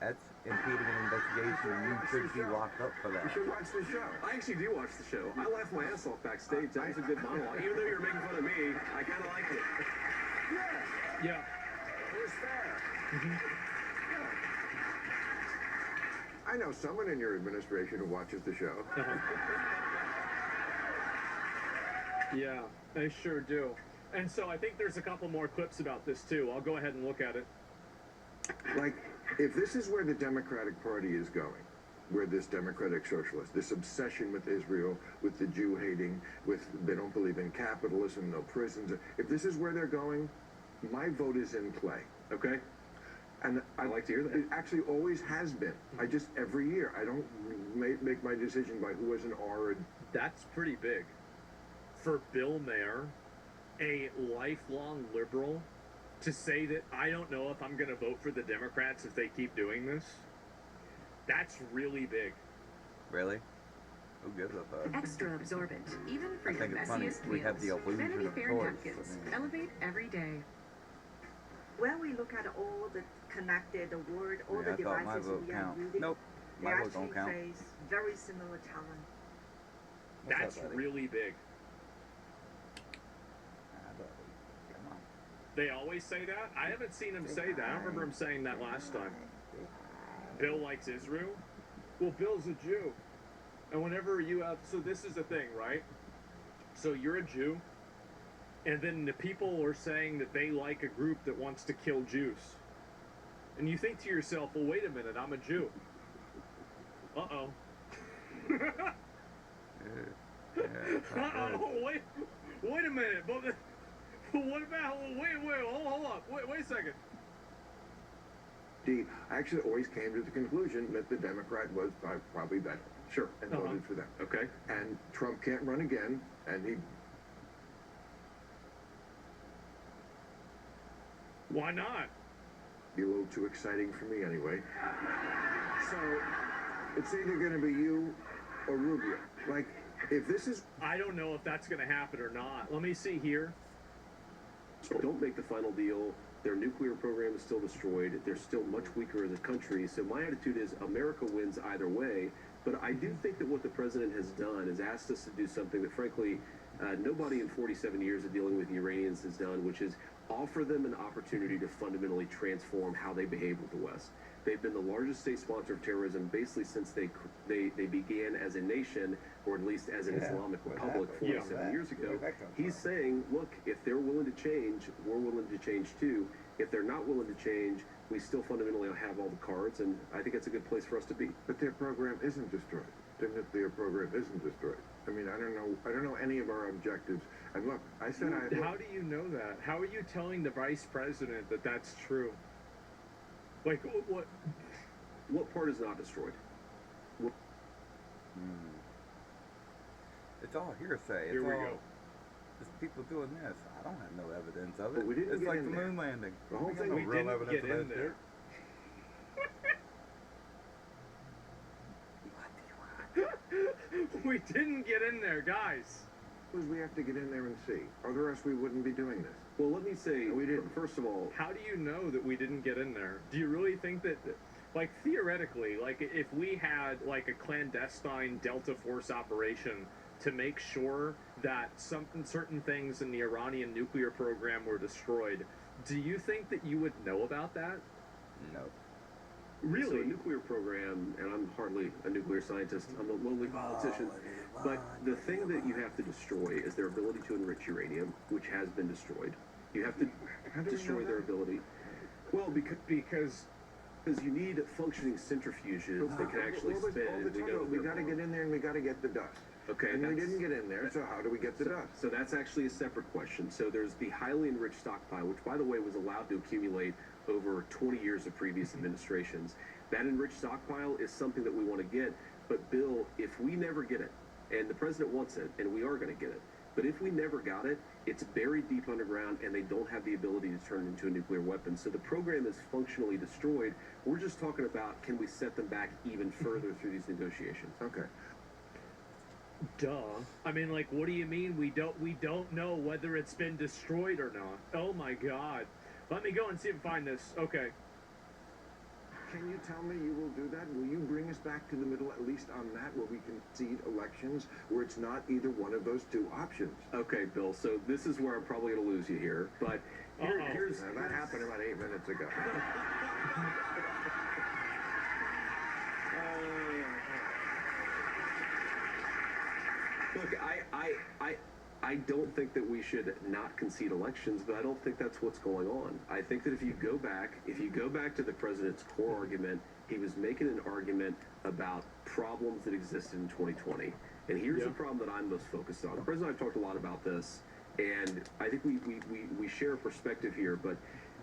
S1: that's impeding an investigation, and you should be locked up for that.
S6: You should watch the show.
S25: I actually do watch the show. I laughed my ass off backstage. That was a good monologue. Even though you were making fun of me, I kind of liked it. Yeah.
S6: It was fair. I know someone in your administration who watches the show.
S25: Yeah, I sure do. And so I think there's a couple more clips about this too. I'll go ahead and look at it.
S6: Like, if this is where the Democratic Party is going, where this democratic socialist, this obsession with Israel, with the Jew hating, with they don't believe in capitalism, no prisons, if this is where they're going, my vote is in play, okay? And I like to hear that. It actually always has been. I just, every year, I don't make my decision by who has an R.
S25: That's pretty big. For Bill Mayer, a lifelong liberal, to say that I don't know if I'm going to vote for the Democrats if they keep doing this, that's really big.
S1: Really? Who gives a fuck?
S22: Extra absorbent, even for
S1: I
S22: your
S1: think it's funny.
S22: messiest
S1: We have the
S22: meals.
S1: illusion
S22: Vanity
S1: of
S22: Fair
S1: choice.
S22: napkins. Elevate every day.
S2: When we look at all the connected, the word, all
S1: Yeah,
S2: the
S1: I thought my
S2: devices
S1: vote
S2: we are
S1: count.
S2: using,
S1: Nope.
S2: they
S1: My vote
S2: actually
S1: don't count.
S2: face very similar challenge.
S1: What's
S25: That's
S1: up, buddy?
S25: really big.
S1: Come on.
S25: They always say that? I haven't seen him say that. I don't remember him saying that last time.
S14: Bill likes Israel. Well, Bill's a Jew. And whenever you have, so this is the thing, right? So you're a Jew, and then the people are saying that they like a group that wants to kill Jews. And you think to yourself, well, wait a minute, I'm a Jew. Uh-oh. Uh-oh, wait a minute. But what about, hold up, wait a second.
S15: I actually always came to the conclusion that the Democrat was probably better. Sure, and voted for them.
S14: Okay.
S15: And Trump can't run again, and he...
S14: Why not?
S15: Be a little too exciting for me anyway. So, it's either going to be you or Rubio. Like, if this is...
S14: I don't know if that's going to happen or not. Let me see here.
S6: Don't make the final deal. Their nuclear program is still destroyed. They're still much weaker as a country. So my attitude is America wins either way. But I do think that what the president has done is asked us to do something that, frankly, nobody in 47 years of dealing with the Iranians has done, which is offer them an opportunity to fundamentally transform how they behave with the West. They've been the largest state sponsor of terrorism basically since they began as a nation, or at least as an Islamic republic 47 years ago. He's saying, look, if they're willing to change, we're willing to change too. If they're not willing to change, we still fundamentally have all the cards, and I think it's a good place for us to be.
S15: But their program isn't destroyed. Their nuclear program isn't destroyed. I mean, I don't know any of our objectives. And look, I said
S14: How do you know that? How are you telling the vice president that that's true? Like,
S6: what part is not destroyed?
S1: It's all hearsay.
S14: Here we go.
S1: It's people doing this. I don't have no evidence of it.
S15: But we didn't
S1: it's
S15: get
S1: like
S15: in
S1: the
S15: there.
S1: moon landing.
S15: The whole thing,
S14: we didn't get in there. We didn't get in there, guys.
S15: Because we have to get in there and see. Otherwise, we wouldn't be doing this.
S6: Well, let me say,
S15: we didn't.
S6: First of all,
S14: how do you know that we didn't get in there? Do you really think that, like, theoretically, like, if we had, like, a clandestine Delta Force operation to make sure that certain things in the Iranian nuclear program were destroyed, do you think that you would know about that?
S1: No.
S14: Really?
S6: So a nuclear program, and I'm hardly a nuclear scientist, I'm a lowly politician, but the thing that you have to destroy is their ability to enrich uranium, which has been destroyed. You have to destroy their ability. Well, because you need functioning centrifuges that can actually spin.
S15: We got to get in there and we got to get the dust.
S6: Okay.
S15: And we didn't get in there, so how do we get the dust?
S6: So that's actually a separate question. So there's the highly enriched stockpile, which, by the way, was allowed to accumulate over 20 years of previous administrations. That enriched stockpile is something that we want to get. But, Bill, if we never get it, and the president wants it, and we are going to get it, but if we never got it, it's buried deep underground, and they don't have the ability to turn it into a nuclear weapon. So the program is functionally destroyed. We're just talking about, can we set them back even further through these negotiations?
S15: Okay.
S14: Duh. I mean, like, what do you mean we don't know whether it's been destroyed or not? Oh my God. Let me go and see if I can find this. Okay.
S15: Can you tell me you will do that? Will you bring us back to the middle, at least on that, where we can seed elections, where it's not either one of those two options?
S6: Okay, Bill, so this is where I'm probably going to lose you here, but here's...
S15: that happened about 8 minutes ago.
S6: Look, I don't think that we should not concede elections, but I don't think that's what's going on. I think that if you go back to the president's core argument, he was making an argument about problems that existed in 2020. And here's the problem that I'm most focused on. The president and I have talked a lot about this, and I think we share a perspective here, but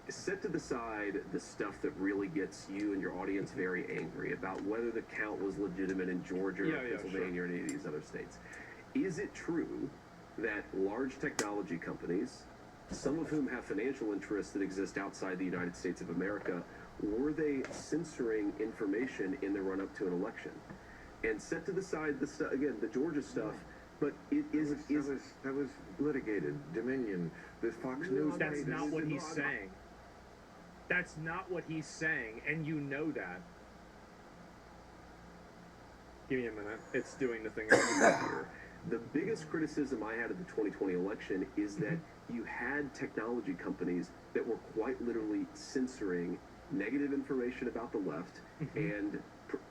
S6: set to the side the stuff that really gets you and your audience very angry about whether the count was legitimate in Georgia or Pennsylvania or any of these other states. Is it true that large technology companies, some of whom have financial interests that exist outside the United States of America, were they censoring information in the run-up to an election? And set to the side the stuff, again, the Georgia stuff, but
S15: that was litigated. Dominion, the Fox News.
S14: That's not what he's saying. That's not what he's saying, and you know that. Give me a minute. It's doing the thing here.
S6: The biggest criticism I had of the 2020 election is that you had technology companies that were quite literally censoring negative information about the left and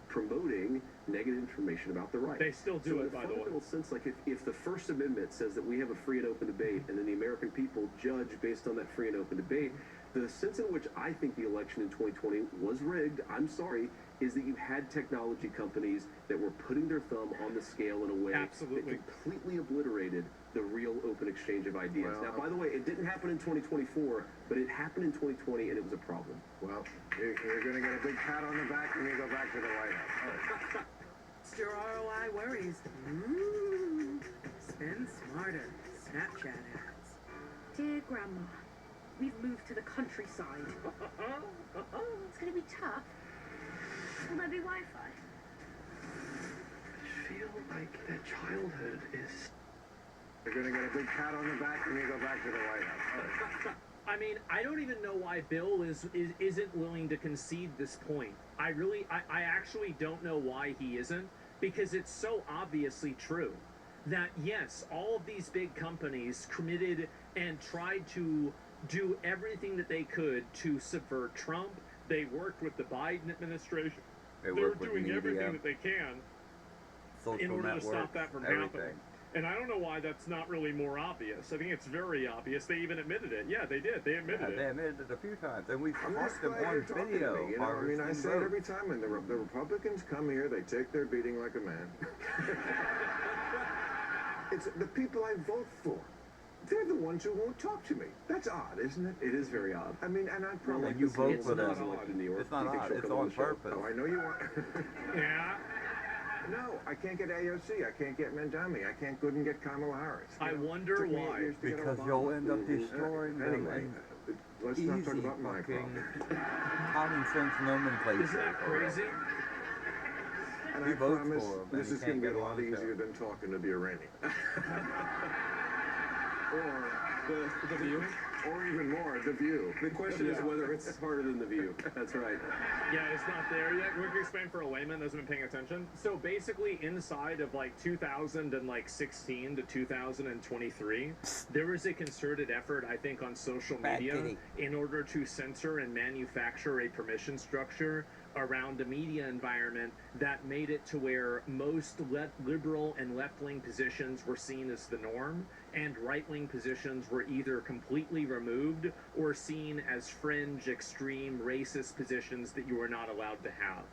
S6: promoting negative information about the right.
S25: They still do it, by the way.
S6: In a fundamental sense, like if the First Amendment says that we have a free and open debate, and then the American people judge based on that free and open debate, the sense in which I think the election in 2020 was rigged, I'm sorry, is that you had technology companies that were putting their thumb on the scale in a way that completely obliterated the real open exchange of ideas. Now, by the way, it didn't happen in 2024, but it happened in 2020, and it was a problem.
S15: Well, you're going to get a big pat on the back when you go back to the White House.
S16: It's your ROI worries. Ooh, spend smarter. Snapchat ads.
S4: Dear Grandma, we've moved to the countryside. It's going to be tough. Will there be Wi-Fi?
S6: I feel like that childhood is...
S15: You're going to get a big pat on the back when you go back to the White House.
S25: I mean, I don't even know why Bill isn't willing to concede this point. I actually don't know why he isn't, because it's so obviously true that, yes, all of these big companies committed and tried to do everything that they could to subvert Trump. They worked with the Biden administration. They're doing everything that they can in order to stop that from happening. And I don't know why that's not really more obvious. I think it's very obvious. They even admitted it. Yeah, they did. They admitted it.
S1: They admitted it a few times, and we've caught them
S15: glad
S1: on
S15: you're talking to
S1: video.
S15: me, you know? I mean, I say it every time when the Republicans come here, they take their beating like a man. It's the people I vote for. They're the ones who won't talk to me. That's odd, isn't it?
S6: It is very odd.
S15: I mean, and I probably...
S1: Well, you vote for them.
S15: It's
S1: not odd. It's on purpose.
S15: Oh, I know you want...
S25: Yeah.
S15: No, I can't get AOC. I can't get Mandami. I couldn't get Kamala Harris.
S25: I wonder why.
S1: Because you'll end up destroying them.
S15: Anyway, let's not talk about my problem.
S1: Common sense nomenclature.
S25: Isn't that crazy?
S15: And I promise this is going to be a lot easier than talking to the Iranian.
S6: Or the View.
S15: Or even more, The View.
S6: The question is whether it's harder than The View. That's right.
S25: Yeah, it's not there yet. Quick explain for a layman that hasn't been paying attention. So basically, inside of like 2016 to 2023, there was a concerted effort, I think, on social media in order to censor and manufacture a permission structure around a media environment that made it to where most liberal and left-wing positions were seen as the norm, and right-wing positions were either completely removed or seen as fringe, extreme, racist positions that you were not allowed to have.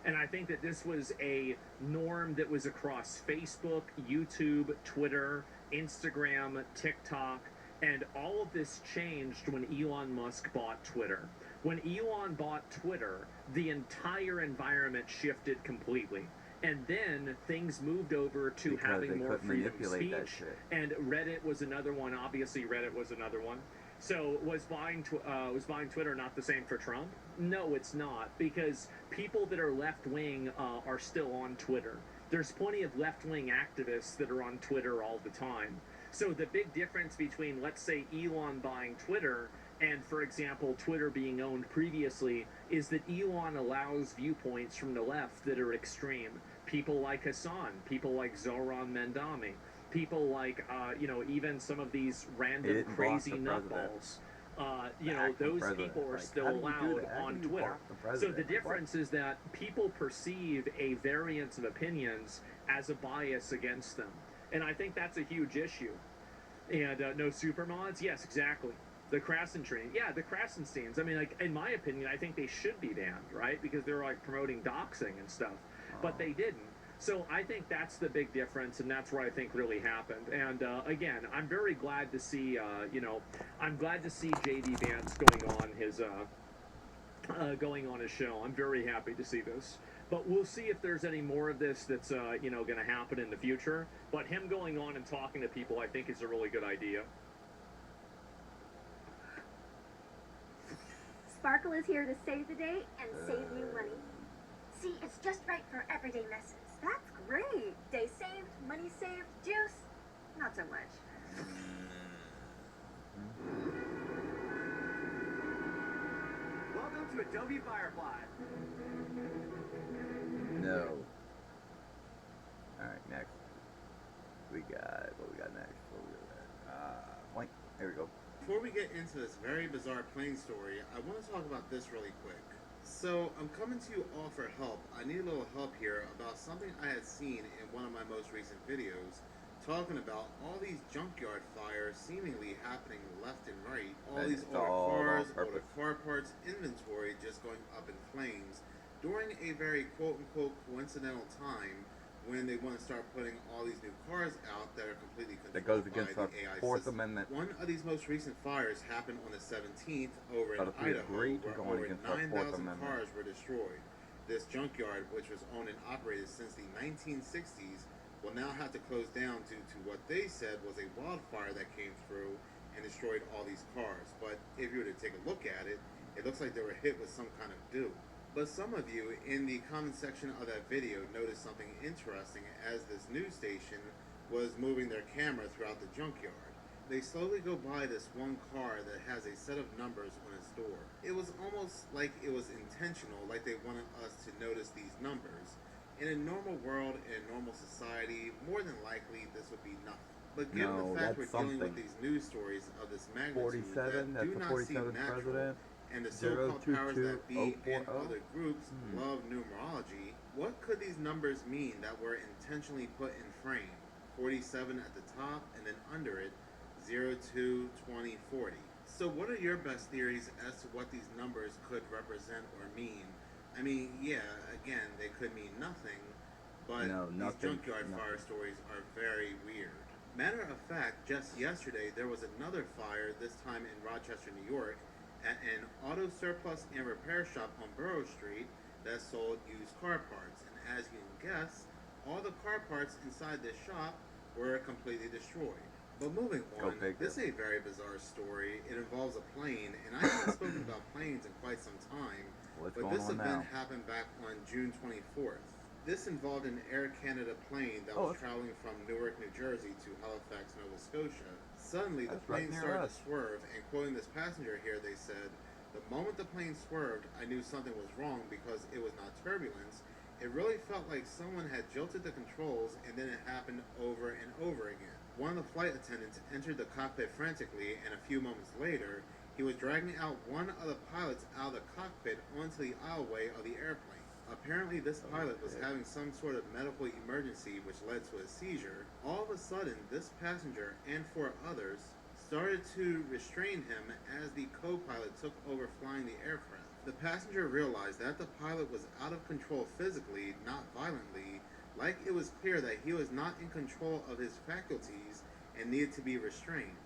S25: And I think that this was a norm that was across Facebook, YouTube, Twitter, Instagram, TikTok, and all of this changed when Elon Musk bought Twitter. When Elon bought Twitter, the entire environment shifted completely. And then things moved over to having more freedom of speech. And Reddit was another one. Obviously, Reddit was another one. So was buying Twitter not the same for Trump? No, it's not, because people that are left-wing are still on Twitter. There's plenty of left-wing activists that are on Twitter all the time. So the big difference between, let's say, Elon buying Twitter and, for example, Twitter being owned previously is that Elon allows viewpoints from the left that are extreme. People like Hassan, people like Zohran Mandami, people like, even some of these random crazy nutballs. Those people are still allowed on Twitter. So the difference is that people perceive a variance of opinions as a bias against them. And I think that's a huge issue. And no supermods? Yes, exactly. The Krasenstein. Yeah, the Krasensteins. I mean, like, in my opinion, I think they should be banned, right? Because they're, like, promoting doxing and stuff. But they didn't. So I think that's the big difference, and that's what I think really happened. And, again, I'm very glad to see, I'm glad to see J.D. Vance going on his show. I'm very happy to see this. But we'll see if there's any more of this that's, going to happen in the future. But him going on and talking to people, I think, is a really good idea.
S17: Sparkle is here to save the day and save you money. See, it's just right for everyday messes.
S2: That's great. Day saved, money saved, juice, not so much.
S11: Welcome to Adobe Firefly.
S1: No. Alright, next. What we got next? Point. There we go.
S18: Before we get into this very bizarre plane story, I want to talk about this really quick. So, I'm coming to you all for help. I need a little help here about something I had seen in one of my most recent videos, talking about all these junkyard fires seemingly happening left and right. All these older cars, older car parts, inventory just going up in flames during a very quote-unquote coincidental time when they want to start putting all these new cars out that are completely controlled by the AI
S1: Fourth
S18: system.
S1: Amendment.
S18: One of these most recent fires happened on the 17th over in
S1: But if we
S18: Idaho,
S1: agree to
S18: where
S1: going
S18: over
S1: against our Fourth
S18: 9,000
S1: Amendment.
S18: cars were destroyed. This junkyard, which was owned and operated since the 1960s, will now have to close down due to what they said was a wildfire that came through and destroyed all these cars. But if you were to take a look at it, it looks like they were hit with some kind of dew. But some of you in the comment section of that video noticed something interesting as this news station was moving their camera throughout the junkyard. They slowly go by this one car that has a set of numbers on its door. It was almost like it was intentional, like they wanted us to notice these numbers. In a normal world, in a normal society, more than likely this would be nothing. But given the fact we're dealing with these news stories of this magnitude that do not seem natural, and the so-called powers that be and other groups love numerology, what could these numbers mean that were intentionally put in frame? 47 at the top, and then under it, 0, 2, 20, 40. So what are your best theories as to what these numbers could represent or mean? I mean, yeah, again, they could mean nothing, but these junkyard fire stories are very weird. Matter of fact, just yesterday, there was another fire, this time in Rochester, New York, at an auto surplus and repair shop on Borough Street that sold used car parts. And as you can guess, all the car parts inside this shop were completely destroyed. But moving on, this is a very bizarre story. It involves a plane, and I haven't spoken about planes in quite some time, but this event happened back on June 24th. This involved an Air Canada plane that was traveling from Newark, New Jersey to Halifax, Nova Scotia. Suddenly, the plane started to swerve, and quoting this passenger here, they said, "The moment the plane swerved, I knew something was wrong because it was not turbulence. It really felt like someone had jolted the controls, and then it happened over and over again." One of the flight attendants entered the cockpit frantically, and a few moments later, he was dragging out one of the pilots out of the cockpit onto the aisleway of the airplane. Apparently, this pilot was having some sort of medical emergency which led to a seizure. All of a sudden, this passenger and 4 others started to restrain him as the co-pilot took over flying the aircraft. The passenger realized that the pilot was out of control physically, not violently, like it was clear that he was not in control of his faculties and needed to be restrained.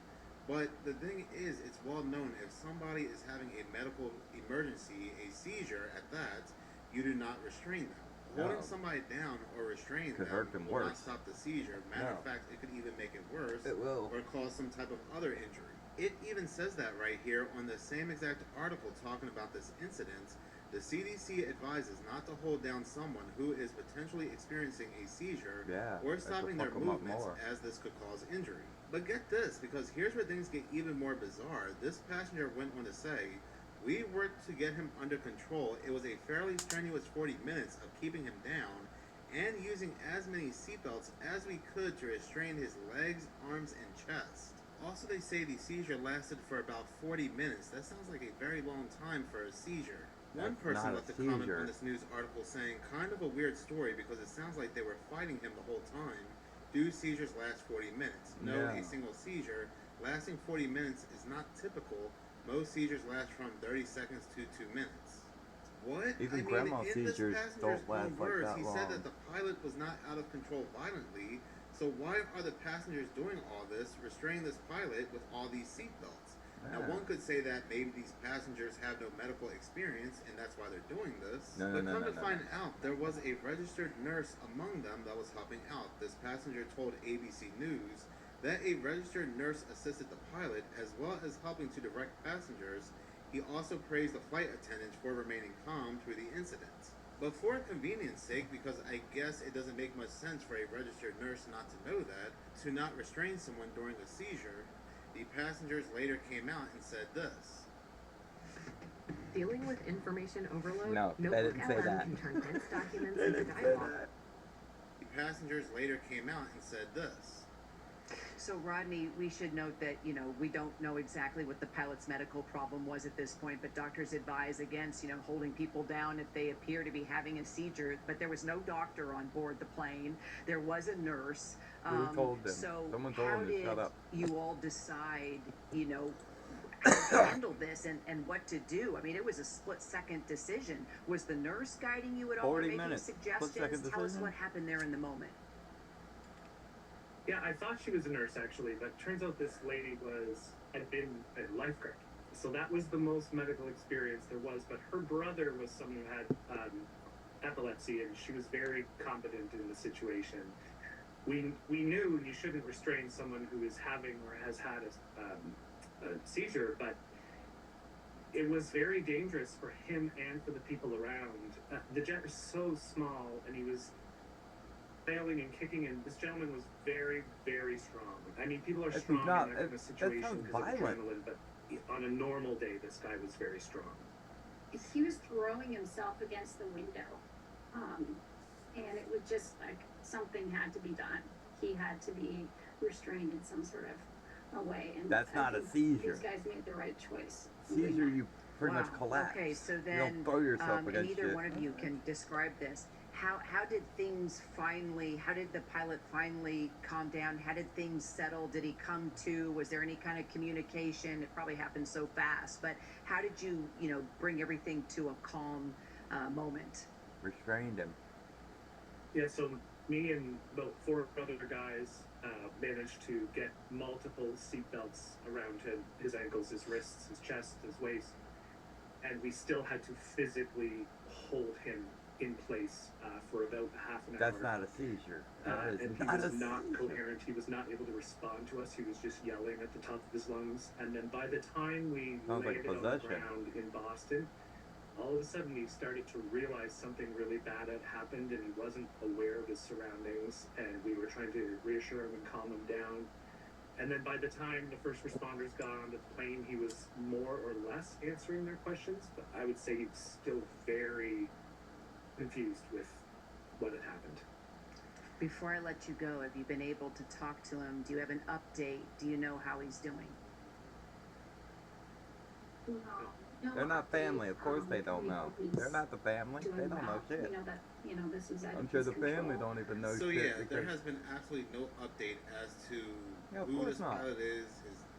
S18: But the thing is, it's well known if somebody is having a medical emergency, a seizure at that, you do not restrain them. Holding somebody down or restraining them will not stop the seizure. Matter of fact, it could even make it worse or cause some type of other injury. It even says that right here on the same exact article talking about this incident. The CDC advises not to hold down someone who is potentially experiencing a seizure or stopping their movements, as this could cause injury. But get this, because here's where things get even more bizarre. This passenger went on to say, "We worked to get him under control. It was a fairly strenuous 40 minutes of keeping him down and using as many seatbelts as we could to restrain his legs, arms, and chest." Also, they say the seizure lasted for about 40 minutes. That sounds like a very long time for a seizure. One person left a comment on this news article saying, "Kind of a weird story because it sounds like they were fighting him the whole time. Do seizures last 40 minutes? No, a single seizure lasting 40 minutes is not typical. Most seizures last from 30 seconds to 2 minutes. What?
S1: Even grandma seizures don't last like that long.
S18: He said that the pilot was not out of control violently, so why are the passengers doing all this, restraining this pilot with all these seatbelts? Now, one could say that maybe these passengers have no medical experience, and that's why they're doing this. But come to find out, there was a registered nurse among them that was helping out. This passenger told ABC News that a registered nurse assisted the pilot, as well as helping to direct passengers. He also praised the flight attendants for remaining calm through the incident. But for convenience sake, because I guess it doesn't make much sense for a registered nurse not to know that, to not restrain someone during a seizure, the passengers later came out and said this.
S22: Dealing with information overload?
S1: No, they didn't say that.
S22: Can turn tense documents into dialogue.
S18: The passengers later came out and said this.
S12: So, Rodney, we should note that, we don't know exactly what the pilot's medical problem was at this point, but doctors advise against, holding people down if they appear to be having a seizure. But there was no doctor on board the plane. There was a nurse.
S1: Who told them?
S12: So,
S1: Someone told
S12: how
S1: them to
S12: did
S1: shut up.
S12: you all decide, how to handle this and what to do? I mean, it was a split-second decision. Was the nurse guiding you at all, or
S1: 40
S12: making
S1: minutes.
S12: suggestions?
S1: Split-second
S12: Tell us
S1: decision.
S12: what happened there in the moment.
S24: Yeah, I thought she was a nurse actually, but turns out this lady had been a lifeguard. So that was the most medical experience there was. But her brother was someone who had epilepsy, and she was very competent in the situation. We knew you shouldn't restrain someone who is having or has had a seizure, but it was very dangerous for him and for the people around. The jet was so small, and he was failing and kicking, and this gentleman was very, very strong. I mean, people are strong in that kind of situation because of adrenaline, but on a normal day, this guy was very strong.
S4: He was throwing himself against the window, and it was just like something had to be done. He had to be restrained in some sort of a way. And
S1: that's not a seizure.
S4: These guys made the right choice.
S1: Seizure, you pretty much collapse.
S12: Okay, so
S1: you
S12: then,
S1: don't throw yourself
S12: and
S1: against
S12: either
S1: it.
S12: one of you can describe this. How did the pilot finally calm down? How did things settle? Did he come to? Was there any kind of communication? It probably happened so fast, but how did you, bring everything to a calm moment?
S1: Restrained him.
S24: Yeah, so me and about 4 other guys managed to get multiple seatbelts around his ankles, his wrists, his chest, his waist, and we still had to physically hold him in place for about half an hour.
S1: That's not a seizure.
S24: And he was not coherent. He was not able to respond to us. He was just yelling at the top of his lungs. And then by the time we landed on the ground in Boston, all of a sudden he started to realize something really bad had happened, and he wasn't aware of his surroundings. And we were trying to reassure him and calm him down. And then by the time the first responders got onto the plane, he was more or less answering their questions. But I would say he was still very confused with what had happened.
S12: Before I let you go, have you been able to talk to him? Do you have an update? Do you know how he's doing?
S4: No,
S1: they're not family. Of course they don't know. They're not the family. They don't know shit.
S4: We know that, this was
S1: I'm sure the family don't even know
S18: so
S1: shit.
S18: So yeah, there has been absolutely no update as to who this pilot is.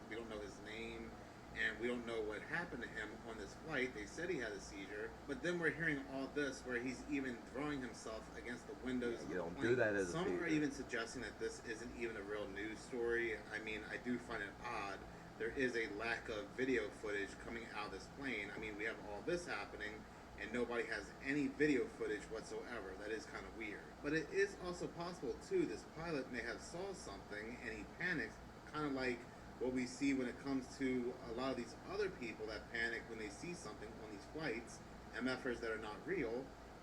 S18: We don't know his name, and we don't know what happened to him on this flight. They said he had a seizure, but then we're hearing all this where he's even throwing himself against the windows of the plane.
S1: Do that as
S18: Some are even suggesting that this isn't even a real news story. I mean, I do find it odd. There is a lack of video footage coming out of this plane. I mean, we have all this happening, and nobody has any video footage whatsoever. That is kind of weird. But it is also possible, too, this pilot may have saw something, and he panicked, kind of like what we see when it comes to a lot of these other people that panic when they see something on these flights, MFers that are not real,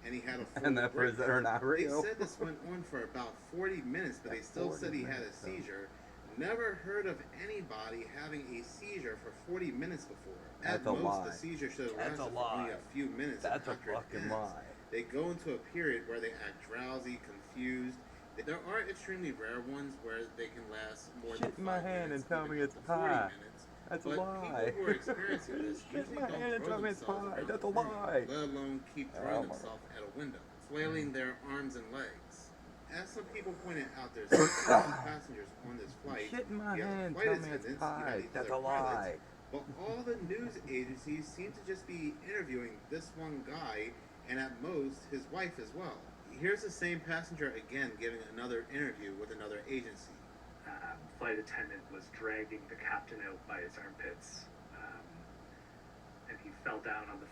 S18: and he had a full
S1: MFers that are not real.
S18: They said this went on for about 40 minutes, but they still said he had a seizure. Never heard of anybody having a seizure for 40 minutes before.
S1: That's
S18: At most,
S1: lie.
S18: the seizure should have
S1: That's
S18: lasted
S1: a lie.
S18: for only a few minutes.
S1: That's a fucking lie.
S18: They go into a period where they act drowsy, confused. There are extremely rare ones where they can last more than 5 minutes.
S1: Shit in my hand and tell me it's
S18: 40
S1: pie.
S18: minutes.
S1: That's a
S18: But
S1: lie.
S18: people who are experiencing this
S1: Shit in
S18: usually
S1: my
S18: don't
S1: hand and
S18: throw
S1: tell me it's
S18: themselves
S1: pie.
S18: around
S1: That's a
S18: the room,
S1: lie.
S18: let alone keep throwing themselves at a window, flailing their arms and legs. As some people pointed out, there's 16 passengers on this flight.
S1: Shit in my
S18: You have
S1: hand,
S18: flight
S1: tell me it's
S18: attendants, you
S1: pie.
S18: have the
S1: That's
S18: other
S1: a lie.
S18: pilots, but all the news agencies seem to just be interviewing this one guy, and at most, his wife as well. Here's the same passenger again giving another interview with another agency.
S24: Flight attendant was dragging the captain out by his armpits, and he fell down on the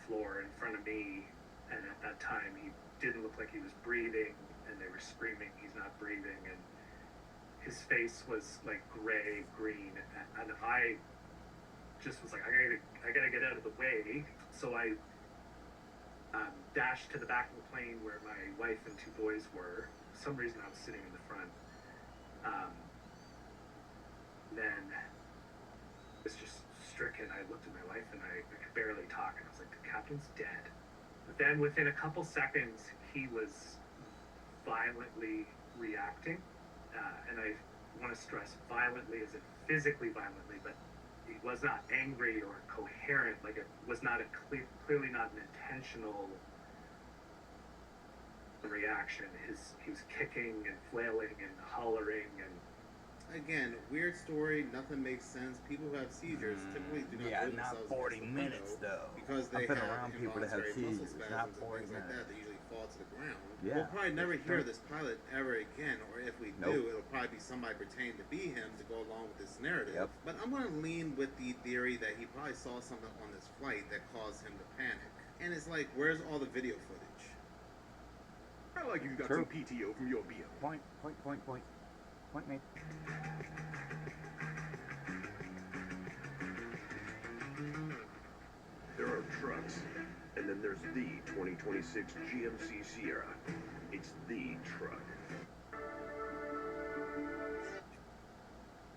S24: floor in front of me, and at that time he didn't look like he was breathing, and they were screaming, he's not breathing, and his face was like gray, green, and I just was like, I gotta get out of the way, so I dashed to the back of the plane where my wife and 2 boys were. For some reason I was sitting in the front. Then I was just stricken. I looked at my wife and I could barely talk, and I was like, the captain's dead. But then within a couple seconds, he was violently reacting, and I want to stress violently as in physically violently, but he was not angry or coherent. Like it was not a clearly not an intentional reaction. He was kicking and flailing and hollering and.
S18: Again, weird story, nothing makes sense. People who have seizures typically do not hurt
S1: not
S18: themselves
S1: 40
S18: against the
S1: minutes
S18: window
S1: though.
S18: because they
S1: I've been
S18: have
S1: around people that have
S18: involuntary muscle
S1: seizures, not
S18: spasms and
S1: 40
S18: things like
S1: minutes.
S18: that. They usually fall to the ground.
S1: Yeah,
S18: We'll probably never
S1: that's
S18: hear
S1: true.
S18: this pilot ever again, or if we do, it'll probably be somebody pretending to be him to go along with this narrative. But I'm going to lean with the theory that he probably saw something on this flight that caused him to panic. And it's like, where's all the video footage?
S10: I like you got some PTO from your BO.
S1: Point me.
S6: There are trucks, and then there's the 2026 GMC Sierra. It's the truck.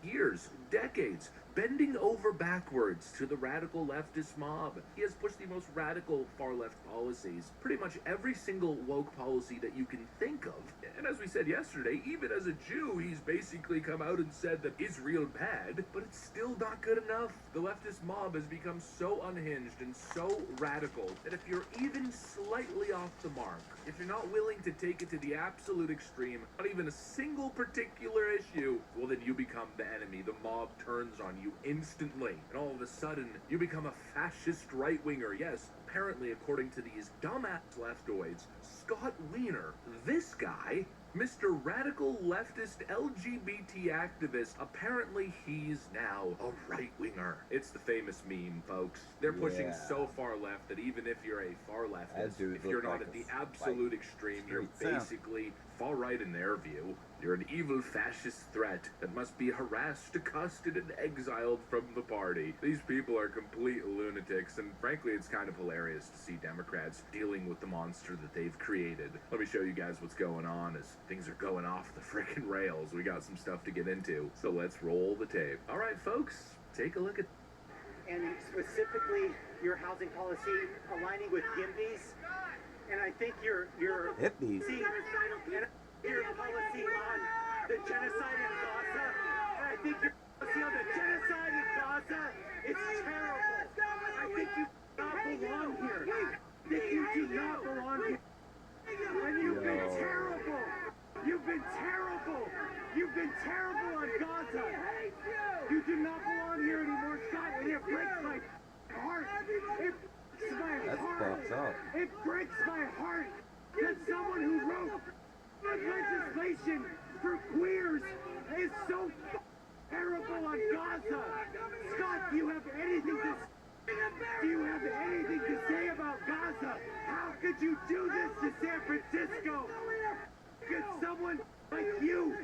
S7: Years, decades, bending over backwards to the radical leftist mob. He has pushed the most radical far-left policies, pretty much every single woke policy that you can think of. And as we said yesterday, even as a Jew, he's basically come out and said that Israel bad, but it's still not good enough. The leftist mob has become so unhinged and so radical that if you're even slightly off the mark, if you're not willing to take it to the absolute extreme, not even a single particular issue, well then you become the enemy. The mob turns on you instantly, and all of a sudden you become a fascist right-winger. Yes, apparently according to these dumbass leftoids, Scott Wiener, this guy, Mr. Radical Leftist LGBT activist, apparently he's now a right-winger. It's the famous meme, folks. They're pushing so far left that even if you're a far leftist, if you're not at the absolute extreme, you're basically far right in their view. You're an evil fascist threat that must be harassed, accosted, and exiled from the party. These people are complete lunatics, and frankly, it's kind of hilarious to see Democrats dealing with the monster that they've created. Let me show you guys what's going on as things are going off the frickin' rails. We got some stuff to get into, so let's roll the tape. All right, folks, take a look at...
S16: And specifically, your housing policy aligning with GIMBYs, and I think your
S1: hippies.
S16: Your policy on the genocide in Gaza, and I think your policy on the genocide in Gaza is terrible. I think you do not belong here. I think you do not belong here. And you've been terrible. You've been terrible. You've been terrible on Gaza. You do not belong here anymore, Scott, and it breaks my heart. It breaks my heart. It breaks my heart that someone who wrote legislation for queers is so terrible on Gaza. Scott, do you have anything to say? Do you have anything to say about Gaza? How could you do this to San Francisco? Could someone like you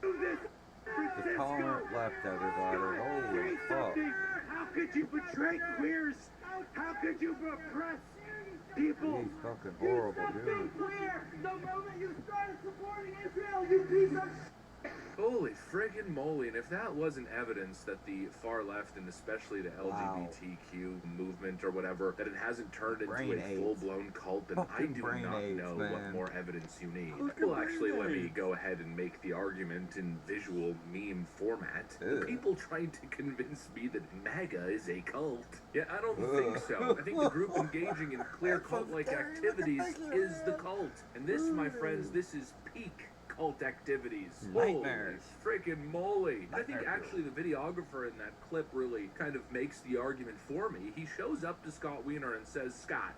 S16: do this to San
S1: The
S16: Francisco?
S1: caller left, everybody. Holy fuck.
S16: How could you betray queers? How could you oppress people?
S1: He's fucking horrible, dude.
S16: The moment you started supporting Israel, you piece of
S7: Holy friggin' moly, and if that wasn't evidence that the far left, and especially the LGBTQ movement or whatever, that it hasn't turned into a full-blown cult, then I do not know what more evidence you need. Well, actually, let me go ahead and make the argument in visual meme format. The people trying to convince me that MAGA is a cult. Yeah, I don't think so. I think the group engaging in clear cult-like activities is the cult. And this, my friends, this is peak cult activities.
S1: Nightmares.
S7: Holy freaking moly. I think actually the videographer in that clip really kind of makes the argument for me. He shows up to Scott Wiener and says, Scott,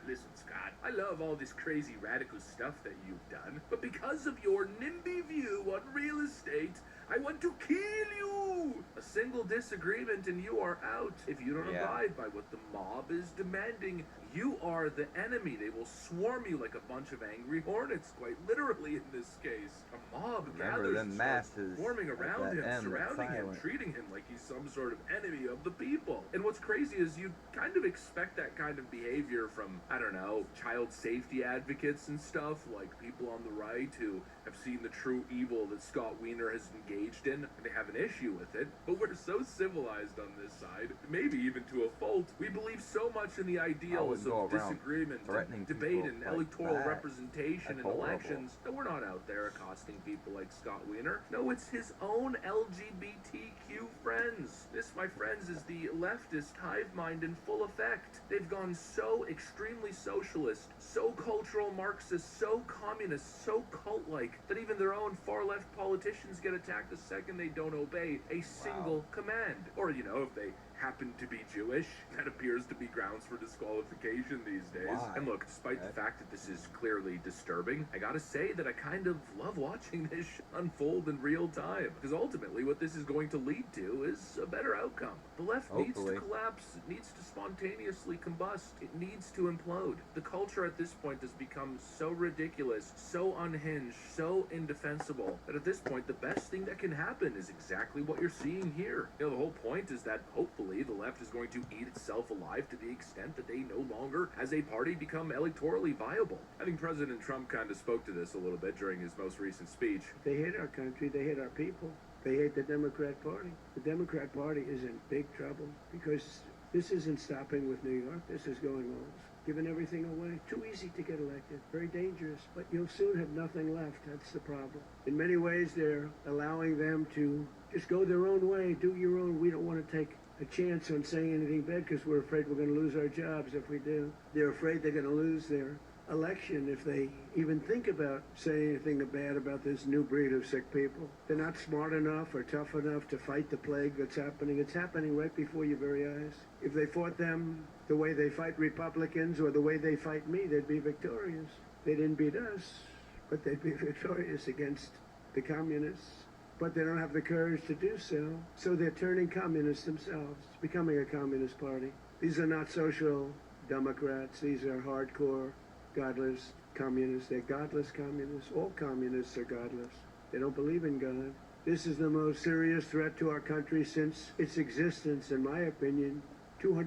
S7: listen, Scott, I love all this crazy radical stuff that you've done, but because of your NIMBY view on real estate, I want to kill you! A single disagreement and you are out. If you don't abide by what the mob is demanding, you are the enemy. They will swarm you like a bunch of angry hornets, quite literally in this case. A mob gathers and starts swarming around him, surrounding him, treating him like he's some sort of enemy of the people. And what's crazy is you kind of expect that kind of behavior from, I don't know, child safety advocates and stuff, like people on the right who have seen the true evil that Scott Wiener has engaged in, and they have an issue with it. But we're so civilized on this side, maybe even to a fault. We believe so much in the ideals
S1: wouldn't go
S7: of
S1: around
S7: disagreement,
S1: threatening
S7: debate,
S1: people
S7: and
S1: like
S7: electoral
S1: that.
S7: representation
S1: That's
S7: in
S1: horrible.
S7: elections, no, we're not out there accosting people like Scott Wiener. No, it's his own LGBTQ friends. This, my friends, is the leftist hive mind in full effect. They've gone so extremely socialist, so cultural Marxist, so communist, so cult-like, that even their own far-left politicians get attacked the second they don't obey a single command. Or, you know, if they happen to be Jewish, that appears to be grounds for disqualification these days.
S1: Why?
S7: And look, despite the fact that this is clearly disturbing, I gotta say that I kind of love watching this unfold in real time, because ultimately what this is going to lead to is a better outcome. The left needs
S1: Hopefully.
S7: to collapse, it needs to spontaneously combust, it needs to implode. The culture at this point has become so ridiculous, so unhinged, so indefensible, that at this point the best thing that can happen is exactly what you're seeing here. You know, the whole point is that hopefully the left is going to eat itself alive to the extent that they no longer, as a party, become electorally viable. I think President Trump kind of spoke to this a little bit during his most recent speech.
S3: They hate our country, they hate our people, they hate the Democrat Party. The Democrat Party is in big trouble because this isn't stopping with New York, this is going on. Giving everything away. Too easy to get elected. Very dangerous. But you'll soon have nothing left. That's the problem. In many ways, they're allowing them to just go their own way, do your own. We don't want to take a chance on saying anything bad because we're afraid we're going to lose our jobs if we do. They're afraid they're going to lose their election if they even think about saying anything bad about this new breed of sick people. They're not smart enough or tough enough to fight the plague that's happening. It's happening right before your very eyes. If they fought them the way they fight Republicans or the way they fight me, they'd be victorious. They didn't beat us, but they'd be victorious against the communists. But they don't have the courage to do so, so they're turning communists themselves, becoming a communist party. These are not social Democrats. These are hardcore, godless communists. They're godless communists. All communists are godless. They don't believe in God. This is the most serious threat to our country since its existence, in my opinion, 200.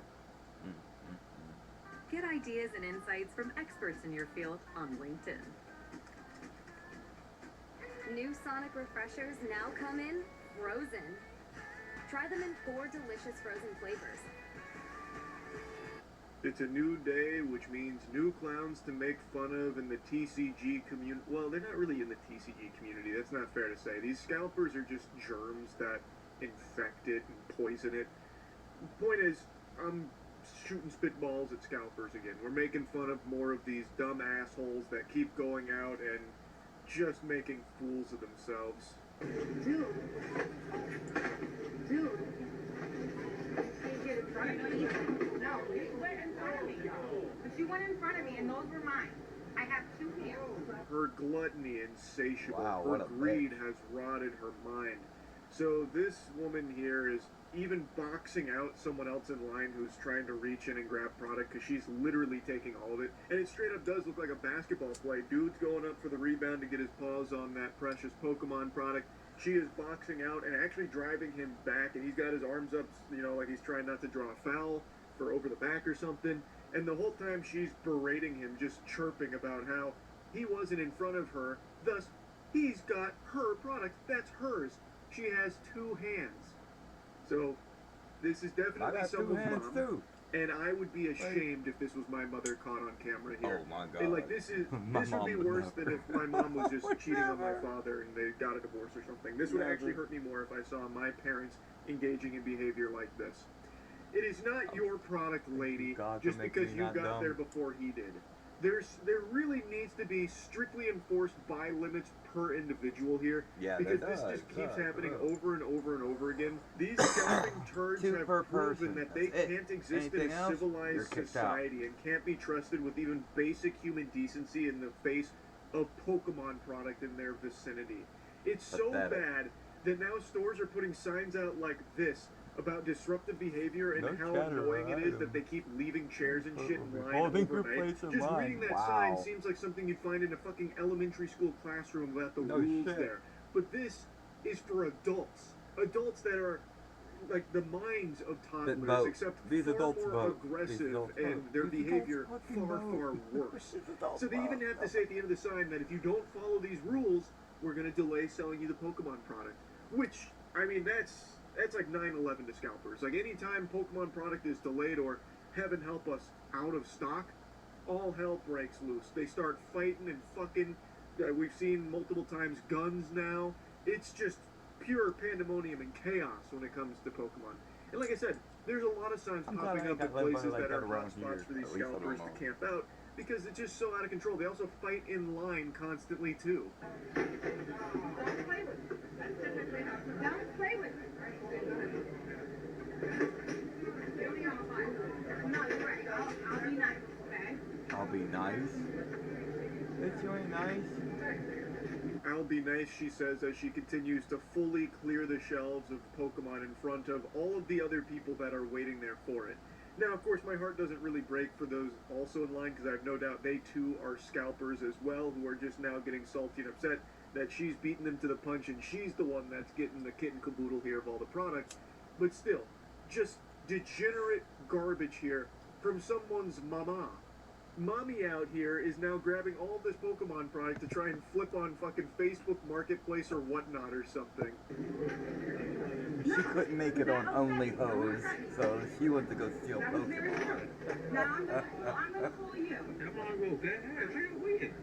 S22: Get ideas and insights from experts in your field on LinkedIn.
S17: New Sonic refreshers now come in frozen. Try them in 4 delicious frozen flavors.
S14: It's a new day, which means new clowns to make fun of in the TCG community. Well, they're not really in the TCG community. That's not fair to say. These scalpers are just germs that infect it and poison it. Point is, I'm shooting spitballs at scalpers again. We're making fun of more of these dumb assholes that keep going out and just making fools of themselves.
S16: Dude. Can't get in front of me. No, you went in front of me. But you went in front of me, and those were mine. I have 2 here.
S14: Her gluttony insatiable.
S1: Wow,
S14: her
S1: what a
S14: greed has rotted her mind. So this woman here is even boxing out someone else in line who's trying to reach in and grab product because she's literally taking all of it. And it straight up does look like a basketball play. Dude's going up for the rebound to get his paws on that precious Pokemon product. She is boxing out and actually driving him back, and he's got his arms up, you know, like he's trying not to draw a foul for over the back or something. And the whole time she's berating him, just chirping about how he wasn't in front of her, thus he's got her product. That's hers. She has 2 hands. So, this is definitely someone's mom,
S1: too.
S14: and I would be ashamed if this was my mother caught on camera here.
S1: Oh my God!
S14: And like this would be worse than if my mom was just cheating on my father and they got a divorce or something. This would actually hurt me more if I saw my parents engaging in behavior like this. It is not your product, lady, just because you got there before he did. There really needs to be strictly enforced buy limits per individual here.
S1: Yeah,
S14: because this just keeps happening over and over and over again. These scalping turds have proven that they can't exist in a civilized society and can't be trusted with even basic human decency in the face of Pokemon product in their vicinity. It's so bad that now stores are putting signs out like this about disruptive behavior and how annoying it is that they keep leaving chairs and shit in line overnight. Just reading that sign seems like something you'd find in a fucking elementary school classroom without the rules there. But this is for adults. Adults that are like the minds of toddlers, except far more aggressive and their behavior far worse. So they even have to say at the end of the sign that if you don't follow these rules, we're going to delay selling you the Pokemon product. Which, I mean, that's like 9/11 to scalpers. Like, anytime Pokemon product is delayed or heaven help us, out of stock, all hell breaks loose. They start fighting and fucking. We've seen multiple times guns now. It's just pure pandemonium and chaos when it comes to Pokemon. And like I said, there's a lot of signs popping up at places that are hotspots for these scalpers to camp out because it's just so out of control. They also fight in line constantly too.
S5: Don't play with it. Don't play with it. No, you're right. I'll be nice, okay?
S1: I'll be nice. Bitch, you ain't nice.
S14: I'll be nice, she says, as she continues to fully clear the shelves of Pokemon in front of all of the other people that are waiting there for it. Now, of course, my heart doesn't really break for those also in line, because I have no doubt they too are scalpers as well, who are just now getting salty and upset that she's beating them to the punch and she's the one that's getting the kit and caboodle here of all the products. But still, just degenerate garbage here from someone's mama. Mommy out here is now grabbing all of this Pokemon product to try and flip on fucking Facebook Marketplace or whatnot or something.
S1: She couldn't make it on Only Hoes, so she went to go steal Pokemon.
S5: Now I'm gonna call you.
S7: Come on, go. Go ahead. Look at weird.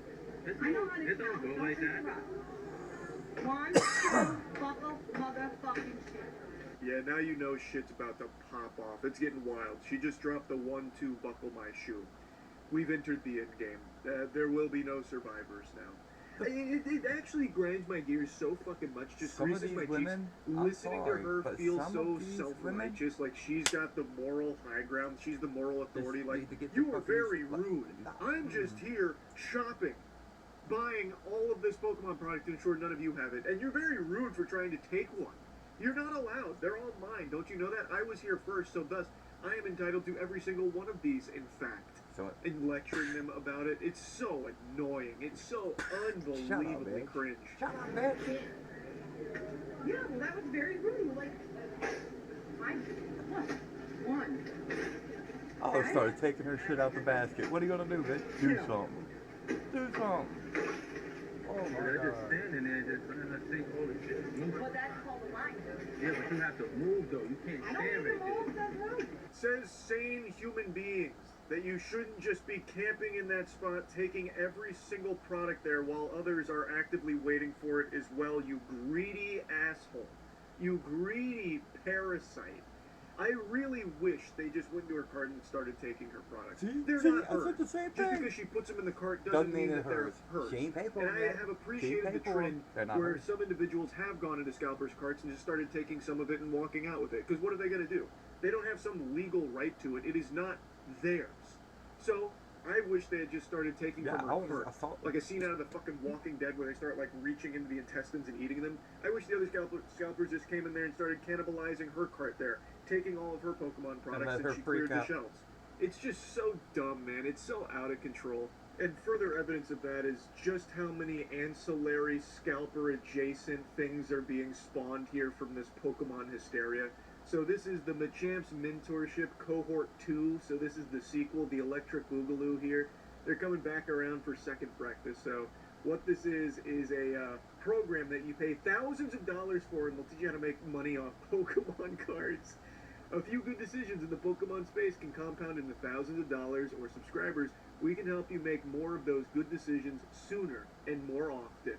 S5: I know how to
S7: It don't go like that.
S5: One, two, buckle, motherfucking shit.
S14: Yeah, now you know shit's about to pop off. It's getting wild. She just dropped the 1-2 buckle my shoe. We've entered the end game. There will be no survivors now. It actually grinds my gears so fucking much. Just greases my cheeks. Listening to her feel so self-righteous, like she's got the moral high ground. She's the moral authority. Like, you are very rude. I'm just here shopping, buying all of this Pokemon product to ensure none of you have it. And you're very rude for trying to take one. You're not allowed. They're all mine. Don't you know that? I was here first, so thus I am entitled to every single one of these, in fact. And lecturing them about it. It's so annoying. It's so unbelievably cringe.
S1: Shut up, bitch.
S5: Yeah, well, that was very rude. Like, one.
S1: Oh, started taking her shit out the basket. What are you gonna do, bitch? Do something. Do something. Oh my God.
S7: They're just standing there just trying to think, holy shit. Move.
S5: Well, that's called a line.
S7: Yeah, but you have to move though. You can't stand right there.
S14: Says sane human beings that you shouldn't just be camping in that spot, taking every single product there while others are actively waiting for it as well, you greedy asshole. You greedy parasite. I really wish they just went to her cart and started taking her products. They're not hers.
S1: I said the same
S14: Just
S1: thing.
S14: because she puts them in the cart doesn't mean that they're hers.
S1: She ain't paid for
S14: and
S1: them
S14: I
S1: yet.
S14: have appreciated the trend where some individuals have gone into scalpers' carts and just started taking some of it and walking out with it. Because what are they going to do? They don't have some legal right to it. It is not theirs. So, I wish they had just started taking from her cart. Like a scene out of the fucking Walking Dead where they start like reaching into the intestines and eating them. I wish the other scalpers just came in there and started cannibalizing her cart there, taking all of her Pokemon products and she cleared the shelves. It's just so dumb, man. It's so out of control. And further evidence of that is just how many ancillary scalper adjacent things are being spawned here from this Pokemon hysteria. So this is the Machamp's Mentorship Cohort 2, so this is the sequel, the Electric Boogaloo here. They're coming back around for second breakfast, so what this is a program that you pay thousands of dollars for and they'll teach you how to make money off Pokemon cards. A few good decisions in the Pokemon space can compound into thousands of dollars or subscribers. We can help you make more of those good decisions sooner and more often.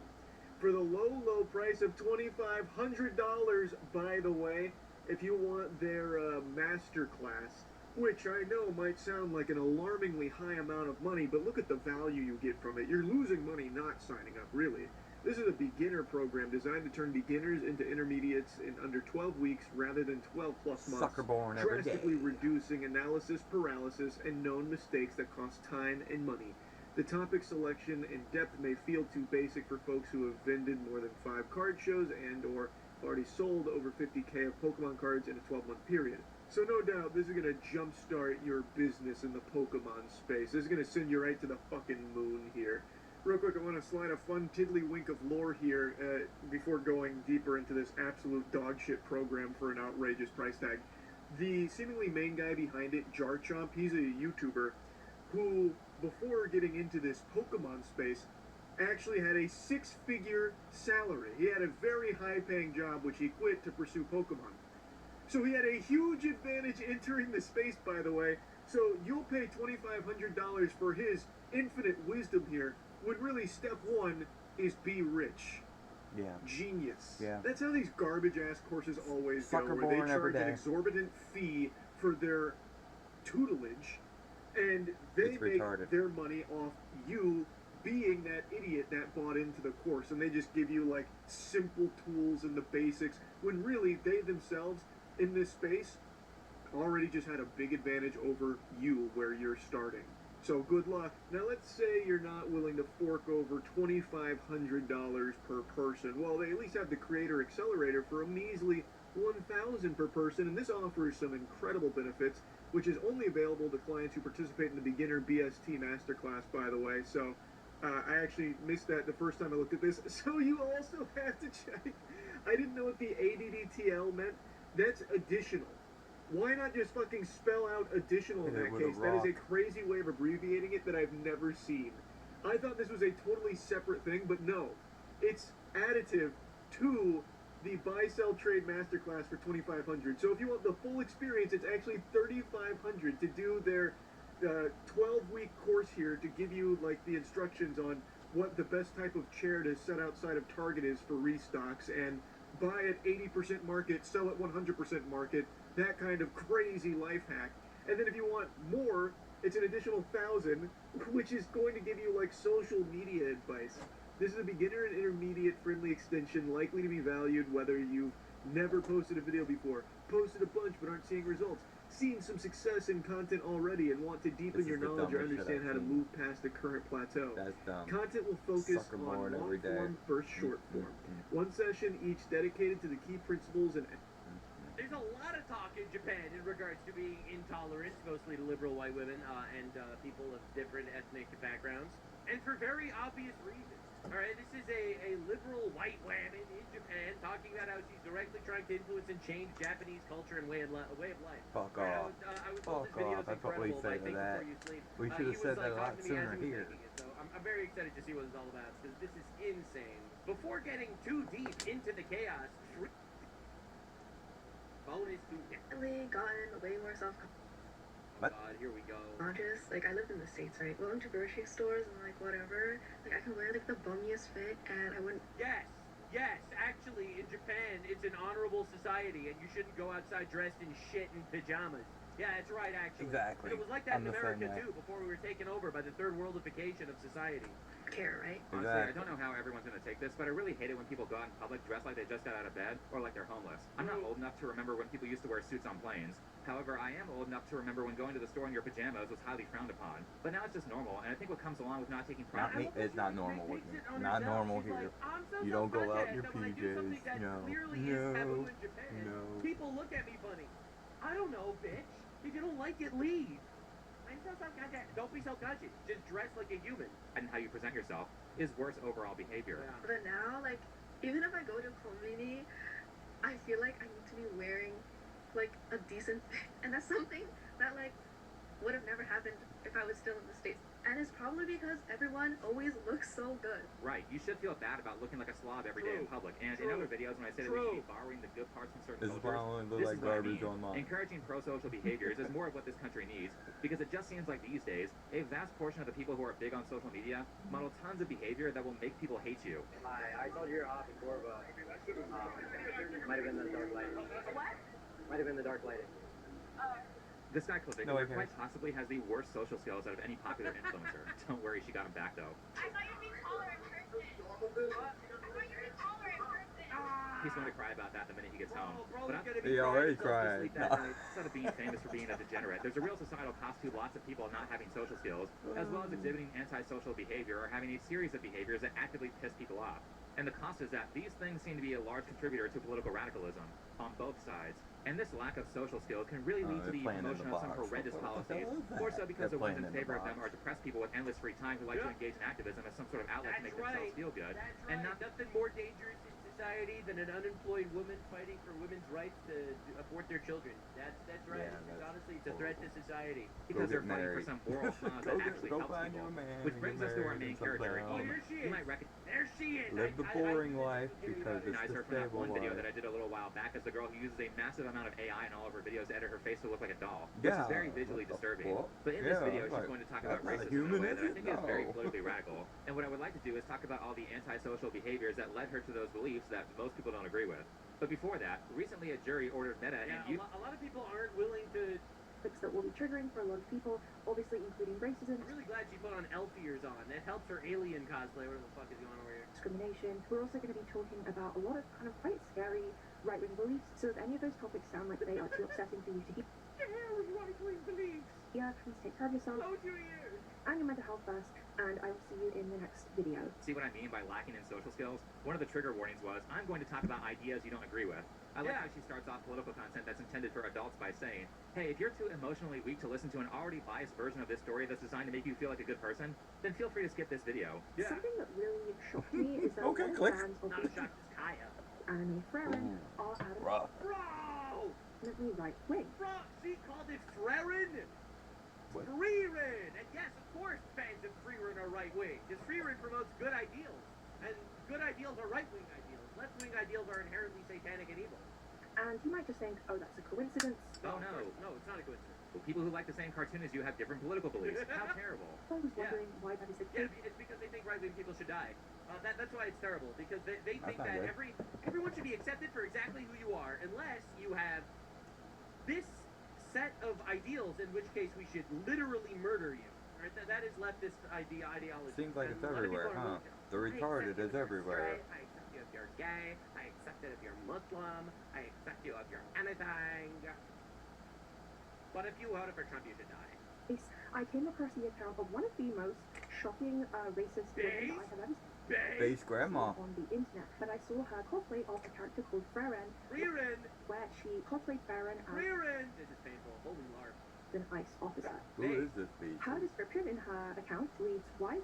S14: For the low, low price of $2,500, by the way, if you want their master class, which I know might sound like an alarmingly high amount of money, but look at the value you get from it. You're losing money not signing up, really. This is a beginner program designed to turn beginners into intermediates in under 12 weeks rather than 12 plus months.
S1: Sucker born every day.
S14: Drastically reducing analysis paralysis and known mistakes that cost time and money. The topic selection and depth may feel too basic for folks who have vended more than 5 card shows and or already sold over 50K of Pokemon cards in a 12-month period. So no doubt this is going to jumpstart your business in the Pokemon space. This is going to send you right to the fucking moon here. Real quick, I want to slide a fun tiddlywink of lore here before going deeper into this absolute dogshit program for an outrageous price tag. The seemingly main guy behind it, Jarchomp, he's a YouTuber who, before getting into this Pokemon space, actually had a 6-figure salary. He had a very high-paying job, which he quit to pursue Pokemon. So he had a huge advantage entering the space, by the way, So you'll pay $2,500 for his infinite wisdom here, when really step one is be rich.
S1: Yeah.
S14: Genius.
S1: Yeah.
S14: That's how these garbage ass courses always
S1: Sucker
S14: go, where
S1: born
S14: they
S1: every
S14: charge an
S1: day.
S14: exorbitant fee for their tutelage, and they
S1: It's
S14: make
S1: retarded.
S14: their money off you being that idiot that bought into the course, and they just give you like simple tools and the basics, when really they themselves in this space already just had a big advantage over you where you're starting. So good luck. Now let's say you're not willing to fork over $2,500 per person. Well, they at least have the Creator Accelerator for a measly $1,000 per person, and this offers some incredible benefits, which is only available to clients who participate in the Beginner BST Masterclass, by the way. So I actually missed that the first time I looked at this. So you also have to check. I didn't know what the ADDTL meant. That's additional. Why not just fucking spell out additional in that case? That is a crazy way of abbreviating it that I've never seen. I thought this was a totally separate thing, but no. It's additive to the Buy Sell Trade Masterclass for $2,500. So if you want the full experience, it's actually $3,500 to do their 12-week course here to give you like the instructions on what the best type of chair to set outside of Target is for restocks, and buy at 80% market, sell at 100% market, that kind of crazy life hack. And then if you want more, it's an additional $1,000, which is going to give you like social media advice. This is a beginner and intermediate friendly extension, likely to be valued whether you've never posted a video before, posted a bunch but aren't seeing results, seen some success in content already and want to deepen your knowledge or understand how to move past the current plateau.
S1: That's dumb.
S14: Content will focus on long form versus short form. One session each dedicated to the key principles and...
S7: There's a lot of talk in Japan in regards to being intolerant, mostly to liberal white women and people of different ethnic backgrounds, and for very obvious reasons. All right, this is a liberal white woman in Japan talking about how she's directly trying to influence and change Japanese culture and way of life.
S1: Fuck
S7: Right,
S1: off.
S7: I was told this
S1: Fuck
S7: video
S1: off.
S7: is
S1: That's what we
S7: incredible.
S1: said
S7: I
S1: to
S7: think
S1: that.
S7: before you sleep.
S1: We should have
S7: He
S1: said
S7: was,
S1: that a lot
S7: talking to me as
S1: sooner
S7: he was
S1: here.
S7: making it, so I'm very excited to see what it's all about, because this is insane. Before getting too deep into the chaos, bonus to
S5: Definitely gotten way more self-conscious.
S1: What?
S7: God, here we go.
S5: Like, I lived in the States, right? Going to grocery stores and, like, whatever. Like, I can wear, like, the bummiest fit, and I wouldn't...
S7: Yes, actually, in Japan, it's an honorable society, and you shouldn't go outside dressed in shit and pajamas. Yeah, that's right, actually.
S1: Exactly.
S7: But it was like that
S1: I'm
S7: in
S1: the
S7: America,
S1: same way.
S7: too, before we were taken over by the third worldification of society.
S5: care, right?
S9: Honestly, I don't know how everyone's going to take this, but I really hate it when people go out in public dressed like they just got out of bed or like they're homeless. I'm not old enough to remember when people used to wear suits on planes. However, I am old enough to remember when going to the store in your pajamas was highly frowned upon. But now it's just normal, and I think what comes along with not taking pride...
S1: It's not normal with me. Not normal here. You don't go out in your PJs. No. No.
S7: People look at me funny. I don't know, bitch. If you don't like it, leave. Don't be self-conscious. Just dress like a human.
S9: And how you present yourself is worse overall behavior.
S5: Yeah. But now, like, even if I go to community, I feel like I need to be wearing, like, a decent fit. And that's something that, like, would have never happened if I was still in the States. And it's probably because everyone always looks so good.
S9: Right. You should feel bad about looking like a slob every day in public. And in other videos, when I say that we should be borrowing the good parts from certain
S1: This is why I
S9: cultures,
S1: only look
S9: this
S1: like
S9: is what I
S1: garbage
S9: mean.
S1: online.
S9: Encouraging pro-social behaviors is more of what this country needs, because it just seems like these days, a vast portion of the people who are big on social media model tons of behavior that will make people hate you.
S19: I told you you're off before, but might have been the dark lighting.
S5: What?
S19: Might have been the dark lighting.
S9: This guy, Clivic,
S1: No,
S9: quite possibly has the worst social skills out of any popular influencer. Don't worry, she got him back, though.
S5: I thought you'd be taller in person. What? I thought you'd be taller in person.
S9: He's going to cry about that the minute he gets home. But
S1: He already cried.
S9: Instead of being famous for being a degenerate, there's a real societal cost to lots of people not having social skills, as well as exhibiting antisocial behavior or having a series of behaviors that actively piss people off. And the cost is that these things seem to be a large contributor to political radicalism on both sides. And this lack of social skills can really lead to the promotion of some horrendous policies, more so because the ones in favor of them are depressed people with endless free time who like to engage in activism as some sort of outlet to make themselves feel good.
S7: And nothing more dangerous in society than an unemployed woman fighting for women's rights to abort their children. That's right. Honestly, it's a threat to society.
S9: Because they're fighting for some moral cause that actually helps people. Which brings us to our main character. You might recognize...
S7: There she is!
S1: Live the boring life because it's
S9: recognize
S1: the
S9: her from that
S1: stable
S9: one video
S1: life.
S9: that I did a little while back as the girl who uses a massive amount of AI in all of her videos to edit her face to look like a doll, which
S1: Yeah.
S9: is very visually
S1: What the
S9: disturbing.
S1: fuck?
S9: But in
S1: Yeah,
S9: this video,
S1: it's
S9: she's
S1: like,
S9: going to talk
S1: that's
S9: about
S1: not
S9: racism
S1: human,
S9: in a way
S1: is
S9: that I
S1: it?
S9: think is very
S1: No.
S9: politically radical. And what I would like to do is talk about all the antisocial behaviors that led her to those beliefs that most people don't agree with. But before that, recently a jury ordered Meta and you.
S8: A lot of people aren't willing to.
S13: Clips that will be triggering for a lot of people, obviously including racism,
S8: I'm really glad she put on elf ears on. It helps her alien cosplay. Whatever the fuck is going on over here?
S13: discrimination. We're also going to be talking about a lot of kind of quite scary right-wing beliefs. So if any of those topics sound like they are too upsetting for you to hear,
S8: Right-wing beliefs.
S13: yeah, please take care of yourself
S8: Close your ears.
S13: and your mental health first. And I will see you in the next video.
S9: See what I mean by lacking in social skills? One of the trigger warnings was, I'm going to talk about ideas you don't agree with. I like how she starts off political content that's intended for adults by saying, hey, if you're too emotionally weak to listen to an already biased version of this story that's designed to make you feel like a good person, then feel free to skip this video.
S13: Something that really shocked me is that
S1: Okay,
S13: a lot
S1: click.
S13: of fans of
S8: Not
S13: the
S8: a shock, just Kaya.
S13: anime Fremen are
S1: Rough.
S8: Bro!
S13: adamantly right-wing.
S8: Bro! She called it Frerin?
S1: What?
S8: Freerin! And yes, of course, fans of Freerin are right-wing. Because Freerin promotes good ideals. And good ideals are right-wing ideals. Left-wing ideals are inherently satanic and evil.
S13: And you might just think, oh, that's a coincidence.
S9: Oh no.
S8: No, it's not a coincidence.
S9: People who like the same cartoon as you have different political beliefs. How terrible.
S13: I was wondering why that is the
S8: Yeah,
S13: case.
S8: it's because they think right-wing people should die. That's why it's terrible. Because they think
S1: That's not
S8: that
S1: good.
S8: everyone should be accepted for exactly who you are, unless you have this set of ideals, in which case we should literally murder you. Right? That is leftist ideology.
S1: Seems like
S8: And
S1: it's
S8: a lot of people
S1: everywhere,
S8: are
S1: huh?
S8: like,
S1: The retarded is everywhere.
S8: I accept you if you're gay. I accept it if you're Muslim. I accept you if you're anything. But if you voted for Trump, you should die.
S13: I came across the account of one of the most shocking racist women that I have ever seen
S1: Base grandma.
S13: on the internet. But I saw her cosplay of a character called Frerin, where she cosplayed Frerin as
S8: This is painful. Holy larp.
S13: an ICE officer.
S1: Who is this beast?
S13: Her description in her account reads, white,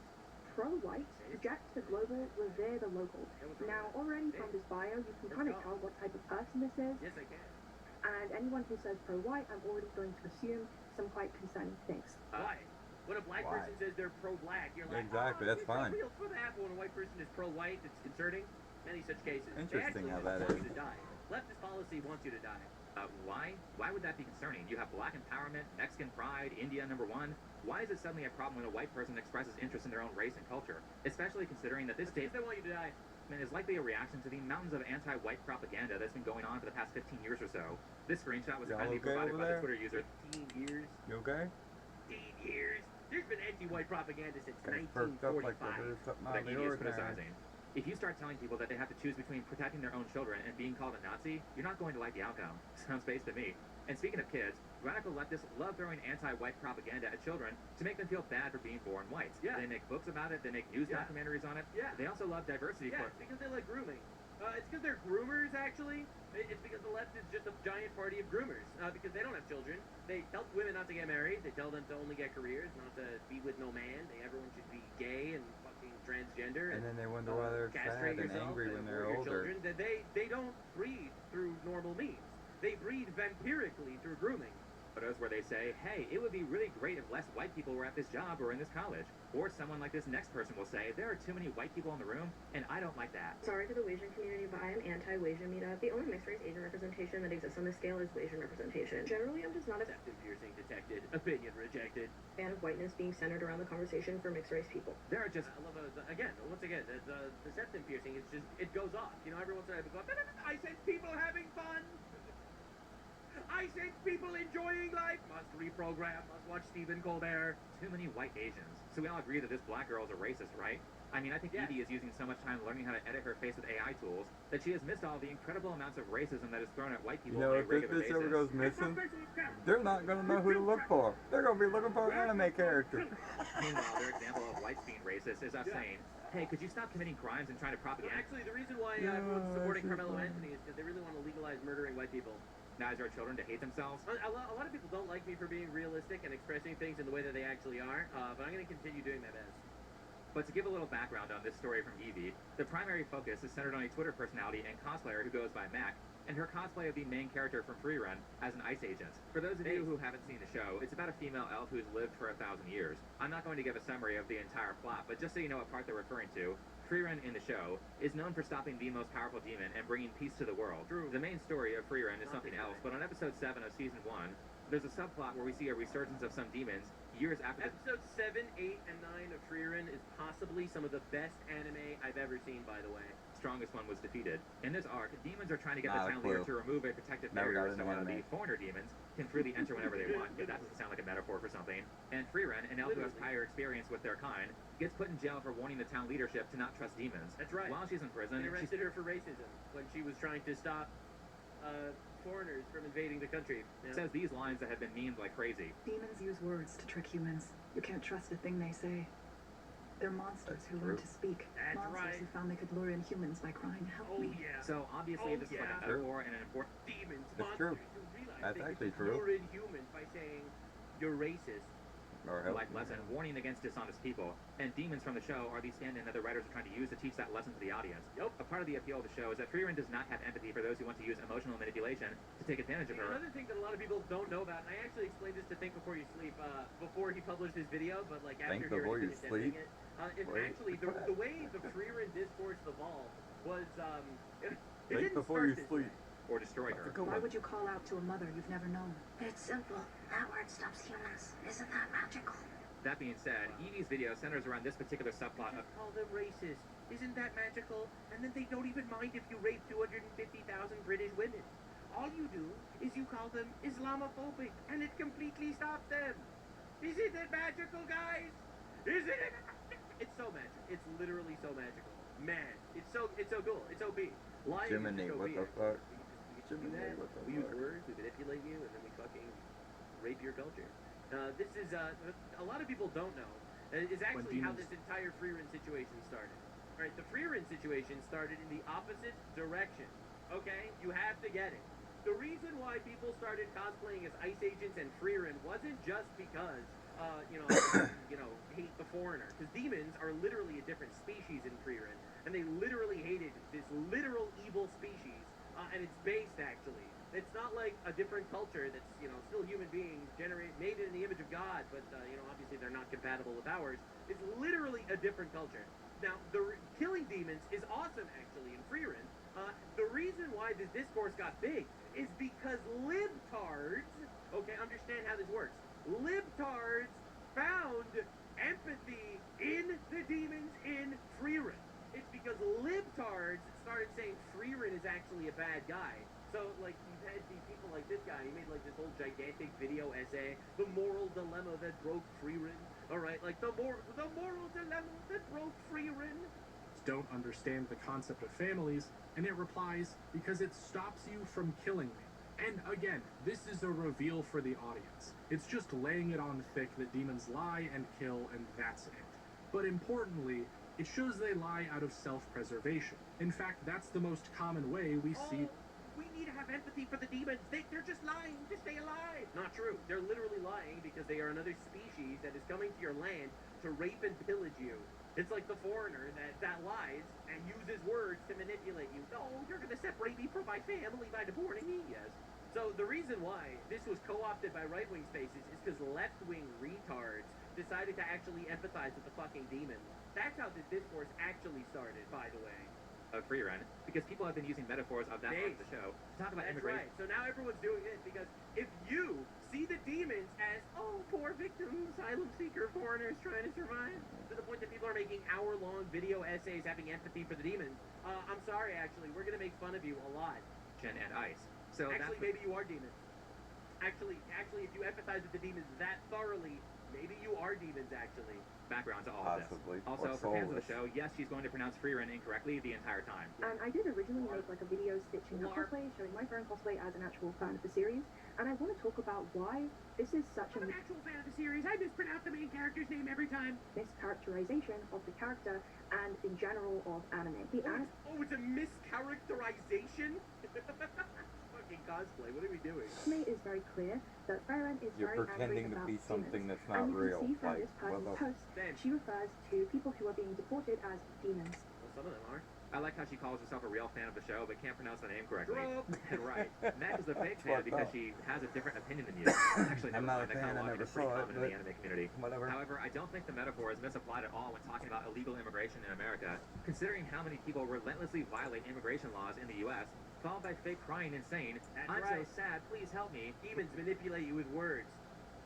S13: pro-white, reject the global, revere the local. Now, already from this bio, you can kind of tell what type of person this is.
S8: Yes, I can.
S13: And anyone who says pro-white, I'm already going to assume some quite concerning things.
S8: Why? When a black
S1: Why?
S8: person says they're pro-black, you're like,
S1: Exactly, that's fine.
S8: Feel for that. But when a white person is pro-white, it's concerning. Many such cases.
S1: Interesting
S8: They
S1: how
S8: actually
S1: that
S8: want
S1: is.
S8: you to die. Leftist policy wants you to die.
S9: Why? Why would that be concerning? You have black empowerment, Mexican pride, India #1. Why is it suddenly a problem when a white person expresses interest in their own race and culture? Especially considering that this
S8: Because they want you to die.
S9: statement is likely a reaction to the mountains of anti-white propaganda that's been going on for the past 15 years or so. This screenshot was
S1: Y'all
S9: kindly
S1: okay
S9: provided
S1: over
S9: by the
S1: there?
S9: Twitter user.
S8: 15 years.
S1: You okay?
S8: 15 years. There's been anti-white propaganda since
S1: Okay, perked up like the
S8: 1945.
S1: there's something out
S9: That
S1: of the
S9: Edie is
S1: ordinary.
S9: criticizing. If you start telling people that they have to choose between protecting their own children and being called a Nazi, you're not going to like the outcome. Sounds based to me. And speaking of kids, radical leftists love throwing anti-white propaganda at children to make them feel bad for being born whites.
S8: Yeah.
S9: They make books about it, they make news documentaries on it.
S8: Yeah.
S9: They also love diversity.
S8: Yeah, it's because they like grooming. It's because they're groomers, actually. It's because the left is just a giant party of groomers. Because they don't have children. They tell women not to get married. They tell them to only get careers, not to be with no man. Everyone should be gay and fucking transgender.
S1: And then they wonder why they're sad
S8: castrate
S1: and
S8: yourself
S1: angry when
S8: and
S1: they're
S8: abort your
S1: older.
S8: children. They don't breed through normal means. They breed vampirically through grooming.
S9: Photos where they say, hey, it would be really great if less white people were at this job or in this college. Or someone like this next person will say, there are too many white people in the room, and I don't like that.
S20: Sorry to the Asian community, but I am anti-Asian meetup. The only mixed-race Asian representation that exists on this scale is Asian representation. Generally, I'm just not a
S8: Septum piercing detected. Opinion rejected.
S20: fan of whiteness being centered around the conversation for mixed-race people.
S9: There are just...
S8: I love once again, the septum piercing is just, it goes off. You know, every once in a while it goes, I sense people having fun. I sense people enjoying life. Must reprogram, must watch Stephen Colbert.
S9: Too many white Asians. So we all agree that this black girl is a racist, right? I mean, I think Edie is using so much time learning how to edit her face with AI tools that she has missed all the incredible amounts of racism that is thrown at white people
S1: You know,
S9: on a
S1: if this
S9: regular
S1: bitch ever
S9: basis.
S1: goes missing, they're not gonna know who to look for. They're gonna be looking for an anime character.
S9: Meanwhile, their example of whites being racist is us saying, hey, could you stop committing crimes and trying to propagate?
S8: Actually, the reason why everyone's supporting Carmelo Anthony is because they really want to legalize murdering white people.
S9: Now, is our children to hate themselves?
S8: A lot of people don't like me for being realistic and expressing things in the way that they actually are, but I'm going to continue doing my best.
S9: But to give a little background on this story from Evie, the primary focus is centered on a Twitter personality and cosplayer who goes by Mac, and her cosplay of the main character from Free Run as an ICE agent. For those of you who haven't seen the show, it's about a female elf who's lived for 1,000 years. I'm not going to give a summary of the entire plot, but just so you know what part they're referring to, Freerun in the show is known for stopping the most powerful demon and bringing peace to the world.
S8: True.
S9: The main story of Freerun is something else, but on episode 7 of season 1, there's a subplot where we see a resurgence of some demons years after the...
S8: Episodes 7, 8, and 9 of Freerun is possibly some of the best anime I've ever seen, by the way.
S9: Strongest one was defeated. In this arc, demons are trying to get
S1: Not
S9: the
S1: a
S9: town leader
S1: clue.
S9: to remove a protective
S1: Never
S9: barrier
S1: got
S9: so
S1: into
S9: the
S1: anime.
S9: foreigner demons can freely enter whenever they want. Yeah, that doesn't sound like a metaphor for something. And Freerun, an elf who has prior experience with their kind, gets put in jail for warning the town leadership to not trust demons.
S8: That's right.
S9: While she's in prison,
S8: They arrested her for racism when she was trying to stop foreigners from invading the country. Yeah.
S9: says these lines that have been memed like crazy.
S2: Demons use words to trick humans. You can't trust a thing they say. They're monsters who learn to speak.
S8: That's
S2: Monsters
S8: right.
S2: who found they could lure in humans by crying, "Help
S8: Oh,
S2: me."
S8: yeah.
S9: So obviously this is like a metaphor and an important...
S8: Demons,
S1: It's
S8: monsters
S1: true.
S8: who realize
S1: That's
S8: they
S1: actually
S8: can
S1: true.
S8: lure in humans by saying, you're racist.
S1: Or help.
S9: Like lesson warning against dishonest people. And demons from the show are the stand-in that the writers are trying to use to teach that lesson to the audience.
S8: Yep.
S9: A part of the appeal of the show is that Freerun does not have empathy for those who want to use emotional manipulation to take advantage of her.
S8: Another thing that a lot of people don't know about, and I actually explained this to Think Before You Sleep before he published his video, but like after
S1: Think
S8: hearing
S1: Before You
S8: condensing
S1: Sleep?
S8: it, it's
S1: Wait,
S8: actually the way the Freerun discourse evolved was it
S1: Think
S8: didn't
S1: before you
S8: start this
S1: sleep.
S9: Or destroy her.
S2: Why would you call out to a mother you've never known?
S15: It's simple. That word stops humans. Isn't that magical?
S9: That being said, Evie's video centers around this particular subplot of...
S8: Call them racist. Isn't that magical? And then they don't even mind if you rape 250,000 British women. All you do is you call them Islamophobic, and it completely stops them. Isn't it magical, guys? Isn't it? It's so magical. It's literally so magical. Man, it's so cool. It's OP. Lying
S1: Jiminy,
S8: is just
S1: what
S8: OP,
S1: the
S8: actually.
S1: fuck?
S8: We just do
S1: Jiminy,
S8: that.
S1: what the
S8: We use
S1: fuck?
S8: words, we manipulate you, and then we fucking rape your culture. This is, a lot of people don't know, is actually how this entire Freerun situation started. Alright, the Freerun situation started in the opposite direction. Okay? You have to get it. The reason why people started cosplaying as ice agents and Freerun wasn't just because, hate the foreigner. Because demons are literally a different species in Freerun, and they literally hated this literal evil species, and it's based, actually. It's not like a different culture that's, still human beings, made in the image of God, but, obviously they're not compatible with ours. It's literally a different culture. Now, killing demons is awesome, actually, in Freerun. The reason why this discourse got big is because libtards, okay, understand how this works. Libtards found empathy in the demons in Freerun. It's because libtards started saying Freerun is actually a bad guy. So, like, you've had these people like this guy, he made, like, this whole gigantic video essay, The Moral Dilemma That Broke Freerun, alright? Like, the moral dilemma that broke Freerun.
S21: Don't understand the concept of families, and it replies, because it stops you from killing me. And again, this is a reveal for the audience. It's just laying it on thick that demons lie and kill, and that's it. But importantly, it shows they lie out of self-preservation. In fact, that's the most common way we see...
S8: We need to have empathy for the demons. They're just lying to stay alive. Not true. They're literally lying because they are another species that is coming to your land to rape and pillage you. It's like the foreigner that lies and uses words to manipulate you. No, you're going to separate me from my family by deporting me. Yes. So the reason why this was co-opted by right-wing spaces is because left-wing retards decided to actually empathize with the fucking demons. That's how this discourse actually started, by the way.
S9: Of Freerun, because people have been using metaphors of that part of the show to talk about
S8: That's
S9: immigration.
S8: right. So now everyone's doing this because if you see the demons as, oh, poor victims, asylum seeker, foreigners trying to survive, to the point that people are making hour-long video essays having empathy for the demons, I'm sorry, actually, we're going to make fun of you a lot.
S9: Jen and Ice. So
S8: actually, maybe you are demons. Actually, if you empathize with the demons that thoroughly, maybe you are demons, actually.
S9: Background to all of this. Also, for fans of the show, yes, she's going to pronounce Freerun incorrectly the entire time.
S13: And I did originally make like a video stitching the cosplay, showing my friend cosplay as an actual fan of the series, and I want to talk about why this is such
S8: I'm an actual fan of the series. I mispronounce the main character's name every time.
S13: mischaracterization of the character and in general of anime.
S8: It's a mischaracterization? Fucking cosplay, what are we doing?
S13: Anime is very clear that Freerun is
S1: You're
S13: very
S1: pretending
S13: angry
S1: to
S13: about
S1: be something
S13: demons.
S1: that's not
S13: and you
S1: real.
S13: can see from
S1: Like,
S13: this person's
S1: what
S13: post, she refers to people who are being deported as demons.
S8: Well, some of them are.
S9: I like how she calls herself a real fan of the show, but can't pronounce the name correctly.
S8: Drop.
S9: And right, Meg is a fake fan because she has a different opinion than you. Actually, never
S1: I'm not
S9: mind.
S1: a
S9: That kind
S1: fan.
S9: of
S1: I
S9: logic
S1: never
S9: is pretty
S1: saw it,
S9: common in
S1: but
S9: the anime community.
S1: whatever.
S9: However, I don't think the metaphor is misapplied at all when talking about illegal immigration in America, considering how many people relentlessly violate immigration laws in the U.S., followed by fake crying insane.
S8: That's
S9: I'm
S8: right.
S9: so sad. Please help me.
S8: Demons manipulate you with words.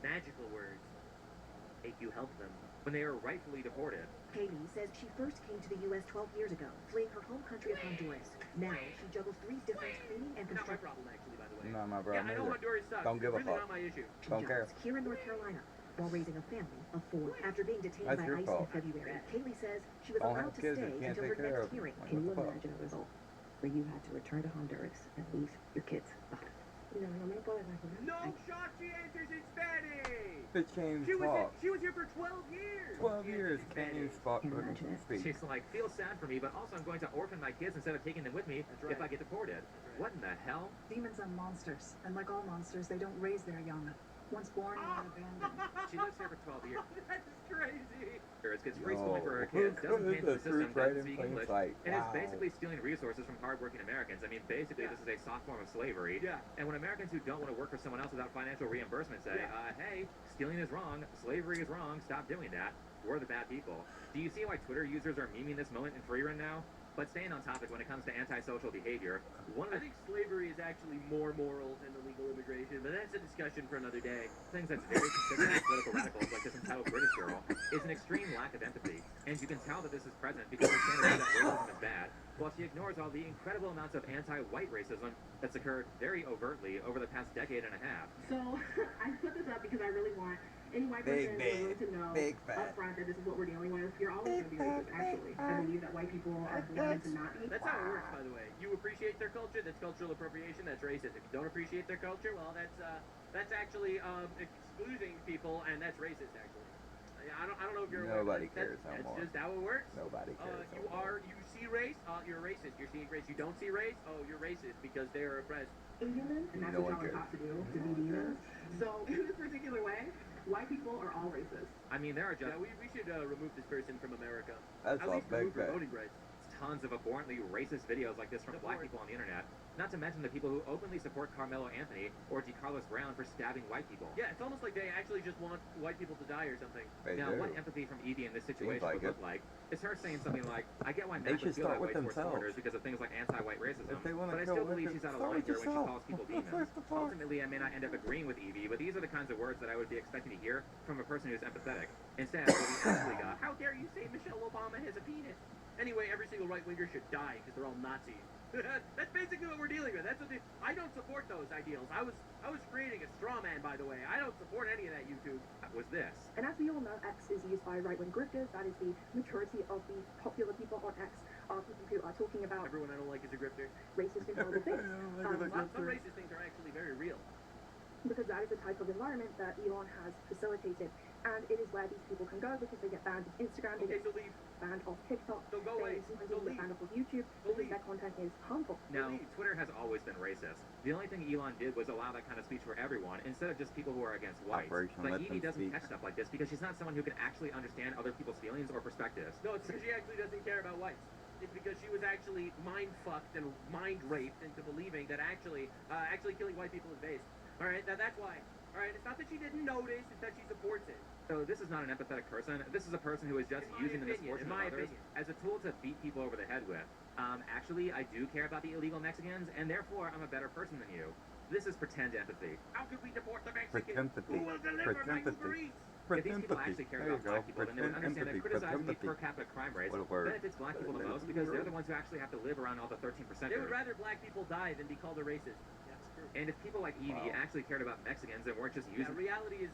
S8: Magical words. Make you help them.
S9: When they are rightfully deported.
S4: Kaylee says she first came to the U.S. 12 years ago, fleeing her home country of Honduras. Now she juggles 3 different cleaning and
S8: Not my
S4: construction.
S8: problem, actually, by the way.
S1: Not my
S8: Yeah,
S1: problem
S8: I know
S1: either.
S8: Honduras sucks.
S1: Don't give a
S8: Really
S1: fuck.
S8: not my issue.
S1: Don't care.
S4: Jobs here in North Carolina while raising a family of 4. After being detained
S1: That's
S4: by
S1: your
S4: ICE
S1: fault.
S4: in February, Kaylee says she was
S1: Don't
S4: allowed
S1: have
S4: to
S1: kids
S4: stay
S1: that you can't
S4: until her
S1: take care
S4: next
S1: of.
S4: hearing.
S1: Like,
S4: Can
S1: what
S4: you
S1: the fuck?
S4: imagine a result where you had to return to Honduras and leave your kids behind?
S20: No, no me lo puedo imaginar.
S8: No shot, she answers in Spanish!
S1: Bitch can't even
S8: She was,
S1: talk.
S8: she was here for 12 years!
S1: 12 years, can't even speak.
S9: She's like, feel sad for me, but also I'm going to orphan my kids instead of taking them with me
S8: That's right.
S9: if I get deported. What in the hell?
S2: Demons are monsters, and like all monsters, they don't raise their young. Once born, they are abandoned.
S9: She lives here for 12 years.
S8: That's crazy!
S9: Gets free schooling for her kids, doesn't pay into the system, doesn't speak English, and is basically stealing resources from hardworking Americans. I mean, basically, this is a soft form of slavery.
S8: Yeah.
S9: And when Americans who don't want to work for someone else without financial reimbursement say, hey, stealing is wrong, slavery is wrong, stop doing that, we're the bad people. Do you see why Twitter users are memeing this moment in free run now? But staying on topic when it comes to antisocial behavior,
S8: I think slavery is actually more moral than illegal immigration, but that's a discussion for another day.
S9: things that's very consistent with political radicals like this entitled British girl is an extreme lack of empathy. And you can tell that this is present because her standard is that racism is bad, while she ignores all the incredible amounts of anti-white racism that's occurred very overtly over the past decade and a half.
S20: So I put this up because I really want any white
S1: Big
S20: person in the room to know up front that this is what we're dealing with. You're always going to be racist, actually. I believe that white people are born to not be.
S8: That's how it works, by the way. You appreciate their culture, that's cultural appropriation, that's racist. If you don't appreciate their culture, well, that's actually excluding people, and that's racist, actually. I don't know if you're
S1: Nobody
S8: aware.
S1: cares no
S8: That's
S1: more.
S8: just how it works.
S1: Nobody cares no more.
S8: You see race, you're racist. You're seeing race. You don't see race, you're racist because they're oppressed.
S20: Human, and that's
S1: No
S20: what
S1: one
S20: y'all are
S1: cares.
S20: taught to do, to be demons. So in this particular way, white people are all racist.
S9: I mean, there are just
S8: Yeah, we should remove this person from America.
S1: That's
S8: At
S1: a
S8: least
S1: big
S8: remove her
S1: bet.
S8: voting rights.
S9: tons of abhorrently racist videos like this from black people on the internet. Not to mention the people who openly support Carmelo Anthony or DeCarlos Brown for stabbing white people.
S8: Yeah, it's almost like they actually just want white people to die or something.
S1: They
S9: Now,
S1: do.
S9: what empathy from Evie in this situation
S1: like
S9: would
S1: it.
S9: look like is her saying something like, I get why
S1: They
S9: Matt
S1: should
S9: would feel
S1: start
S9: that
S1: with
S9: way towards
S1: themselves.
S9: foreigners because of things like anti-white racism,
S1: If they wanna
S9: but I
S1: kill
S9: still believe
S1: women,
S9: she's out of
S1: start
S9: line
S1: with
S9: here when she
S1: yourself.
S9: calls people demons. Ultimately, I may not end up agreeing with Evie, but these are the kinds of words that I would be expecting to hear from a person who's empathetic. Instead, what we actually got,
S8: How dare you say Michelle Obama has a penis? Anyway, every single right-winger should die because they're all Nazis. That's basically what we're dealing with. That's what I don't support those ideals. I was creating a straw man, by the way. I don't support any of that YouTube.
S9: was this.
S13: And as we all know, X is used by right-wing grifters. That is the majority of the popular people on X are people who are talking about
S8: Everyone I don't like is a grifter.
S13: racist and horrible things.
S8: Some racist things are actually very real.
S13: Because that is the type of environment that Elon has facilitated. And it is where these people can go because they get banned off Instagram, they get banned off TikTok,
S8: So go away.
S13: sometimes
S8: So
S13: even get banned off of YouTube because their content is harmful.
S9: Now, Twitter has always been racist. The only thing Elon did was allow that kind of speech for everyone instead of just people who are against whites.
S1: Operation
S9: But
S1: Let
S9: Evie
S1: Them
S9: doesn't
S1: Speak.
S9: catch stuff like this because she's not someone who can actually understand other people's feelings or perspectives.
S8: No, it's because she actually doesn't care about whites. It's because she was actually mind-fucked and mind-raped into believing that actually killing white people is base. All right, that's why. All right, it's not that she didn't notice, it's that she supports it.
S9: So this is not an empathetic person. This is a person who is just using the misfortune of others as a tool to beat people over the head with. Actually, I do care about the illegal Mexicans, and therefore I'm a better person than you. This is pretend empathy.
S8: How could we deport the Mexicans?
S1: Pretempathy.
S8: Who will deliver my Uber Eats?
S9: If these people actually cared about black people, then they would understand that criticizing the per capita crime rates
S1: What a word.
S9: benefits black people the most because they're the ones who actually have to live around all the 13%
S8: They would
S9: group.
S8: rather black people die than be called a racist. That's true.
S9: And if people like Evie actually cared about Mexicans and weren't just
S8: Yeah,
S9: using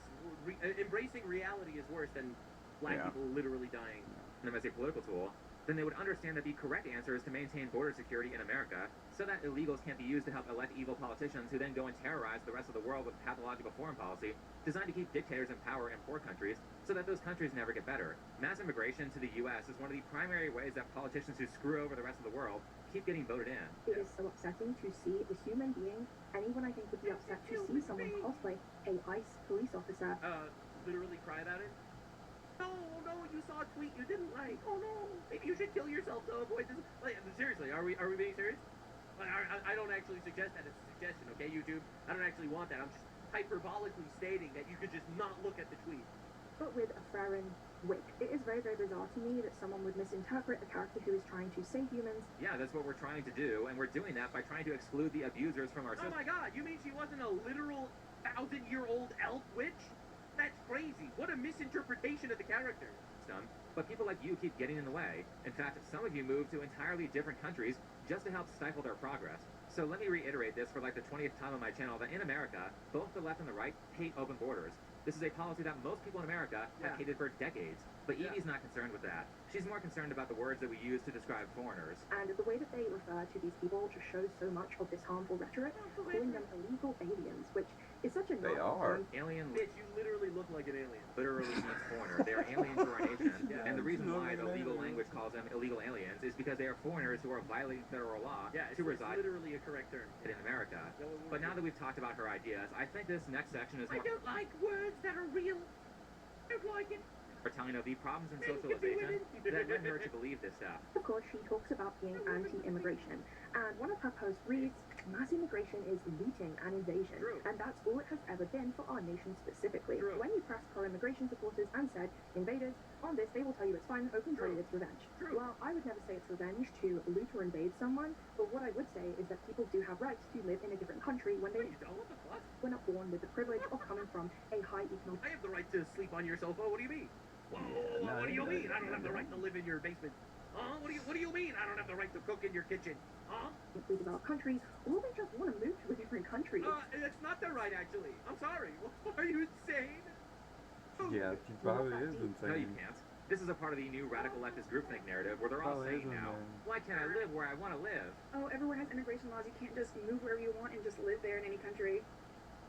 S8: embracing reality is worse than black people literally dying.
S9: them as a political tool, then they would understand that the correct answer is to maintain border security in America so that illegals can't be used to help elect evil politicians who then go and terrorize the rest of the world with pathological foreign policy designed to keep dictators in power in poor countries so that those countries never get better. Mass immigration to the U.S. is one of the primary ways that politicians who screw over the rest of the world keep getting voted in.
S13: It is so upsetting to see a human being. Anyone I think would be upset to see someone cosplay a ICE police officer.
S8: Literally cry about it? No, no, you saw a tweet you didn't like. Oh no, maybe you should kill yourself to avoid this. Like, seriously, are we being serious? Like, I don't actually suggest that. It's a suggestion, okay, YouTube? I don't actually want that. I'm just hyperbolically stating that you could just not look at the tweet.
S13: But with a Farron Wick, it is very, very bizarre to me that someone would misinterpret a character who is trying to save humans.
S9: Yeah, that's what we're trying to do, and we're doing that by trying to exclude the abusers from our
S8: Oh
S9: system.
S8: my god, you mean she wasn't a literal 1,000-year-old elf witch? That's crazy. What a misinterpretation of the character.
S9: But people like you keep getting in the way. In fact, some of you moved to entirely different countries just to help stifle their progress. So let me reiterate this for like the 20th time on my channel, that in America, both the left and the right hate open borders. This is a policy that most people in America have hated for decades. But Evie's not concerned with that. She's more concerned about the words that we use to describe foreigners.
S13: And the way that they refer to these people just shows so much of this harmful rhetoric, calling them illegal aliens, which is such a
S1: They are.
S9: Alien
S8: Bitch, you literally look like an alien.
S9: literally means foreigner. They are aliens to our nation. And the reason why the legal language calls them illegal aliens is because they are foreigners who are violating federal law to reside
S8: literally a correct term
S9: in America. But now that we've talked about her ideas, I think this next section is
S8: I
S9: more...
S8: don't like words that are real. I don't like it.
S9: We're telling of the problems in socialization that led her to believe this stuff.
S13: Of course, she talks about being anti-immigration, and one of her posts reads, "Mass immigration is looting and invasion, and that's all it has ever been for our nation specifically." When you press pro-immigration supporters and said, invaders, on this they will tell you it's fine, open trade, it's revenge. Well, I would never say it's revenge to loot or invade someone, but what I would say is that people do have rights to live in a different country when they were not born with the privilege of coming from a high economic...
S8: I have the right to sleep on your sofa. What do you mean? What do you mean? I don't have the right to live in your basement. What do you mean? I don't have the right to cook in your kitchen.
S13: developed countries, or they just want to move to a different country.
S8: That's not the right, actually. I'm sorry. Are you insane?
S1: Yeah, she probably is insane.
S9: No, you can't. This is a part of the new radical leftist groupthink narrative where they're all
S1: Probably
S9: saying
S1: is
S9: now,
S1: insane.
S9: why can't I live where I want to live?
S2: Oh, everyone has immigration laws. You can't just move wherever you want and just live there in any country.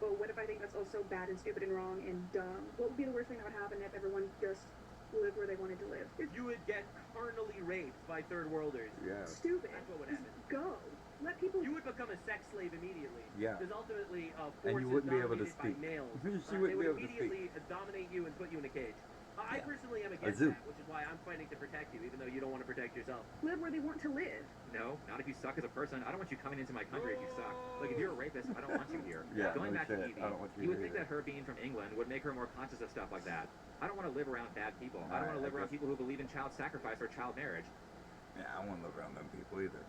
S2: But what if I think that's also bad and stupid and wrong and dumb? What would be the worst thing that would happen if everyone just lived where they wanted to live?
S8: You would get carnally raped by third worlders.
S1: Yeah.
S2: Stupid.
S8: That's what would
S2: Just
S8: happen.
S2: go. Let people...
S8: You would become a sex slave immediately.
S1: Yeah.
S8: Because ultimately,
S1: And you
S8: forces
S1: wouldn't be able to
S8: dominated by
S1: speak.
S8: males,
S1: She
S8: they
S1: wouldn't be
S8: would
S1: able to
S8: immediately dominate you and put you in a cage. I personally am
S1: A
S8: against
S1: zoo.
S8: that, which is why I'm fighting to protect you, even though you don't want to protect yourself.
S2: Live where they want to live.
S9: No, not if you suck as a person. I don't want you coming into my country if you suck. Like, if you're a rapist, I don't want you here.
S1: Yeah,
S9: Going
S1: no
S9: back to
S1: shit.
S9: Evie,
S1: I don't want you
S9: you would
S1: here
S9: think that
S1: either.
S9: her being from England would make her more conscious of stuff like that. I don't want to live around bad people. I don't want to
S1: Alright,
S9: live
S1: I
S9: around
S1: guess-
S9: people who believe in child sacrifice or child marriage.
S1: Yeah, I won't live around them people either.